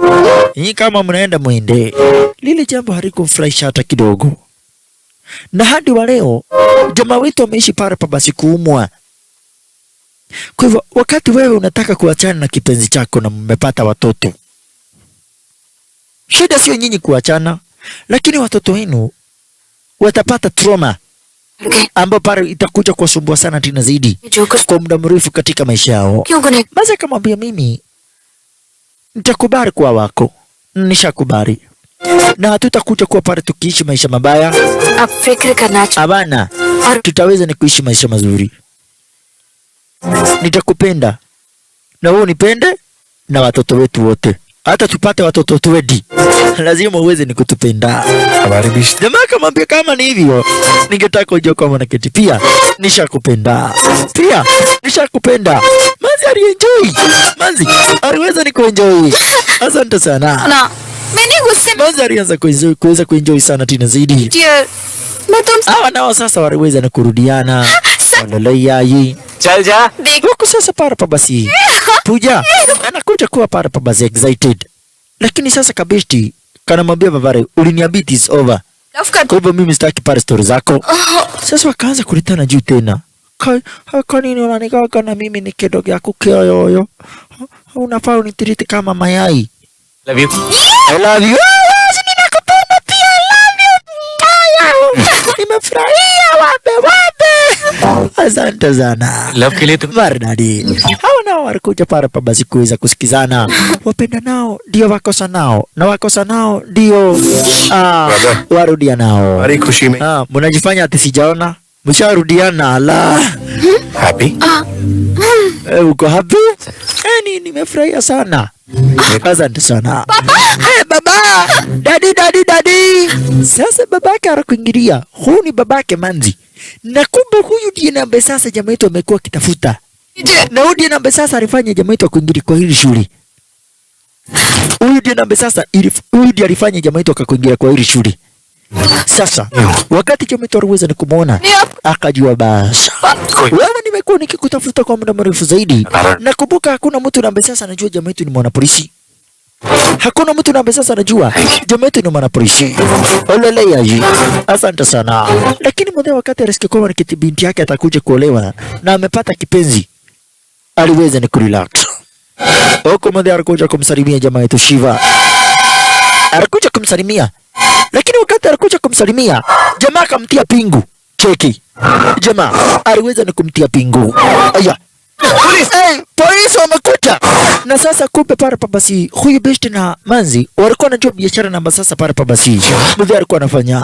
hii, kama mnaenda mwende. Lile jambo halikumfurahisha hata kidogo, na hadi wa leo jamaa wetu ameishi pale pa basi kuumwa. Kwa hivyo wakati wewe unataka kuachana na kipenzi chako na mmepata watoto, shida sio nyinyi kuachana, lakini watoto wenu watapata trauma ambayo pale itakuja kuwasumbua sana tena zaidi जो कुछ kwa muda mrefu katika maisha yao. क्यों गुने Basi akamwambia mimi nitakubali kuwa wako, nishakubali, na hatutakuja kuwa pale tukiishi maisha mabaya. अब फिक्र करना चाहिए Hapana, और tutaweza ni kuishi maisha mazuri. Nitakupenda na wewe unipende na watoto wetu wote, hata tupate watoto 20 lazima uweze ni kutupenda. हमारे बीच Jamaa akamwambia kama ni hivyo, ningetaka ujue kwamba naketi pia nishakupenda, pia nishakupenda. Manzi alienjoy, Manzi aliweza ni kuenjoy. Asante sana. ना मैंने गुस्से Manzi alianza kuweza kuenjoy sana tena zaidi. Dear मैं तुमसे Hawa nao sasa waliweza na kurudiana. Walalai चल जा देख huku sasa para pa basi Puja anakuja kuwa para pa basi excited, lakini sasa kabishti kanamwambia Vavarai, uliniambia it is over, love कर kwa hivyo mimi sitaki pale story zako. Sasa wakaanza kulitana juu tena, kwa nini unanikaga na mimi ni kidogo yako kioyoyo, unafaa unitiriti kama mayai. Love you I love you. Ninakupenda pia, I love you. Nimefurahia wabe. Asante sana. Love के लिए तुम Maridadi. Hawa nao walikuja pale pa basi kuweza kusikizana. Wapenda nao ndio wakosa nao, na wakosa nao ndio warudia nao. हमारी खुशी में Mnajifanya ati sijaona, msharudiana. La, happy uko happy? Nimefurahia sana. Asante sana. Baba, dadi. Sasa babake anakuingilia. Huu ni babake Manzi. Na kumbe huyu ndiye ambaye sasa jamaa yetu amekuwa akitafuta. Na huyu ndiye ambaye sasa alifanya jamaa yetu akuingilia kwa hili shule. Huyu ndiye ambaye sasa huyu ndiye alifanya jamaa yetu akakuingilia kwa hili shule. Sasa wakati jamaa yetu aliweza kumuona, akajua basi wewe nimekuwa nikikutafuta kwa muda mrefu zaidi. Nakumbuka hakuna mtu ambaye sasa anajua jamaa yetu ni mwanapolisi. Hakuna mtu na ambaye sasa anajua jamaa yetu ni mwanapolisi. Olele yaji. Asante sana. Lakini mzee wakati alisikia kwamba binti yake atakuja kuolewa na amepata kipenzi, aliweza ni kurelax. Huko mzee alikuja kumsalimia jamaa yetu Shiva. Alikuja kumsalimia. Lakini wakati alikuja kumsalimia, jamaa akamtia pingu. Cheki. Jamaa aliweza ni kumtia pingu. Aya. Polisi wamekuja. Na sasa kumbe pale pabasi huyu besti na Manzi walikuwa wanajua biashara namba. Sasa pale pabasi mzee alikuwa anafanya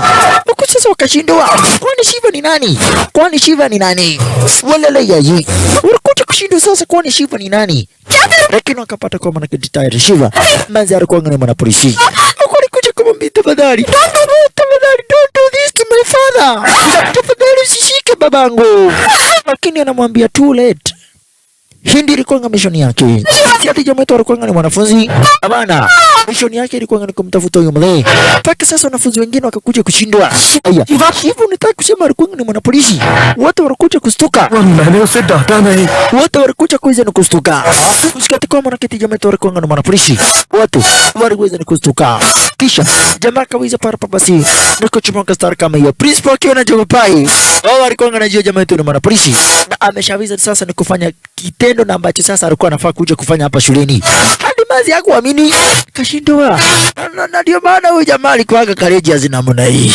huko. Sasa wakashindwa, kwani Shiva ni nani? Kwani Shiva ni nani? Walele yaji walikuja kushindwa. Sasa kwani Shiva ni nani? Lakini wakapata kwa maana kiditayari Shiva Manzi alikuwa ngani mwana polisi. Walikuja kumwambia tafadhali, don't do this to my father. Tafadhali usishike babangu. Lakini anamwambia too late. Hindi ilikuwa mission yake. Si ati jamaa wetu alikuwa ni mwanafunzi. Hapana. Mission yake ilikuwa ni kumtafuta huyo mzee. Mpaka sasa wanafunzi wengine wakakuja kushindwa. Aya. Hivyo unataka kusema alikuwa ni mwanapolisi. Wote walikuja kustuka. Wote walikuja kuweza ni kustuka. Usikati kwa maana kiti jamaa wetu alikuwa ni mwanapolisi. Wote waliweza ni kustuka. Kisha jamaa kaweza para basi na kuchomoka star kama hiyo. Principal akiwa na jogopai. Wao walikuwa wanajua jamaa wetu ni mwanapolisi. Na ameshawiza sasa ni kufanya kitendo na ambacho sasa alikuwa anafaa kuja kufanya hapa shuleni. Hadi Manzi hakuamini, kashindwa. Na ndio maana huyu jamaa alikuwa courageous namna hii.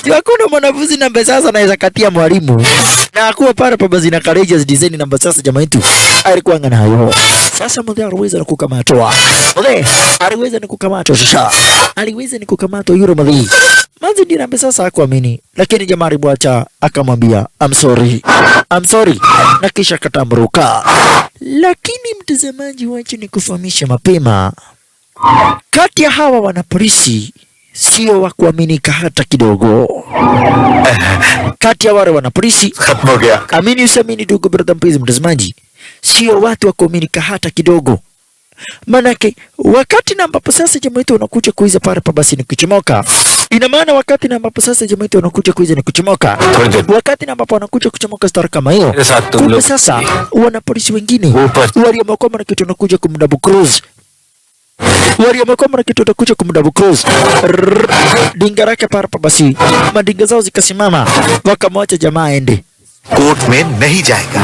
Sio hakuna mwanafunzi namba sasa anaweza katia mwalimu. Na hakuwa pale pabasi na courageous design namba sasa jamaa yetu alikuwa ngana hayo. Sasa mzee aliweza kukamatwa. Mzee aliweza kukamatwa sasa. Aliweza kukamatwa yule mzee. Manzi ndiye namba sasa hakuamini, lakini jamaa alibwacha akamwambia I'm sorry na kisha katamruka. Lakini mtazamaji, wacha nikufahamisha mapema, kati ya hawa wanapolisi sio wa kuaminika hata kidogo. Kati ya wale wanapolisi, amini usiamini ndugu brother mpenzi mtazamaji, sio watu wa kuaminika hata kidogo. Manake wakati na ambapo sasa jamaa wetu wanakuja kuiza pale basi ni kuchomoka. Ina maana wakati na ambapo sasa jamaa wetu wanakuja kuiza ni kuchomoka. Wakati na ambapo wanakuja kuchomoka star kama hiyo. Kumbe sasa wanapolisi wengine waliokuwa na kitu wanakuja kumdabu cruise. Waliokuwa na kitu wanakuja kumdabu cruise. Dingaraka pale basi madinga zao zikasimama, wakamwacha jamaa aende. Court में नहीं जाएगा।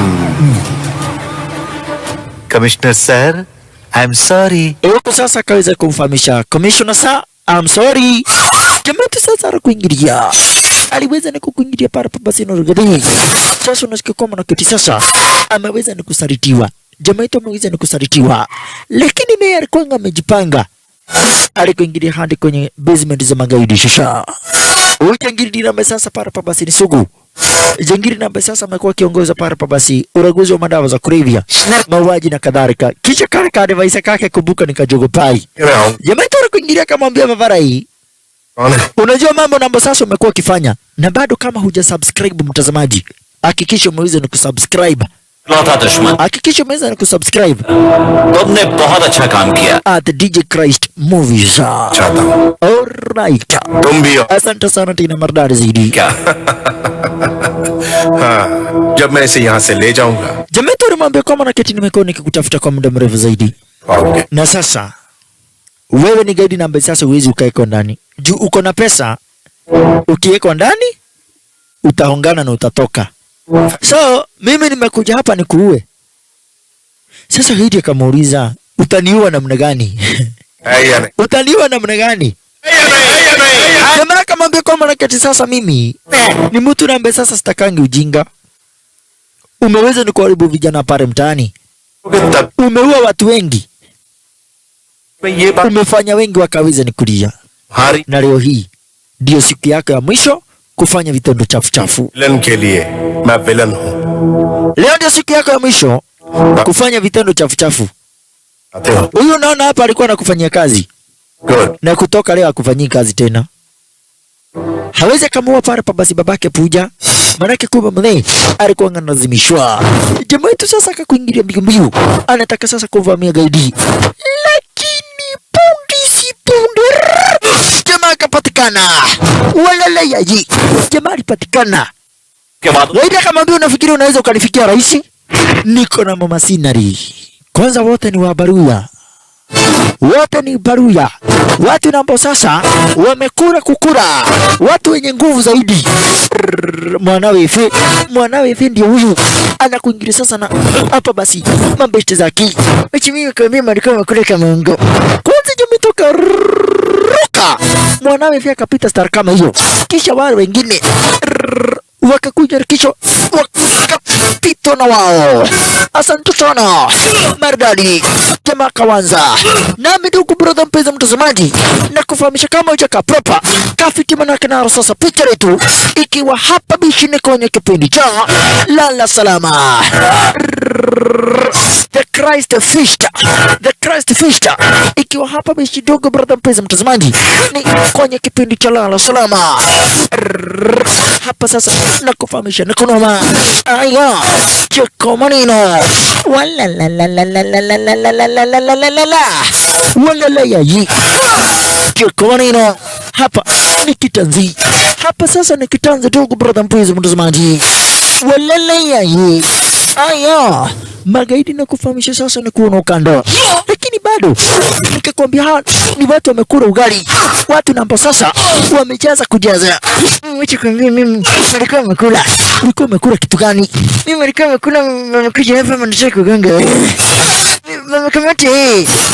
Commissioner sir, I'm sorry. Huko sasa akaweza kumfahamisha Commissioner sir, I'm sorry. Jamaa tu sasa anakuingilia. Aliweza ni kukuingilia para basi na rugadi. Sasa unasikia kama na kiti sasa ameweza ni kusalitiwa. Jamaa yetu ameweza ni kusalitiwa. Lakini naye alikuwa amejipanga. Alikuingilia hadi kwenye basement za magaidi sasa. Huyu jangiri namba sasa para basi ni sugu. Jangiri namba sasa amekuwa kiongoza para basi uraguzi wa madawa za kulevya, mauaji na kadhalika. Kisha kaka device kake kubuka nikajogopai. Jamaa tu kuingilia kama mwambia Mavarai. Unajua mambo namba sasa umekuwa ukifanya na bado kama hujasubscribe mtazamaji, hakikisha umeweza ni kusubscribe. hakikisha umeweza ni kusubscribe. तुमने बहुत अच्छा काम किया at DJ Christ Movies. चाहता हूँ Alright. तुम भी हो Asante sana tena mardari zaidi. क्या हाँ जब मैं इसे यहाँ से ले जाऊंगा Jamii tu nimwambia kwamba na keti nimekuwa nikikutafuta kwa muda mrefu zaidi. पाओगे Na sasa wewe ni gaidi namba sasa uwezi ukaeko ndani. Juu uko na pesa, ukieko ndani utaongana na utatoka. So mimi nimekuja hapa nikuue. Sasa gaidi akamuuliza utaniua namna gani? है या नहीं Utaniua namna gani? Jamaa akamwambia kwamba na keti sasa mimi ni mtu na ambaye sasa sitakangi ujinga. Umeweza ni kuharibu vijana pale mtaani. तब Umeua watu wengi. मैं ये बात Umefanya wengi wakaweza ni kulia. हारी Na leo hii ndio siku yako ya mwisho kufanya vitendo chafu chafu. Villain के लिए मैं विलन हूँ Leo ndio siku yako ya mwisho kufanya vitendo chafu chafu. आते हो Huyu unaona hapa alikuwa anakufanyia kazi good na kutoka leo akufanyii kazi tena. Hawezi kumuua pale basi babake Puja. Manake kuba mle alikuwa analazimishwa. Jamaa wetu sasa akakuingilia mbio mbio. Anataka sasa kuvamia gaidi. Lakini pundi si punde. Jamaa akapatikana. Walala yaji. Jamaa alipatikana. के बाद Gaidi akamwambia unafikiri unaweza ukanifikia rahisi? Niko na mama Sinari. Kwanza wote ni wa Baruya. wote ni baruya, watu na ambao sasa wamekura kukura, watu wenye nguvu zaidi. Mwanawe fi ndio huyu anakuingilia sasa na hapa basi mambeshte zaki mechi mimi kwa mimi alikuwa amekuleka Mungu kwanza jumetoka ruka. Mwanawe fi akapita star kama hiyo, kisha wale wengine wakakuja kisha wakapita na wao. Asante sana maridadi jamaa kawanza. Nami ndugu brother mpenzi mtazamaji, na kufahamisha kama hujaka proper kafiti manake na sasa picha letu ikiwa hapa bishini kwenye kipindi cha Lala Salama. The Christ Feast ikiwa hapa bishi ndugu brother mpenzi mtazamaji, ni kwenye kipindi cha Lala Salama. Hapa sasa na kufahamisha na kunoma aya cheko manino wala la la la la la la la la la la la la la la la wala la ya yi cheko manino. Hapa ni kitanzi, hapa sasa ni kitanzi ndugu brother mpenzi mtazamaji, wala la ya yi aya magaidi na kufahamisha sasa ni kuona ukando, lakini bado nikakwambia hawa ni watu wamekula ugali, watu namba sasa wamejaza kujaza. Mimi nilikuwa nimekula, ulikuwa umekula kitu gani? Mimi nilikuwa nimekula mkuja hapa mnataka kuganga mama kamati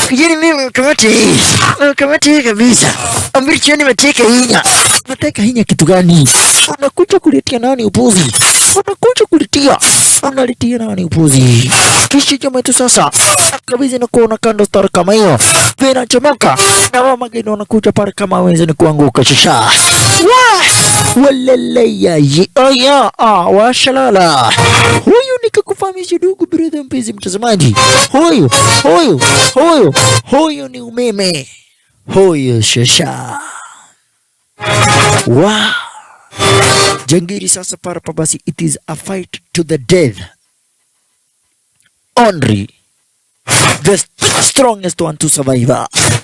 kijini, mimi kamati kabisa ambiri chani mateka hinya kitu gani? Unakuja kuletea nani upuzi? Unaletea nani upuzi? Kisha jamaa yetu sasa kabisa na kuona kando star kama hiyo vina chomoka na wao mageni wanakuja pale kama wenzi ni kuanguka shisha walele ya aya washalala. Huyu nikakufahamisha ndugu brother mpenzi mtazamaji, huyu ni umeme, huyu shisha jangiri sasa para basi. It is a fight to the death. Only the strongest one to survive.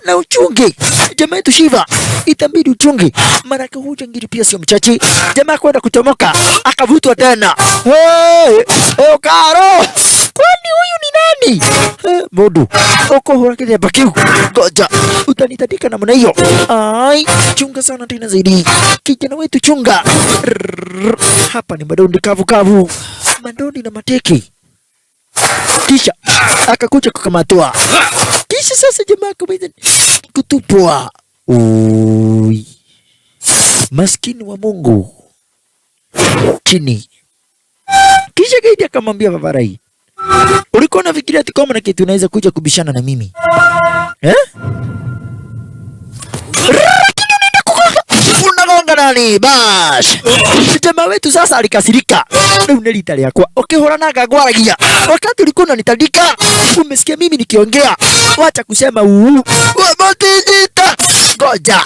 Na uchungi jamaa yetu Shiva, itabidi uchungi, maraka huu jangiri pia sio mchachi. Jamaa kwenda kuchomoka akavutwa tena. Karo, kwani huyu ni nani? Bodu uko horakile bakiu goja utanitadika namna hiyo. Ai chunga sana tena zaidi kijana wetu, chunga. Hapa ni madondi kavu madondi na mateki. Kisha akakuja kukamatwa, kisha sasa jamaa kabisa kutupwa. Maskini wa Mungu chini. Kisha gaidi akamwambia Babarai, ulikuwa unafikiria ati kama na kitu unaweza kuja kubishana na mimi unagonga nani? Bash jamaa wetu sasa alikasirika. Unalitalia kwa ukihora na gagwaragia wakati ulikuwa unanitandika. Umesikia mimi nikiongea, wacha kusema matijita goja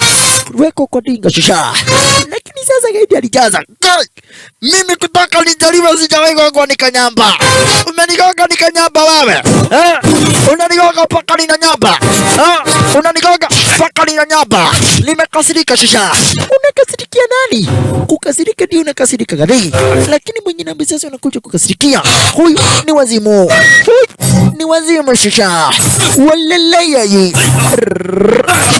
weko kwa dinga shisha. Lakini sasa gaidi alijaza mimi kutaka nijaribu, sijawahi gongwa nikanyamba. Umenigonga nikanyamba wewe unanigonga paka ninanyamba unanigonga paka ninanyamba. Nimekasirika shisha. Unakasirikia nani? Kukasirika ndio unakasirika gani? Lakini mwenye nambi sasa unakuja kukasirikia. Huyu ni wazimu, ni wazimu shisha. Walelea yi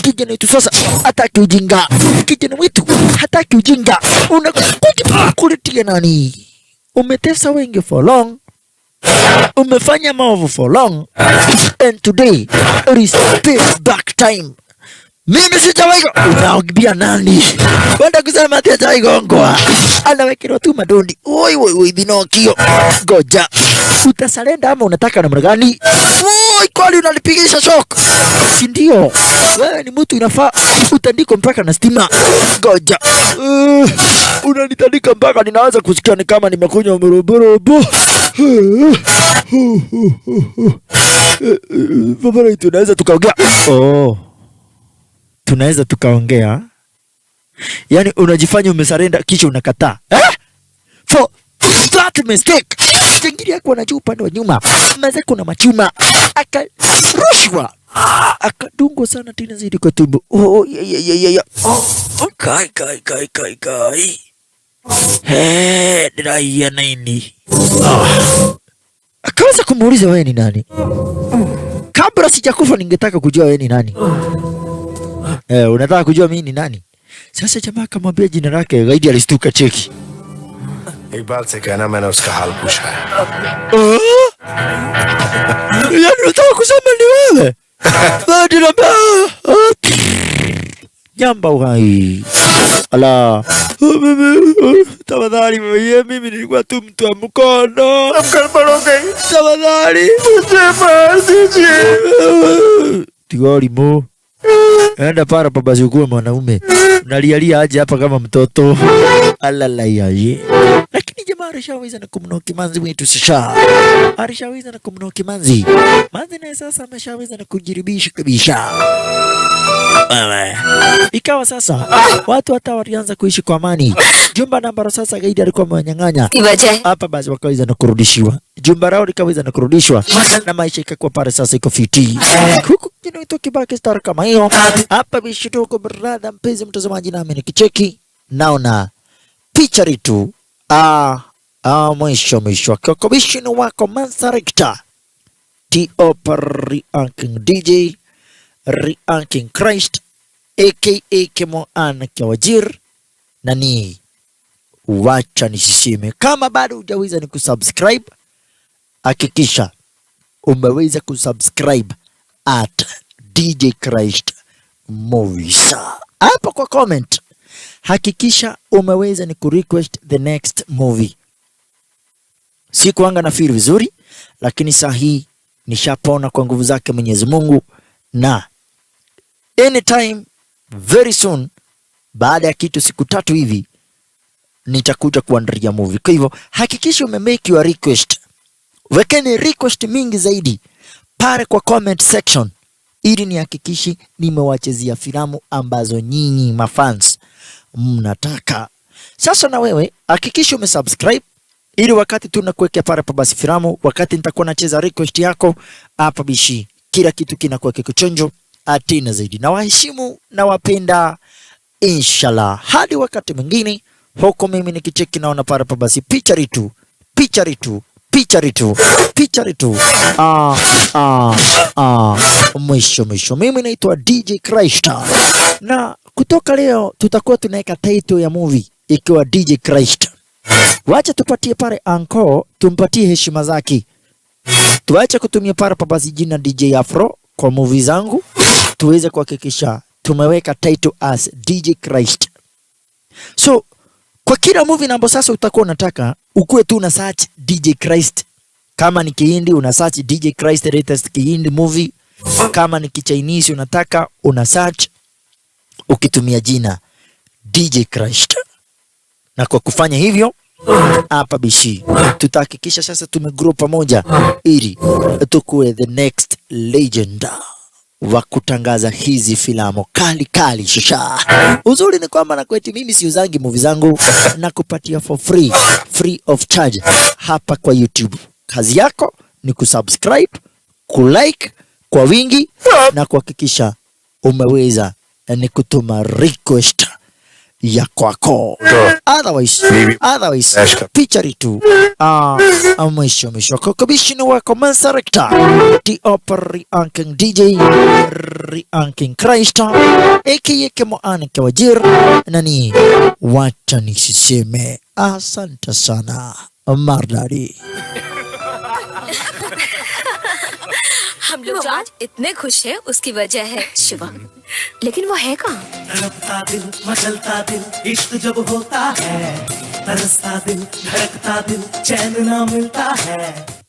kijana wetu sasa hataki ujinga. Kijana wetu hataki ujinga. Unakuja kuletea nani? Umetesa wengi for long, umefanya maovu for long, and today it is payback time. Mimi sijawahi unaogibia nani? Kwenda kusema ati hajawahi gongwa. Anawekewa tu madondi. Oi Binokio. Goja. Utasalenda ama unataka namna gani? Kwani unalipigisha shock? Si ndio? Wewe ni mtu inafaa utandiko mpaka na stima. Goja. Unanitandika mpaka ninaweza kusikia ni kama nimekunywa mroborobo. Baba, tunaweza tukaongea. Tunaweza tukaongea. Yani unajifanya umesarenda kisha unakataa. For that mistake. Jangiri yako anajua upande wa nyuma. Maze kuna machuma. Akarushwa. Akadungwa sana tena zaidi kwa tumbo. Kai. Drai ya nini? Akaweza kumuuliza wewe ni nani? Come kabla sijakufa ningetaka kujua wewe ni nani. Unataka kujua mimi ni nani? Sasa jamaa akamwambia jina lake, gaidi alistuka cheki. Iqbal से कहना मैंने उसका हाल पूछा है। यार unataka kusema ni wewe? Bado na Jamba uhai. Ala. Tafadhali mimi nilikuwa tu mtu wa mkono. Tafadhali. Tigori mo. Enda para baba ukuwe mwanaume. Unalialia aje hapa kama mtoto. Alala yaye. Lakini jamaa alishaweza na kumnoki manzi wetu sasa. Alishaweza na kumnoki manzi. Manzi naye sasa ameshaweza na kujiribisha kabisa. Ikawa sasa watu hata walianza kuishi kwa amani. Jumba nambaro sasa gaidi alikuwa mwenyang'anya. Hapa basi wakaweza na kurudishiwa. Jumba lao likaweza na kurudishwa na maisha ikakuwa pale sasa iko fiti. Huku kino ito kibaki star kama hiyo. Hapa bishituko brada mpenzi mtazamaji nami nikicheki. Naona picha ritu. Mwisho. Kakobishini wako Mansarekta. T.O. Rianking DJ. Rianking Christ. A.K.A. Kemoan Kiawajir. Nani wacha nisisime. Kama bado hujaweza ni kusubscribe, hakikisha umeweza kusubscribe at DJ Christ Movies. Hapa kwa comment hakikisha umeweza ni kurequest the next movie. Sikuanga na feel vizuri, lakini saa hii nishapona kwa nguvu zake Mwenyezi Mungu, na anytime very soon baada ya kitu siku 3 hivi nitakuja kuandalia movie. Kwa hivyo hakikisha umemake your request. Wekeni request mingi zaidi pale kwa comment section ili nihakikishi nimewachezea filamu ambazo nyinyi mafans mnataka. Sasa na wewe hakikisha umesubscribe ili wakati tunakuwekea pale pa basi filamu, wakati nitakuwa nacheza request yako hapa bishi, kila kitu kinakuwa kikuchonjo atina zaidi. Na waheshimu na wapenda, inshallah hadi wakati mwingine. Huko mimi nikicheki naona pale pa basi picha ritu. Mwisho. Mimi naitwa DJ Christ. Na kutoka leo tutakuwa tunaweka title ya movie ikiwa DJ Christ. Wacha tupatie pale anko, tumpatie heshima zake. Tuache kutumia pale pa basi jina DJ Afro kwa movie zangu. Tuweze kuhakikisha tumeweka title as DJ Christ. So kwa kila movie nambo sasa utakuwa unataka ukuwe tu una search DJ Christ. Kama ni Kihindi una search DJ Christ latest Kihindi movie. Kama ni Kichinese unataka una search ukitumia jina DJ Christ. Na kwa kufanya hivyo hapa bishi tutahakikisha sasa tumegrow pamoja ili tukue the next legend wa kutangaza hizi filamu kali shusha. Uzuri ni kwamba na kwetu mimi siuzangi movie zangu na kupatia for free of charge hapa kwa YouTube. Kazi yako ni kusubscribe, kulike kwa wingi na kuhakikisha umeweza ni kutuma request ya kwako. Otherwise picha ritu. Mwisho. Kakobishini wako Mansarekta. T.O. Rianking DJ. Rianking Christ. A.K.A. Kemoan Kiawajir. Nani wacha nisiseme. Asante sana Mardadi. हम लोग आज इतने खुश हैं, उसकी वजह है शिवम। लेकिन वो है कहाँ? तड़पता दिल, मचलता दिल, इश्क जब होता है, तरसता दिल, धड़कता दिल, चैन ना मिलता है।